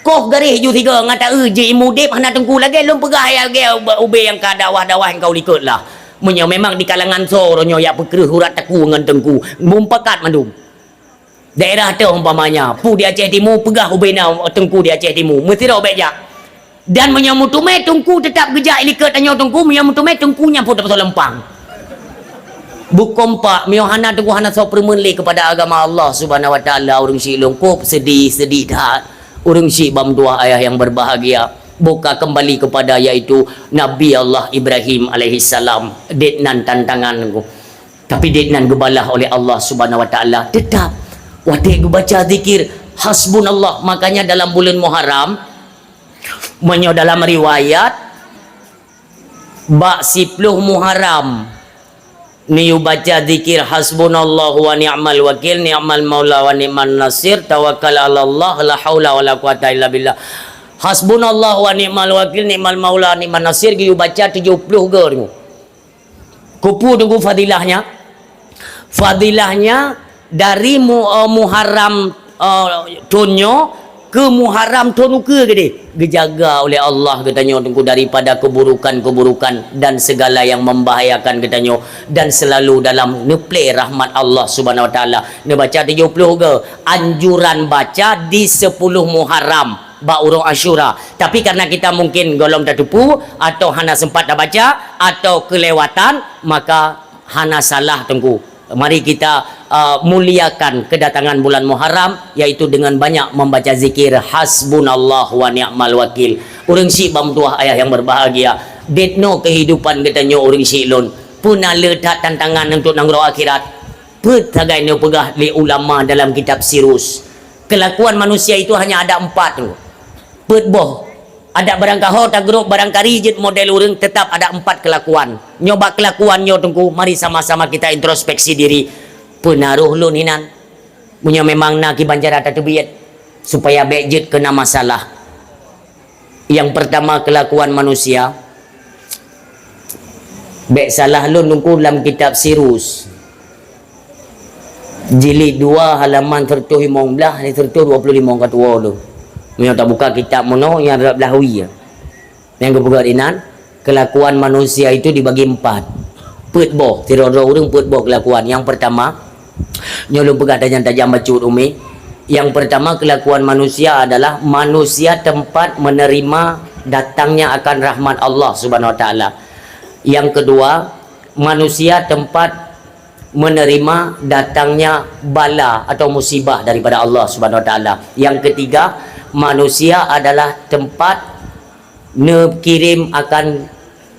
[SPEAKER 1] koh garis ju tiga ngata je imudip hana tengku lagi lom pegah ya ube yang ka dawah-dawah yang kau likut lah munya memang di kalangan so orangnya ya pekerah hurat teku dengan tengku mumpakat mandum daerah tu umpamanya pu di Aceh Timur pegah ube na tengku di Aceh Timur mesti dah bejak dan menyamutume tengku tetap gejak likut tanya tengku menyamutume tengkunya pun dapat lempang bukom pak miohana tengku hana so permenli kepada agama Allah Subhanahu wa taala urang si longkop sedih dah urang si bam dua ayah yang berbahagia buka kembali kepada yaitu Nabi Allah Ibrahim alaihi salam detnan tantangan tengku tapi detnan gebalah oleh Allah Subhanahu wa taala tetap wate baca zikir hasbunallah makanya dalam bulan Muharram menyo dalam riwayat bak 10 Muharram ni baca zikir hasbunallahu wa ni'mal wakil ni'mal maula wa ni'man nasir tawakkal 'ala Allah la haula wala quwata illa billah hasbunallahu wa ni'mal wakil ni'mal maula ni'man nasir giu baca 70 ge kupu tunggu fadilahnya dari Muharram tunyo ke Muharram tonu ke gede dijaga oleh Allah katanya tunggu daripada keburukan-keburukan dan segala yang membahayakan katanya dan selalu dalam neple rahmat Allah Subhanahu wa taala. Ne baca 70 ke anjuran baca di 10 Muharram ba urang Asyura. Tapi karena kita mungkin golong tak tepu atau hana sempat dah baca atau kelewatan maka hana salah tunggu. Mari kita muliakan kedatangan bulan Muharram yaitu dengan banyak membaca zikir hasbunallah wa ni'mal wakil. Urang si bam tuah ayah yang berbahagia detno kehidupan katanya urang si lon puna letak tantangan untuk nanggro akhirat petagai ne pegah li ulama dalam kitab Sirus kelakuan manusia itu hanya ada 4 tu petboh ada barang kahor tak grup barang karijit model urang tetap ada 4 kelakuan nyoba kelakuannya tunggu mari sama-sama kita introspeksi diri penaruh lun hinan punya memang nak ki banjara tak tebiat supaya bejet kena masalah. Yang pertama kelakuan manusia. Bek salah lu nunggu dalam kitab Sirus. Jilid 2 halaman 115 ni 125 kat dua tu. Yang tak buka kitab mono yang Arab Lahawi. Yang kebuka dinan kelakuan manusia itu dibagi 4. Put boh, tiro-tiro orang put boh kelakuan. Yang pertama, nyolong pegat tajam-tajam bacut umi. Yang pertama kelakuan manusia adalah manusia tempat menerima datangnya akan rahmat Allah Subhanahu Wa Taala. Yang kedua, manusia tempat menerima datangnya bala atau musibah daripada Allah Subhanahu Wa Taala. Yang ketiga, manusia adalah tempat kirim akan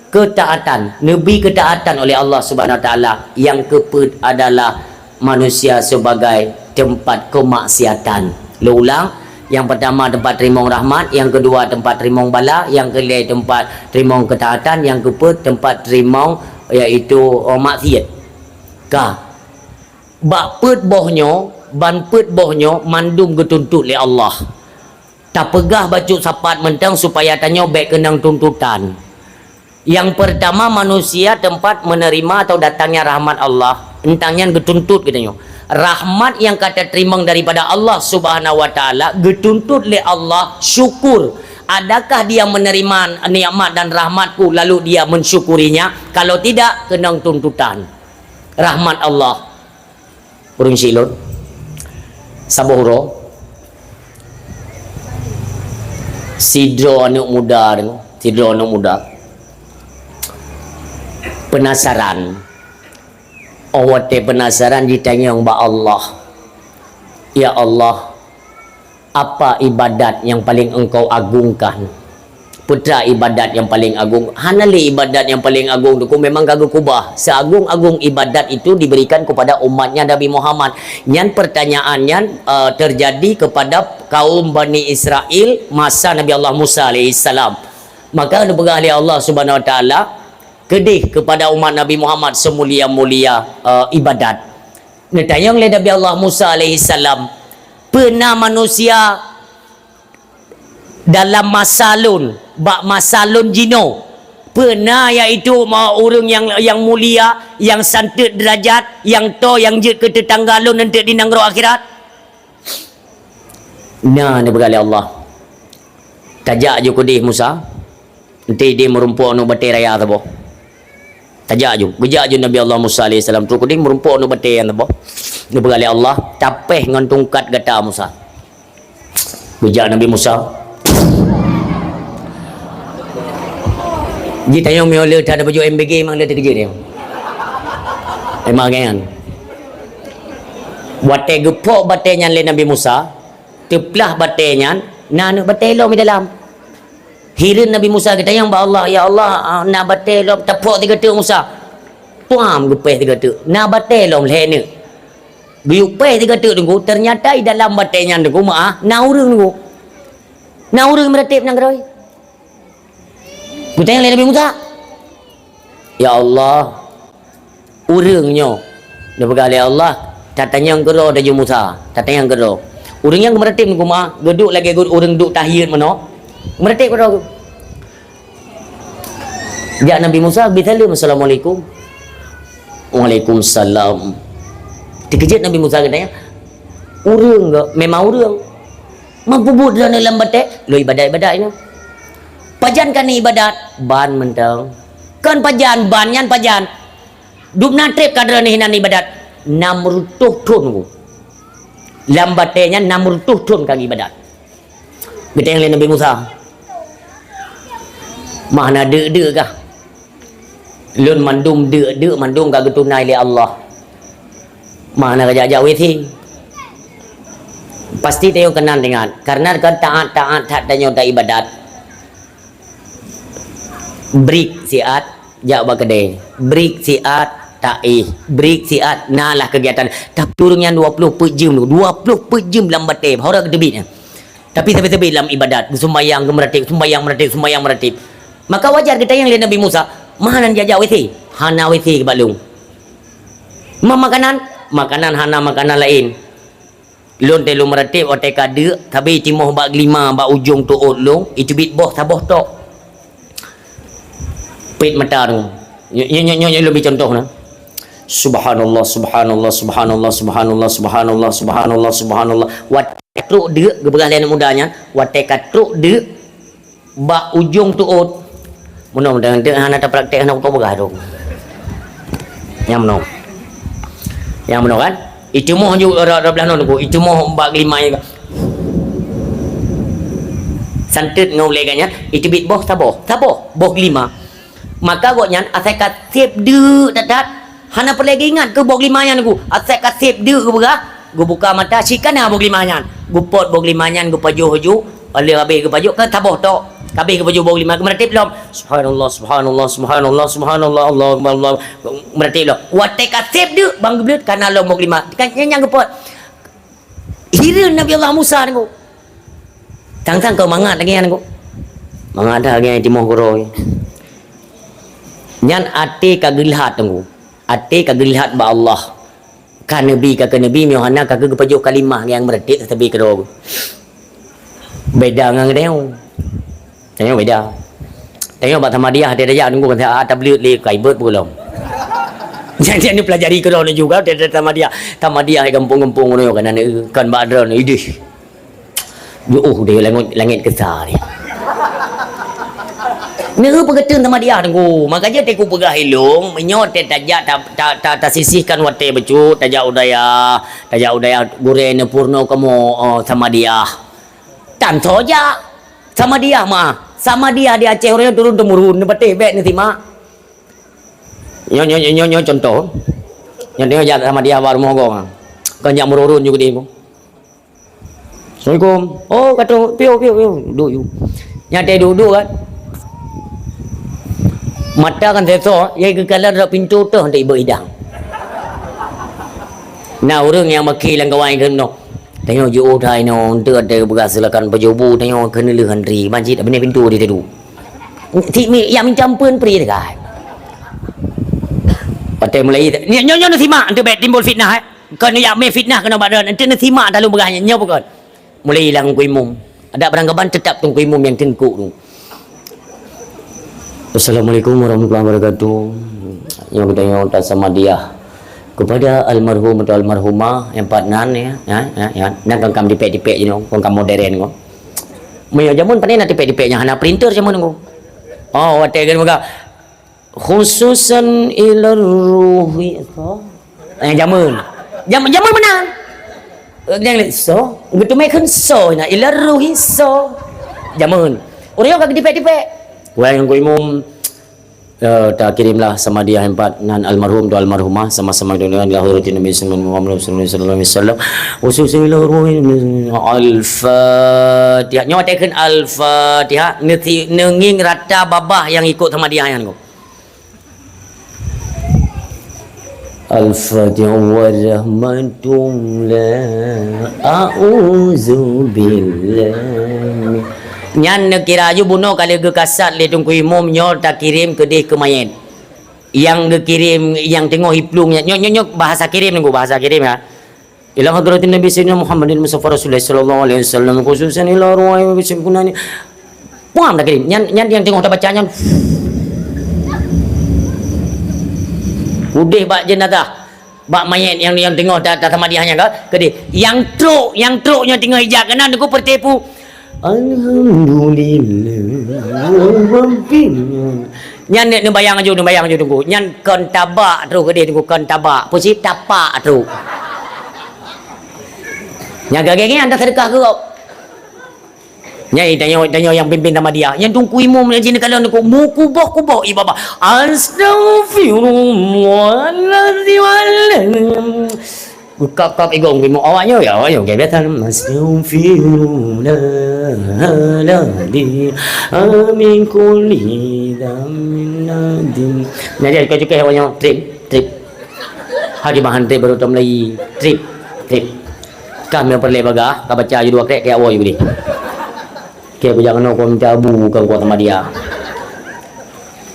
[SPEAKER 1] ketaatan, nabi ketaatan oleh Allah Subhanahu Wa Taala. Yang keempat adalah manusia sebagai tempat kemaksiatan. Lu ulang, yang pertama tempat terima rahmat, yang kedua tempat terima bala, yang ketiga tempat terima ketaatan, yang keempat tempat terima iaitu maksiat. Ka bak pet bohnyo, ban pet bohnyo mandum getuntut oleh Allah. Tak pegah bacut sapat mentang supaya tanyo baik kenang tuntutan. Yang pertama manusia tempat menerima atau datangnya rahmat Allah. Entangnya getuntut katanya. Rahmat yang kata terima daripada Allah Subhanahu Wa Taala getuntut oleh Allah syukur. Adakah dia menerima nikmat dan rahmatku lalu dia mensyukurinya? Kalau tidak, kenang tuntutan. Rahmat Allah. Urung silun. Sabohro. Sidro anak muda tu. Sidro anak muda. Penasaran. Awak penasaran ditanya mbak Allah. Ya Allah, apa ibadat yang paling engkau agungkan? Putra ibadat yang paling agung. Hanali ibadat yang paling agung tu memang kagak kubah. Seagung-agung ibadat itu diberikan kepada umatnya Nabi Muhammad. Yang pertanyaannya terjadi kepada kaum Bani Israel masa Nabi Allah Musa alaihissalam. Maka dipegang oleh Allah Subhanahu Wa Taala kedih kepada umat Nabi Muhammad semulia-mulia ibadat. Ditanya oleh Nabi Allah Musa alaihissalam, pernah manusia dalam masalun, bak masalun jino, pernah iaitu orang yang mulia, yang santet derajat, yang to yang jet ke tetangga lun nanti di nangro akhirat. Nah, ni berkali Allah. Tajak je kudih Musa. Nanti dia merumpuk nu batai raya tu boh. Tajak je, gejak je Nabi Allah Musa AS terus kuding merumpuk nu batai yang tu boh. Ni berkali Allah, capeh dengan tungkat gata Musa. Gejak Nabi Musa. Ji tanya miola tak ada baju MBG memang dia terkejut dia. Memang kan. Batai gepok batainya le Nabi Musa, teplah batainya, nak batai lo di dalam. Hirin Nabi Musa kata yang Allah, ya Allah, nak batai lo tepok tiga tu Musa. Tuam gepeh tiga tu. Nak batai lo le ni. Biupeh tiga tu tunggu, ternyata di dalam batainya tunggu maah, na urang tunggu. Na urang meratip nang geroi. Bertanya oleh Nabi Musa, ya Allah, urangnya dia berkata oleh Allah, tatanya yang gero dari Musa, tatanya yang gero. Urang yang meratip tunggu maah, geduk lagi urang duk tahiyat mana? Meratip pada dia Nabi Musa bisalim assalamualaikum. Waalaikumsalam. Terkejut Nabi Musa katanya, urang ke? Memang urang. Mampu buat dalam batik, lo ibadat-ibadat ini. Pajan kan ibadat, ban mentang. Kan pajan, ban yan pajan. Duk natrip kadra ni hinan ibadat. 600 ton ku. Lambatnya 600 ton kang ibadat. Kita yang lain Nabi Musa. Mana de kah? Lun mandum de mandum kagak tunai li Allah. Mana kajak weti. Pasti tayo kenal dengan karena kan taat tak tanyo tak ibadat. Break siat jak bakade. Break siat break siat nalah kegiatan. Tapi urangnya 20 jam tu. 20 jam dalam batai. Orang kedebitnya. Tapi sampai dalam ibadat, sembahyang sembahyang meratip. Maka wajar kita yang lihat Nabi Musa, mana jajak weti? Hana weti ke balung. Makanan hana makanan lain. Lon telu meratip otak kada tapi timoh bak lima bak ujung tu long itu bit boh taboh tok pit mata tu nyo lebih contoh na subhanallah subhanallah subhanallah subhanallah subhanallah subhanallah subhanallah wat truk de geberah lain mudanya wat truk de bak ujung tu mudah-mudahan dia hana tak praktek hana kau berah tu yang benar kan itu moh juga dah belah non itu moh bak lima juga santet ngolegannya itu bit boh taboh boh lima maka goknya asai kasip de dadat hana perlagi ingat ke boh lima nya ku asai kasip de ke berah gu buka mata sikana boh lima nya gu pot boh lima nya gu pajuh oleh habis ke pajuh ke taboh tok habis ke pajuh boh lima ke meratip belum subhanallah subhanallah subhanallah subhanallah Allah meratip belum watai kasip de bang geblut kana lo boh lima kan nyang ke pot hira Nabi Allah Musa ni ku tang kau mangat lagi kan ku mangat dah lagi timoh koroi nyan ate kagelihat tu ate kagelihat ba Allah kan nabi miohana kagel pajuh kalimah yang meratip tapi kedua beda ngang dia tengok beda tengok bat sama dia dia nunggu kan tabligh li kaibet belum jadi ni pelajari kedua ni juga dia sama dia kampung-kampung ni kan badran idih dia langit kesar ni Nero pegetun sama dia tunggu. Makanya teku pegah hilung, menyot tajak tak sisihkan wate becu, tajak udaya gurene purno kamu sama dia. Tan soja sama dia mah. Sama dia Aceh orang turun temurun bete bet ni tima. Nyo contoh. Yang dia jaga sama dia baru mogong. Kan jak merurun juga dia. Assalamualaikum. Oh kata piu duduk you. Nyate duduk kan. Mata kan seso, yang kekalan dah pintu tu hendak ibu hidang. Nah orang yang maki lang kawan kan no. Tengok jo dah no, untuk ada beras silakan berjobu tengok kena le handri, banjir tak benar pintu dia tu. Ti yang mencampur pri dekat. Patai mulai nyo simak untuk bet timbul fitnah Kan yang me fitnah kena badan, nanti nak simak dalam berahnya nyo bukan. Mulai hilang kuimum. Ada beranggapan tetap tung kuimum yang tengkuk tu. Assalamualaikum warahmatullahi wabarakatuh. Yang bertanya tak sama dia kepada almarhum atau almarhumah yang patnan ya. Nak kang dipek-dipek je no, kang modern ko. Mayo jamun panen nak dipek-dipeknya hana printer jamun ko. Oh, wate kan muka khususan ilar ruhi jamun menang. Yang so, betul mai so na ilar ruhi so. Jamun. Orang kang dipek-dipek. Wah yang imum tak kirimlah sama dia empat nan almarhum tu almarhumah sama-sama dengan lahiratin Nabi sallallahu alaihi wasallam khususnya al-fatihah nyotekeun al-fatihah nenging rata babah yang ikut sama dia kan al-fatihah wa rahmatum la a'udzu billahi nyan kira aju buno kali ge kasat le tung kuimum nyo tak kirim ke deh ke mayat yang ge kirim yang tengok hiplungnya nyo bahasa kirim nunggu bahasa kirim ya ila hadratin nabi sayyidina Muhammadin mustafa rasulullah sallallahu alaihi wasallam khususan ila ruwai wa bisimkunani paham tak kirim nyan yang tengok tak bacanya udeh bak jenazah bak mayat yang tengok tak sama dia hanya ke deh yang truknya tengok hijab kena nunggu pertepu Alhamdulillah nyan ni bayang aja tunggu nyan kon tabak tu ke dia tunggu kon tabak posisi tapak tu nyan gagangnya anda sedekah ke kau nyai tanya yang pimpin sama dia yang tunggu imam ni kalau nak kubah baba astaghfirullahaladzim kap igong mo awaknya ya awak yang biasa astaghfirullahaladzim amin kulli dhammin jadi kau juga awaknya trip hari bahan trip baru tam lagi trip kami perle baga ka baca ju dua krek kayak awak juga ni kayak aku jangan kau mencabu bukan kuat sama dia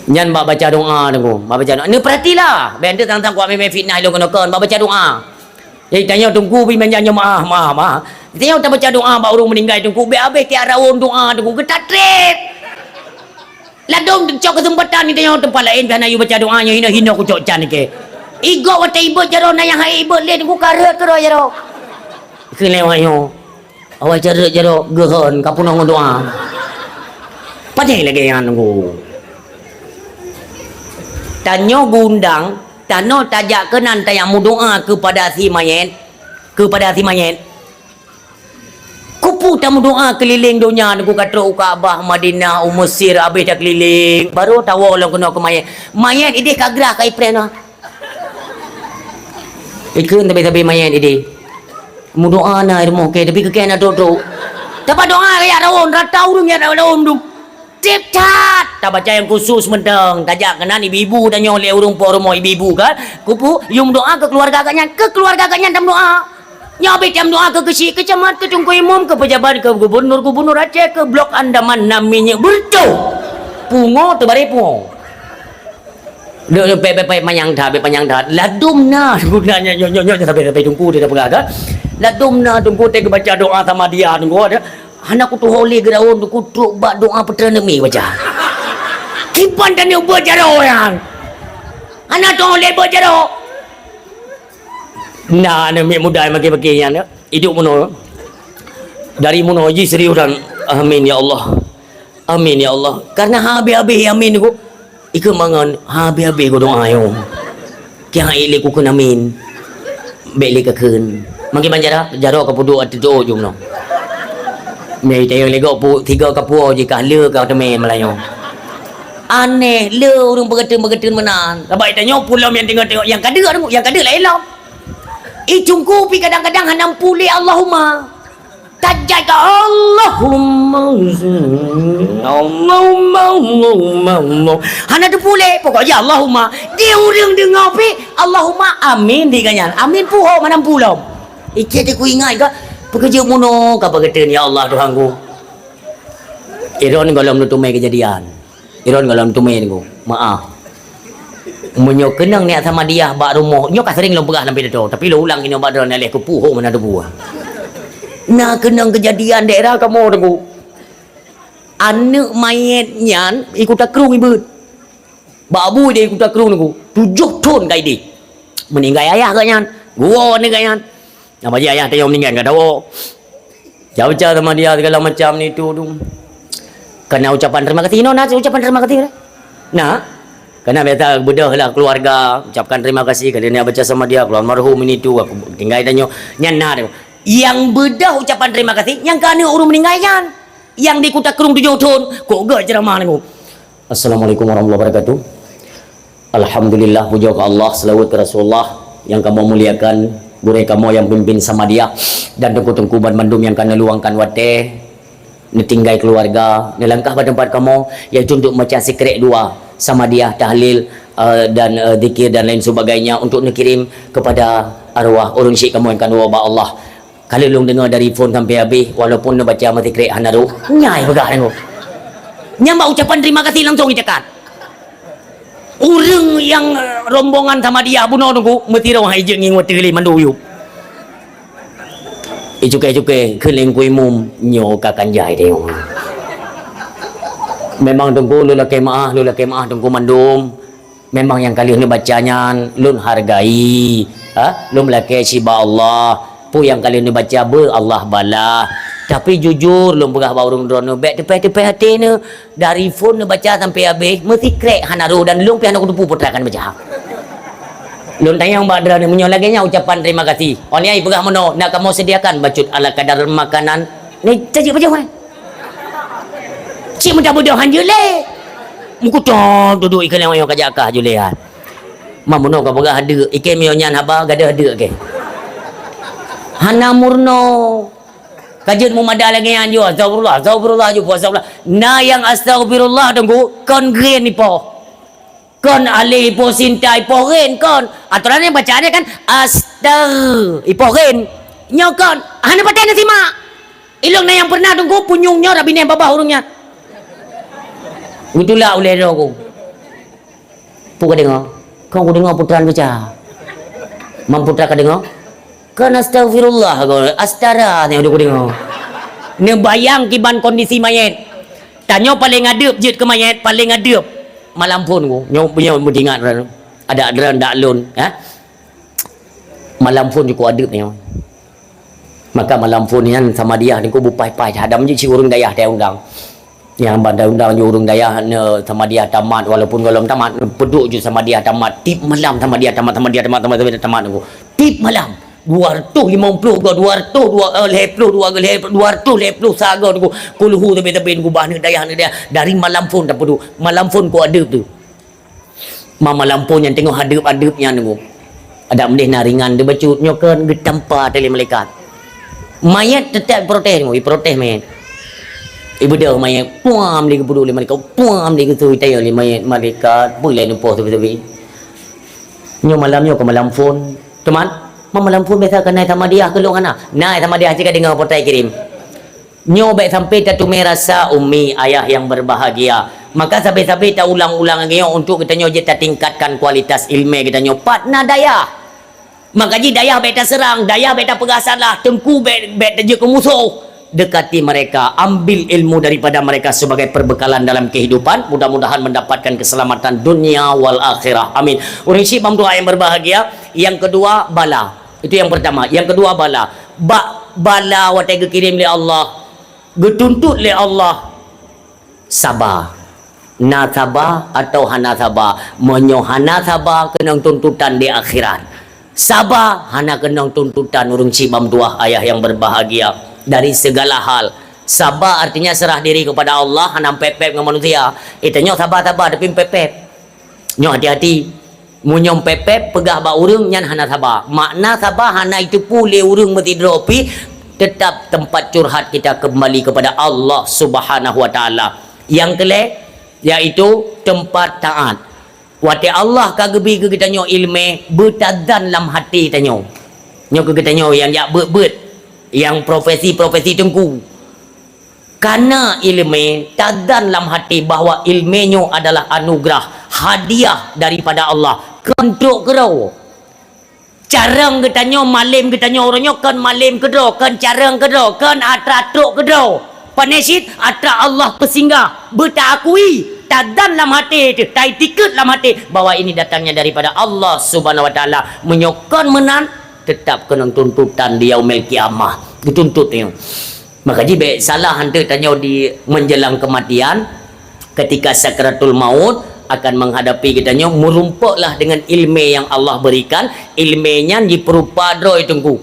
[SPEAKER 1] nyan bak baca doa tengku bak baca doa ni perhatilah benda tentang kuat memang fitnah lo kena baca doa Jadi tanya tunggu pi menyanyi maaf. Tanya tak baca doa ba urang meninggal tunggu be abe ti araun doa tunggu ketat trip. Ladong cok kesempatan ni tanya tempat lain kan ayu baca doanya hina ku cok can ke. Igo wata ibo jaro na yang hai ibo le tunggu karet kero jaro. Ke lewat yo. Awak cara jaro gehon kapunong doa. Padai lagi yang tunggu. Tanyo gundang Tano tajak kenan tayang doa kepada si mayat kupu tamu doa keliling dunia aku kata Kaabah Madinah Mesir habis dah keliling baru tahu orang kena ke mayat ini kagrah kai prena ikun tapi mayat ini mu doa na irmo ke tapi ke na dodo dapat doa ya rawon ratau dum ya rawon dum Cipcat, tak baca yang khusus menteng, tajak kena ibu-ibu dan nyoleh urung po rumah ibu-ibu kan, kupu, yung doa ke keluarga agaknya dalam doa, nyabit dalam doa ke kesi, ke camat, ke tungku imam, ke pejabat, ke gubernur Aceh, ke blok Andaman namanya berco, pungo terbari pungo, pepe panyang dah, ladum na, gunanya nyonya sampai tungku dia pegang kan, ladum na tungku tega baca doa sama dia tunggu ada. Anak ku tu holi geraun tu kutuk bak doa petera mi baca. Kipan dan ubah jaro yang. Anak tu holi ubah jaro. Nah, mi muda maki-maki nya hidup mono. Dari mono ji serius dan amin ya Allah. Amin ya Allah. Karena habis-habis amin ku. Iku mangan habis-habis ku doa yo. Kiang ile ku kun amin. Beli ke keun. Mangki banjara jaro ka pudu atu jum no. Mei tayo lego pu 3 kapuo je kah le ka teme Melayu. Aneh le urang begetun menan. Sabai tanyo pulau yang tengok yang kada lain lah. Icungku pi kadang-kadang hanam pulih Allahumma. Tajai ka Allahumma. Hana tu pulih pokoknya Allahumma. Dia urang dengar pi Allahumma amin diganyan. Amin puho manam pulau. Ike ku ingat ka pekerja muno kapa kata ya Allah Tuhanku. Iron kalau menutumai kejadian. Iron kalau menutumai ni maaf. Menyo kenang ni sama dia bak rumah. Nyo ka sering lo pegah sampai dah tapi lo ulang ini bak dalam leh ku puho mana ada buah. Nah kenang kejadian daerah kamu tu. Anak mayatnya ikut takrung ibu. Bak abu dia ikut takrung tu. 7 ton kai dia. Meninggal ayah katnya. Gua ni katnya. Nama dia ayah tanya meninggal kat tahu. Jauh sama dia segala macam ni tu. Kena ucapan terima kasih. No, nak ucapan terima kasih. Nah, kena biasa bedah lah keluarga. Ucapkan terima kasih. Kali ni baca sama dia. Keluar marhum ini tu. Aku tinggal tanya. Nyana dia. Yang bedah ucapan terima kasih. Yang kena urung meninggal kan. Yang di kuta kerung 7 ton. Kok gak ceramah ni. Assalamualaikum warahmatullahi wabarakatuh. Alhamdulillah. Puja ke Allah. Selawat ke Rasulullah. Yang kamu muliakan. Burai kamu yang pimpin sama dia dan tengku-tengku bandum yang kena luangkan wate netinggai keluarga nelangkah pada tempat kamu iaitu untuk macam secret 2 sama dia tahlil dan zikir dan lain sebagainya untuk dikirim kepada arwah urun syekh kamu yang kena wabak Allah. Kalau lu dengar dari phone sampai habis walaupun lu baca mati secret hanaru nyai begah dengo nyamba ucapan terima kasih langsung dicekat. Orang yang rombongan sama dia bunuh tunggu mesti rawah ijeng nging wati li manduyu. Icukai keling kui mum nyo kakan jai tengok. Memang tunggu lu laki maah tunggu mandum. Memang yang kali ni bacanya lun hargai. Lu laki siba Allah. Pu yang kali ni baca ber Allah bala. Tapi jujur lu pegah baurung drono bek tepe hati ni dari phone ni baca sampai habis mesti krek hanaru dan lu pi hanaku tupu putrakan baca. Lu tanya mbak Dra ni menyo lagi nya ucapan terima kasih. Oleh ai pegah mono nak kamu sediakan bacut ala kadar makanan. Ni cajik baca mai. Cik mudah-mudah je le. Muku tok duduk ikan yang ayo kajakah je le. Mam mono ka pegah ada ikan mio nyan haba gada ada ke. Hana murno kajian mumadah lagi yang jo astagfirullah jo puasa pula na yang astagfirullah tunggu kon green ni po kon alih po sintai po ren kon aturannya bacaannya kan astag ipo ren nyokon hana paten na sima ilong na yang pernah tunggu punyungnya rabi ni babah urungnya itulah oleh aku puka dengar kau dengar putran baca mamputra ka dengar Kan astagfirullah kau. Astara tengok tengok. Ni bayang kiban kondisi mayat. Tanya paling adab je ke mayat, paling adab. Malam pun ku. Nyo punya ingat ada adran dak lun, ha? Malam pun ku adab ni. Maka malam pun ni sama dia ni ku bupai-pai hadam je si urang dayah dia undang. Yang bandar undang je urang dayah sama dia tamat walaupun kalau tamat peduk je sama dia tamat. Tip malam sama dia tamat aku. Tip malam 250 ke 200 saga ku kulhu tebin ku bah ni dayah dari malam pun tak peduk. Malam pun ku adab tu. Malam pun yang tengok hadap-hadapnya tu. Ada mendih naringan dia bacut nyokan getampa tali malaikat. Mayat tetap protes ni, protes mayat. Ibu dia mayat puam dia peduli malaikat, puam dia gitu tayo li mayat malaikat, boleh nupoh tepi-tepi. Nyo malamnya ke malam pun. Teman, malam pun biasa kan naik sama dia ke lu kana. Naik sama dia cakap dengar portai kirim. Nyo baik sampai tatu merasa ummi ayah yang berbahagia. Maka sampai-sampai tak ulang-ulang lagi untuk kita nyo kita tingkatkan kualitas ilmu kita nyo patna daya. Maka ji daya baik tak serang, daya baik tak pegasan lah, tengku baik tak je ke musuh. Dekati mereka, ambil ilmu daripada mereka sebagai perbekalan dalam kehidupan. Mudah-mudahan mendapatkan keselamatan dunia wal akhirah. Amin. Orang syik doa yang berbahagia. Yang kedua bala. Itu yang pertama. Yang kedua bala. Bala watai kirim oleh Allah. Getuntut oleh Allah. Sabar. Na sabar atau hana sabar. Menyohana sabar kena tuntutan di akhirat. Sabar hana kena tuntutan urung cibam dua ayah yang berbahagia dari segala hal. Sabar artinya serah diri kepada Allah, hana pepep dengan manusia. Nyo sabar-sabar tapi pepep. Nyo hati-hati. Munyom pepep pegah ba urung nyan hana sabar. Makna sabar hana itu pule urung mesti dropi, tetap tempat curhat kita kembali kepada Allah Subhanahu wa taala. Yang kelek yaitu tempat taat. Wate Allah kagebi ke kita nyo ilmu bertadan dalam hati kita nyo. Nyo ke kita nyo yang jak bet yang profesi-profesi tengku. Karena ilmu tadan dalam hati bahawa ilmunya adalah anugerah, hadiah daripada Allah. Kentuk kerau. Carang kita nyo malim kita nyo orangnya kan malim kedro, kan carang kedro, kan atratuk kedro. Panesit atra Allah pesinggah bertakui tadan dalam hati itu, tai tiket dalam hati bahawa ini datangnya daripada Allah Subhanahu wa taala. Menyokon menan tetap kena tuntutan di yaumil kiamah. Dituntut ni. Maka jibek salah hantu tanya di menjelang kematian ketika sakratul maut akan menghadapi kita nyo merumpuklah dengan ilmu yang Allah berikan. Ilmunya diperupa droi tunggu.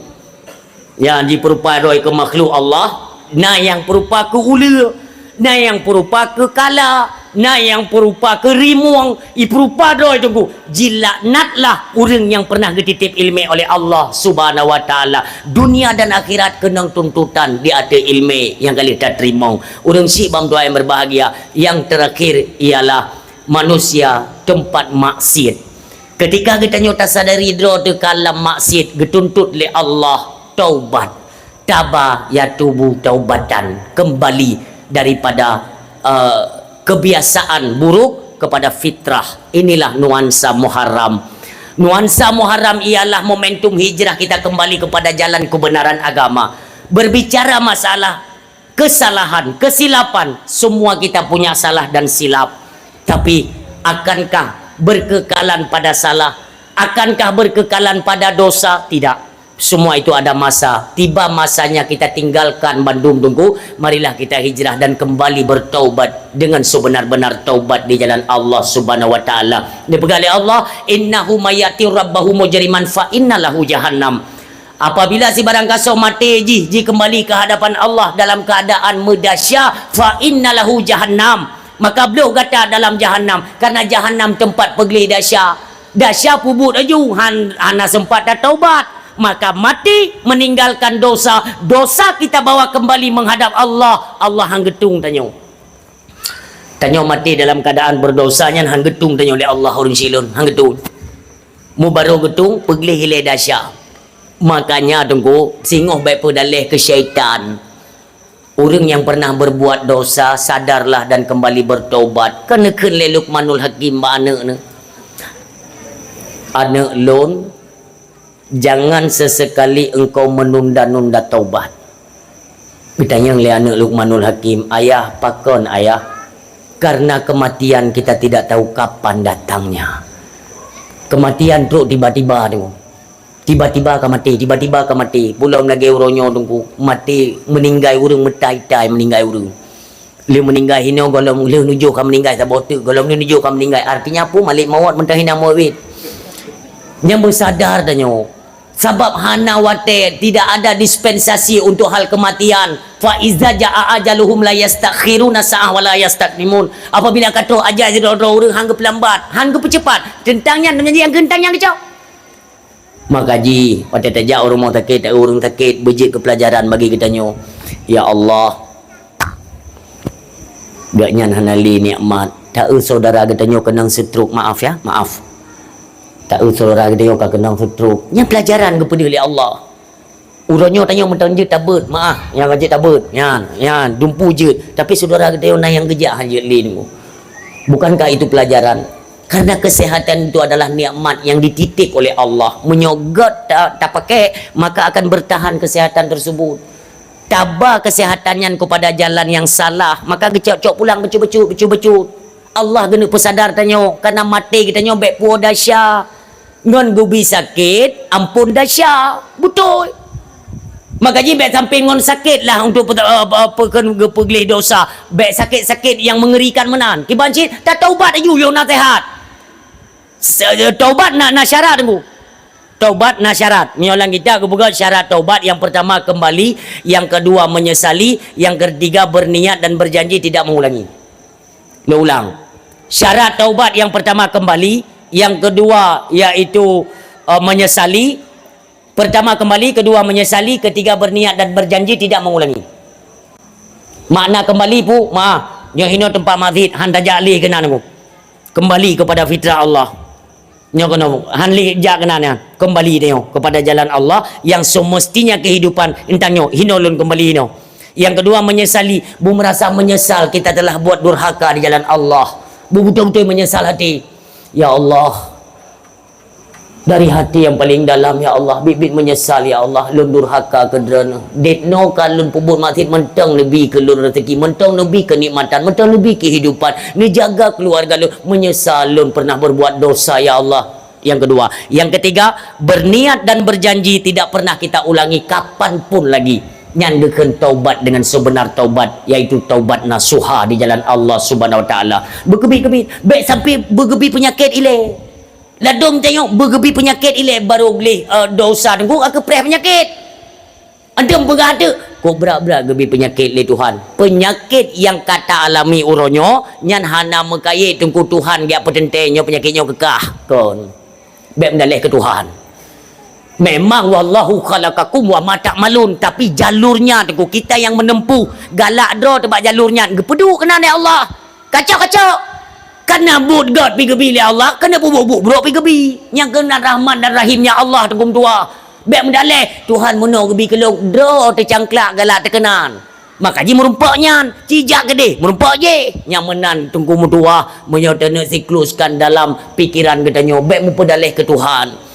[SPEAKER 1] Yang diperupa droi ke makhluk Allah. Nah yang perupa ke ula, nah yang perupa ke kala, nah yang perupa ke rimuang, iperupa doa tunggu. Jilaknatlah orang yang pernah dititip ilmu oleh Allah Subhanahu wa taala. Dunia dan akhirat kena tuntutan di atas ilmu yang kali tak terima. Orang si bam doa yang berbahagia. Yang terakhir ialah manusia tempat maksiat. Ketika kita nyata sadari draw tu kalam maksiat, getuntut oleh Allah taubat. Taba ya tubuh taubatan, kembali daripada kebiasaan buruk kepada fitrah. Inilah nuansa Muharram. Nuansa Muharram ialah momentum hijrah kita kembali kepada jalan kebenaran agama. Berbicara masalah kesalahan, kesilapan, semua kita punya salah dan silap. Tapi akankah berkekalan pada salah? Akankah berkekalan pada dosa? Tidak. Semua itu ada masa. Tiba masanya kita tinggalkan bandung tunggu. Marilah kita hijrah dan kembali bertaubat dengan sebenar-benar taubat di jalan Allah Subhanahu wa taala. Dipegang oleh Allah, innahu mayati rabbahu mujriman fa innalahu jahannam. Apabila si barang kasau mati ji kembali ke hadapan Allah dalam keadaan merdahsyat, fa innalahu jahannam. Maka beliau kata dalam jahannam, karena jahannam tempat pergi dahsyat. Dahsyat pubut aju hana sempat dah taubat. Maka mati meninggalkan dosa. Dosa kita bawa kembali menghadap Allah. Allah hang getung tanya. Tanya mati dalam keadaan berdosanya hang getung tanya oleh Allah orang silun. Hang getung. Mu baru getung pergi hilai dahsyat. Makanya tunggu singoh baik pedalih ke syaitan. Orang yang pernah berbuat dosa sadarlah dan kembali bertaubat. Kena kenle Luqmanul Hakim ba anak ni. Anak lon jangan sesekali engkau menunda-nunda taubat. Bertanya oleh anak Luqmanul Hakim, ayah, pakon ayah? Karena kematian kita tidak tahu kapan datangnya. Kematian teruk tiba-tiba tu. Tiba-tiba akan mati, tiba-tiba akan mati. Belum lagi uronyo tunggu mati, meninggal urang metai-tai meninggal urang. Dia meninggal hina golong dia nuju kan meninggal sabotu, golong dia nuju kan meninggal. Artinya apa? Malik maut mentah hina mawit. Yang bersadar danyo. Sebab hana wate tidak ada dispensasi untuk hal kematian. Fa iza jaa ajaluhum la yastakhiruna sa'ah wa la yastaqdimun. Apabila kata ajal orang hangga pelambat, hangga percepat, tentangnya menjadi yang gentang yang kecau. Maka ji, pada tajak orang mau takit, orang takit bejik ke pelajaran bagi kita nyo. Ya Allah, gaknya hanali nikmat. Tak saudara kita nyo kenang stroke, maaf ya, maaf. Tak saudara kita nyo kenang stroke. Yang pelajaran kepada oleh Allah. Urangnya tanya mentang je tabut, maaf, yang aja tabut, yan, dumpu je. Tapi saudara kita nyo yang gejak haji lin. Bukankah itu pelajaran? Karena kesehatan itu adalah nikmat yang dititik oleh Allah. Menyogot tak pakai, maka akan bertahan kesehatan tersebut. Tabah kesehatannya kepada jalan yang salah, maka kecok-cok pulang becut-becut. Allah kena pesadar tanya, karena mati kita nyobek puan dahsyat. Ngon gubi sakit, ampun dahsyat. Betul. Maka jibek sampai ngon sakit lah untuk pergelih dosa. Bek sakit-sakit yang mengerikan menan. Kibancit, tak taubat ayu yang nak sehat. Taubat nak syarat tu. Taubat nak syarat. Menyolang kita aku buka syarat taubat. Yang pertama kembali, yang kedua menyesali, yang ketiga berniat dan berjanji tidak mengulangi. Lo ulang. Syarat taubat yang pertama kembali, yang kedua iaitu menyesali. Pertama kembali, kedua menyesali, ketiga berniat dan berjanji tidak mengulangi. Makna kembali pu, maaf, yang hino tempat masjid, handa jali kena aku. Kembali kepada fitrah Allah. Nyo kena hanli jak kenanya kembali dia kepada jalan Allah yang semestinya kehidupan entangnya hinolun kembali hino. Yang kedua menyesali, bu merasa menyesal kita telah buat durhaka di jalan Allah. Bu betul-betul menyesal hati. Ya Allah, dari hati yang paling dalam ya Allah, bibit menyesal ya Allah, lun durhaka ke drana. Detno kan lun pubut masjid mentang lebih ke lun rezeki, mentang lebih kenikmatan, mentang lebih kehidupan. Ni jaga keluarga lun, menyesal lun pernah berbuat dosa ya Allah. Yang kedua, yang ketiga, berniat dan berjanji tidak pernah kita ulangi kapanpun lagi. Nyandakan taubat dengan sebenar taubat, yaitu taubat nasuha di jalan Allah Subhanahu Wa Taala. Bergebi-gebi, baik sampai bergebi penyakit ile. Ladom tengok bergebi penyakit ile baru boleh dosa tengok aku preh penyakit. Andam berada kok berat-berat gebi penyakit le Tuhan. Penyakit yang kata alami uronyo nyan hana mekayit tengku Tuhan dia petentenya penyakitnya kekah kon. Baik mendalih ke Tuhan. Memang wallahu khalaqakum wa ma ta'malun, tapi jalurnya tengku kita yang menempuh galak draw tebak jalurnya gepedu kena ya Allah. Kacau-kacau. Kena but God pi gebi li Allah, kena bubuk bro pi gebi. Yang kena rahman dan rahimnya Allah tengkum tua. Baik mendalih Tuhan meno gebi kelong draw tercangklak galak terkenan. Maka ji merumpaknya cijak gede merumpak je yang menan tengku mutua menyotana sikluskan dalam pikiran katanya baik mu pedalih ke Tuhan.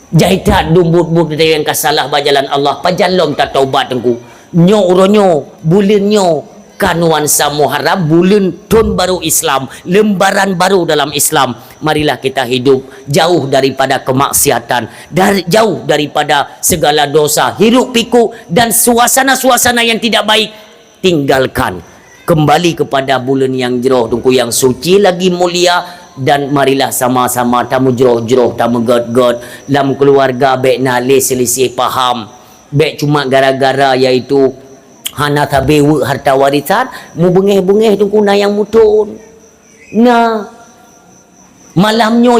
[SPEAKER 1] Jahitat dumbut-but yang kasalah bajalan Allah pajalom tak taubat tengku. Nyo uronyo bulinyo kanuansa Muharram, bulan tahun baru Islam, lembaran baru dalam Islam. Marilah kita hidup jauh daripada kemaksiatan, jauh daripada segala dosa, hiruk pikuk dan suasana-suasana yang tidak baik tinggalkan. Kembali kepada bulan yang jeroh tungku yang suci lagi mulia, dan marilah sama-sama tamu jeroh-jeroh, tamu god-god dalam keluarga baik nalih selisih faham, baik cuma gara-gara iaitu hana tabewu harta warisan mu bengeh-bengeh tungku na yang mutun na malamnyo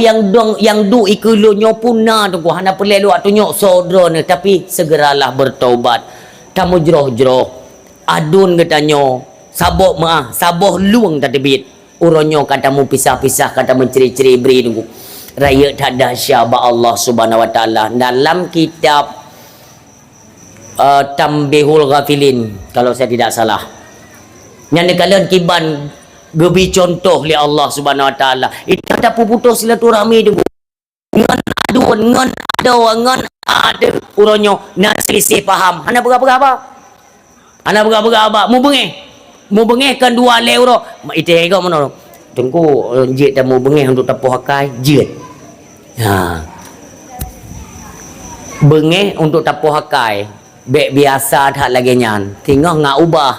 [SPEAKER 1] yang du ikulunyo pun na tungku hana pelelu atunyo saudara ni, tapi segeralah bertaubat. Tamu jeroh-jeroh adun katanya saboh maah saboh luang tadebit uronyo katamu pisah-pisah katamu ceri-ceri beri tungku raya tak dahsyat Allah Subhanahu Wa Taala dalam kitab Tambihul Ghafilin kalau saya tidak salah. Yang kalian kiban gebi contoh li Allah Subhanahu Wa Taala. Itu ada putus silaturahmi dengan adun ngan ada ngan ada uronyo nak selisih faham hana berapa hana berapa mu bengeh kan 2 euro ite ga mana tunggu jit dah mu bengeh untuk tapuh hakai jit ha bengeh untuk tapuh hakai bek biasa tak lagi nyan tinggal ngak ubah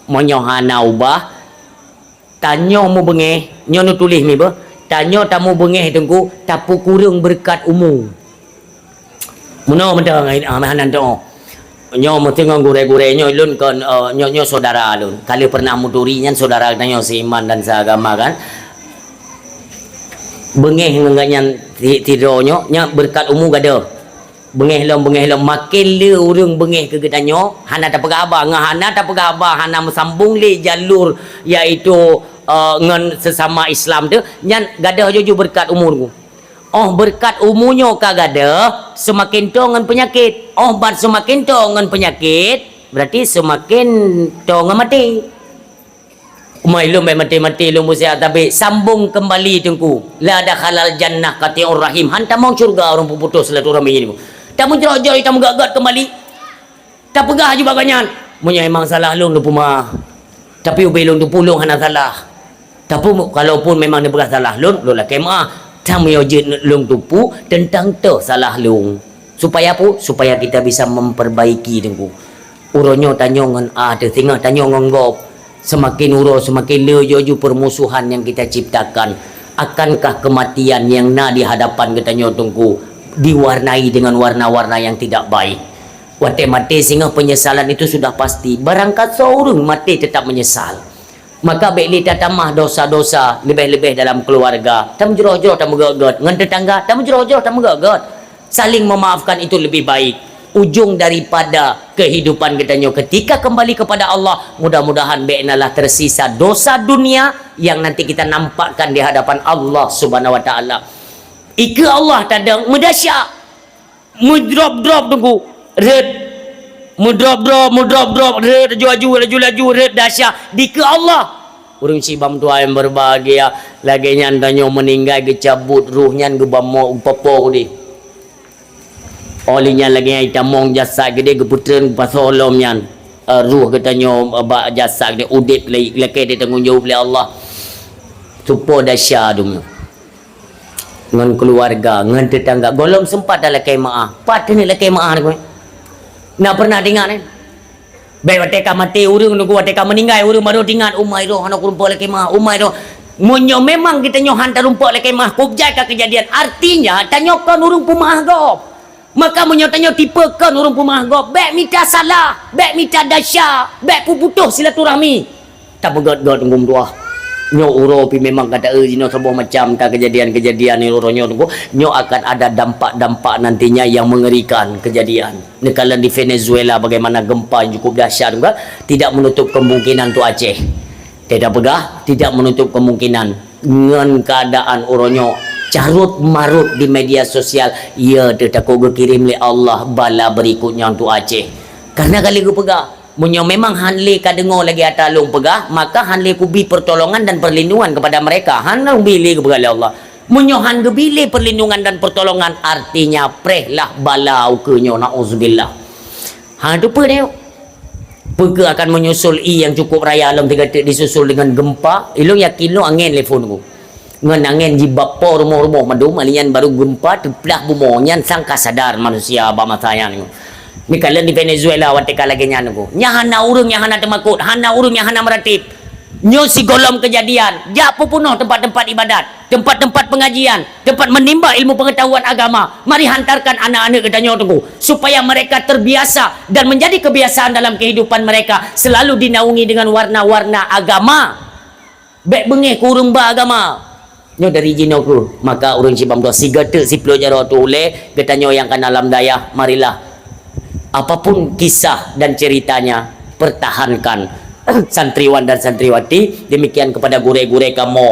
[SPEAKER 1] monyo hana ubah tanyo mu bengeh nyo nu tulis ni ba tanyo tamu bengeh tunggu tapu kurung berkat umur Muno benda hanan tu. Nyo mesti ngong gure-gure nyo lun kon nyo saudara lun. Kali pernah muduri nyan saudara nyo seiman dan seagama kan. Bengeh nganyan tidur nyo nya berkat umur gada. Bengeh lom makin le urang bengeh ke gedanyo hana tak pegaba ngahana tak pegaba hana mesambung le jalur iaitu ngan sesama Islam tu nyan gada jojo berkat umur ku. Oh berkat umurnya kagada semakin to ngan penyakit. Oh bat semakin to ngan penyakit berarti semakin to ngan mati. Umai lu mati lu musia tapi sambung kembali tungku. La dakhalal jannah qati'ur rahim. Hantam mau surga orang putus silaturahmi ini. Tak menjerok-jerok tak mengagat kembali. Tak pegah juga ganyan. Munya memang salah lu tu puma. Tapi ubelung tu pulung hana salah. Tapi kalaupun memang dia pegah salah lu lah kemah. Tamu yojin lung tupu tentang tu salah lung supaya apa supaya kita bisa memperbaiki tengku uronyo tanyo ngan ada tengah tanyo ngonggop semakin uro semakin le joju permusuhan yang kita ciptakan akankah kematian yang na di hadapan kita nyo tengku diwarnai dengan warna-warna yang tidak baik wate mati sehingga penyesalan itu sudah pasti barangkat seorang mati tetap menyesal maka baiklah tatamah dosa-dosa lebih-lebih dalam keluarga tak menjeroh-jeroh tak megagat dengan tetangga tak menjeroh-jeroh tak megagat saling memaafkan itu lebih baik ujung daripada kehidupan kita nyo ketika kembali kepada Allah mudah-mudahan baiklah tersisa dosa dunia yang nanti kita nampakkan di hadapan Allah Subhanahu wa taala ika Allah tadang mudasyak mudrop-drop tunggu red mudrop red laju red dahsyat dika Allah urang sibam tua yang berbahagia lagi nyan tanyo meninggal gecabut ruhnya gebamo upapo di olinya lagi ai tamong jasa gede geputreun pasolom nyan ruh ketanyo ba jasa gede udit leke dia tanggung jawab oleh Allah supo dahsyat dum ngan keluarga ngan tetangga golong sempat dalam kemaah pat ni leke maah ni nak pernah dengar ni baik wateka mati urang nunggu wateka meninggal urang baru dengar umai roh anak rumput laki mah umai roh munyo memang kita nyo hantar rumput laki mah kubjai ka kejadian artinya tanyokan urang pumah gop maka munyo tanyo tipekan urang pumah gop baik minta salah baik minta dahsyat baik puputuh silaturahmi tak begot-got ngum tuah nyo uro pi memang kata zino sebuah macam tak kejadian-kejadian ni uro nyo akan ada dampak-dampak nantinya yang mengerikan kejadian nekala di Venezuela bagaimana gempa yang cukup dahsyat juga tidak menutup kemungkinan tu Aceh tidak pegah tidak menutup kemungkinan dengan keadaan uro nyo carut marut di media sosial ya tak kau kirim oleh Allah bala berikutnya untuk Aceh karena kali gue pegah munyo memang hanle kadengo lagi atalung pegah maka hanle kubi pertolongan dan perlindungan kepada mereka hanle bili kepada Allah munyo han gebili perlindungan dan pertolongan artinya prehlah balau kenyo nauzubillah ha tu pe dia pega akan menyusul yang cukup raya alam tiga disusul dengan gempa ilung yakin lo angin telefon ku ngan angin jibapo rumah-rumah madu malian baru gempa teplah bumo nyan sangka sadar manusia ba masaya ni ni kalian di Venezuela wateka lagi nyan ko nya hana urang yang hana temakut hana urang yang hana meratip nyo si golom kejadian jak pupunoh tempat-tempat ibadat tempat-tempat pengajian tempat menimba ilmu pengetahuan agama mari hantarkan anak-anak ke tanyo tu supaya mereka terbiasa dan menjadi kebiasaan dalam kehidupan mereka selalu dinaungi dengan warna-warna agama baik bengeh kurung ba agama nyo dari jino ku maka urang cibam tu si gete si pelajaro tu oleh ketanyo yang kan alam daya marilah apapun kisah dan ceritanya pertahankan santriwan dan santriwati demikian kepada gure-gure kamu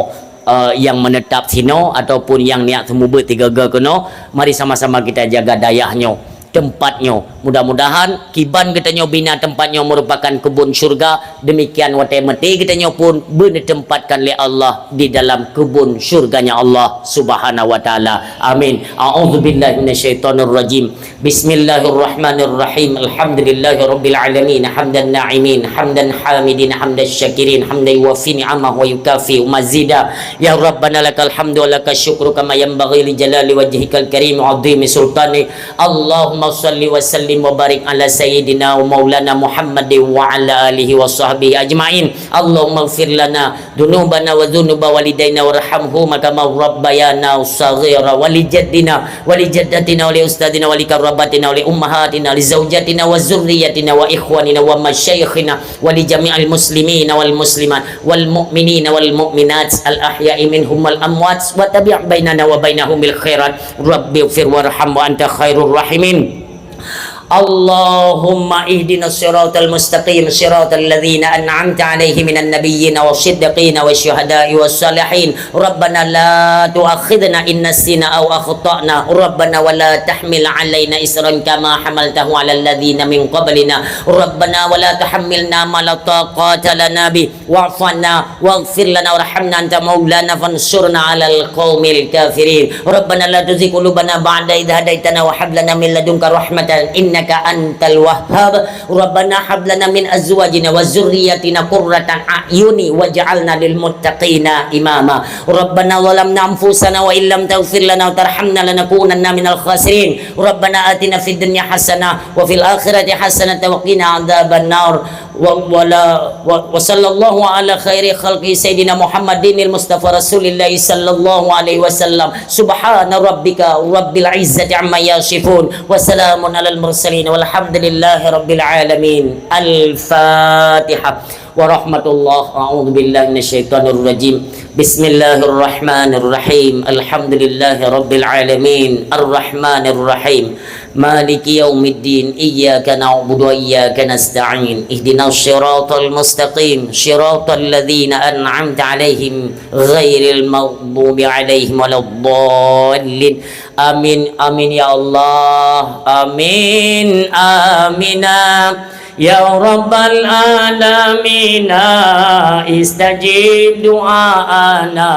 [SPEAKER 1] yang menetap sino ataupun yang niat semua tiga keno mari sama-sama kita jaga dayahnya tempatnya. Mudah-mudahan kiban katanya bina tempatnya merupakan kebun syurga. Demikian watai mati katanya pun ditempatkan oleh Allah di dalam kebun syurganya Allah Subhanahu wa taala. Amin. A'udzubillahi minasyaitonir rajim. Bismillahirrahmanirrahim. Alhamdulillahirabbil alamin. Hamdan na'imin, hamdan hamidin, hamdan syakirin, hamdan yuwaffi ni'amahu wa yukafi mazida. Ya Rabbana lakal hamdu wa lakas syukru kama yanbaghi li jalali wajhikal karim wa 'azimi sultani. Allahumma shalli wa sallim wa barik ala sayyidina wa maulana Muhammadin wa ala alihi wa sahbihi ajma'in. Allahumma ighfir lana dunubana wa dhunuba walidaina warhamhuma kama rabbayana shaghira wa li jaddina wa li jaddatina wa li ustadina wa li karabatina wa li ummahatina li zawjatina wa zurriyyatina wa ikhwanina wa masyayikhina wa li jami'il muslimina wal muslimat wal mu'minina wal mu'minat al ahya'i minhum wal amwat wa tabi' bainana wa bainahum bil khairat rabbi ighfir warham wa anta khairur rahimin. Allahumma ihdina siratal mustaqim siratal ladzina an'amta 'alaihim minan nabiyyin wasiddiqin wasyuhada'i wassalihin. Rabbana la tu'akhidna in nasina aw akhtana. Rabbana wa la tahmil 'alaina isran kama hamaltahu 'alal ladzina min qablina. Rabbana wa la tuhammilna ma la taqata lana bi wa'fu 'anna waghfir lana warhamna anta maulana fansurna 'alal qaumil kafirin. Rabbana la tuzigh qulubana ba'da idh hadaitana wa hab lana min ladunka rahmatan innaka antal wahhab. Rabbana hab lana min azwajina wa dzurriyyatina qurratan a'yuni waj'alna lil muttaqina imama. Rabbana zalamna anfusana wa illam taghfir lana wa tarhamna lanakunanna minal khasirin. Rabbana atina fid dunya hasanah wa fil akhirati hasanah wa qina adzaban nar. Wa sallallahu ala khairi khalqi sayyidina Muhammadinil Mustafa Rasulillah sallallahu alaihi wasallam. Subhana rabbika rabbil izzati amma yasifun wa salamun alal mursalin walhamdulillahi rabbil alamin. Al-Fatihah. Warahmatullah. A'udzu billahi minasyaitonir rajim. Bismillahirrahmanirrahim. Alhamdulillahi rabbil alamin. Arrahmanir rahim. Maliki yaumiddin. Iyyaka na'budu wa iyyaka nasta'in. Ihdinas siratal mustaqim. Siratal ladzina an'amta 'alaihim ghairil maghdubi 'alaihim waladdallin. Amin amin ya Allah. Amin amina. Ya Rabbal Alamin istajib du'ana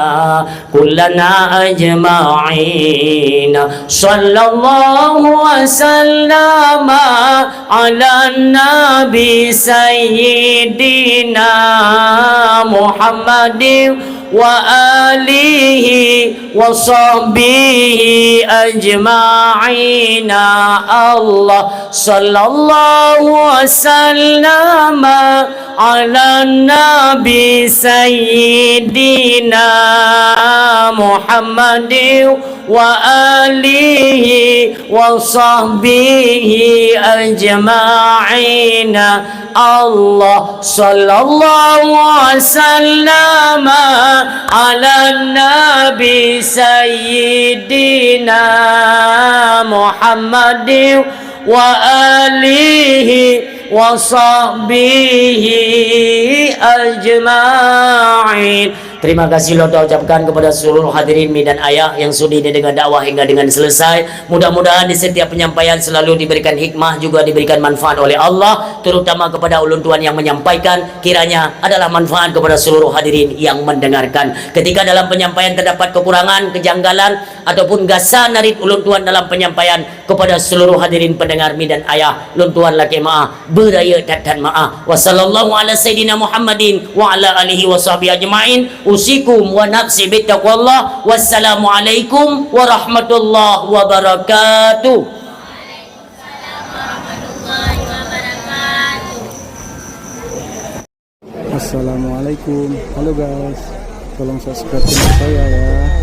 [SPEAKER 1] kullana ajma'in. Sallallahu wa sallama ala nabi sayyidina Muhammadin wa alihi wa sahbihi ajma'ina. Allah sallallahu wa sallama ala nabi sayyidina Muhammadin wa alihi wa sahbihi ajma'ina. Allah sallallahu wa sallama ala nabi sayyidina Muhammadin wa alihi wa sahbihi ajma'in. Terima kasih kita ucapkan kepada seluruh hadirin mi dan ayah yang sudi didengar dakwah hingga dengan selesai. Mudah-mudahan di setiap penyampaian selalu diberikan hikmah, juga diberikan manfaat oleh Allah, terutama kepada ulun tuan yang menyampaikan, kiranya adalah manfaat kepada seluruh hadirin yang mendengarkan. Ketika dalam penyampaian terdapat kekurangan, kejanggalan ataupun gasan narit ulun tuan dalam penyampaian, kepada seluruh hadirin pendengar mi dan ayah, ulun tuan laki maaf, beraya dan maaf. Wassallallahu ala sayyidina Muhammadin wa ala alihi wa sahbihi ajma'in. Usikum wa nafsi bittaqwallah. Wassalamualaikum warahmatullahi wabarakatuh.
[SPEAKER 2] Assalamualaikum. Halo guys, tolong subscribe channel saya ya.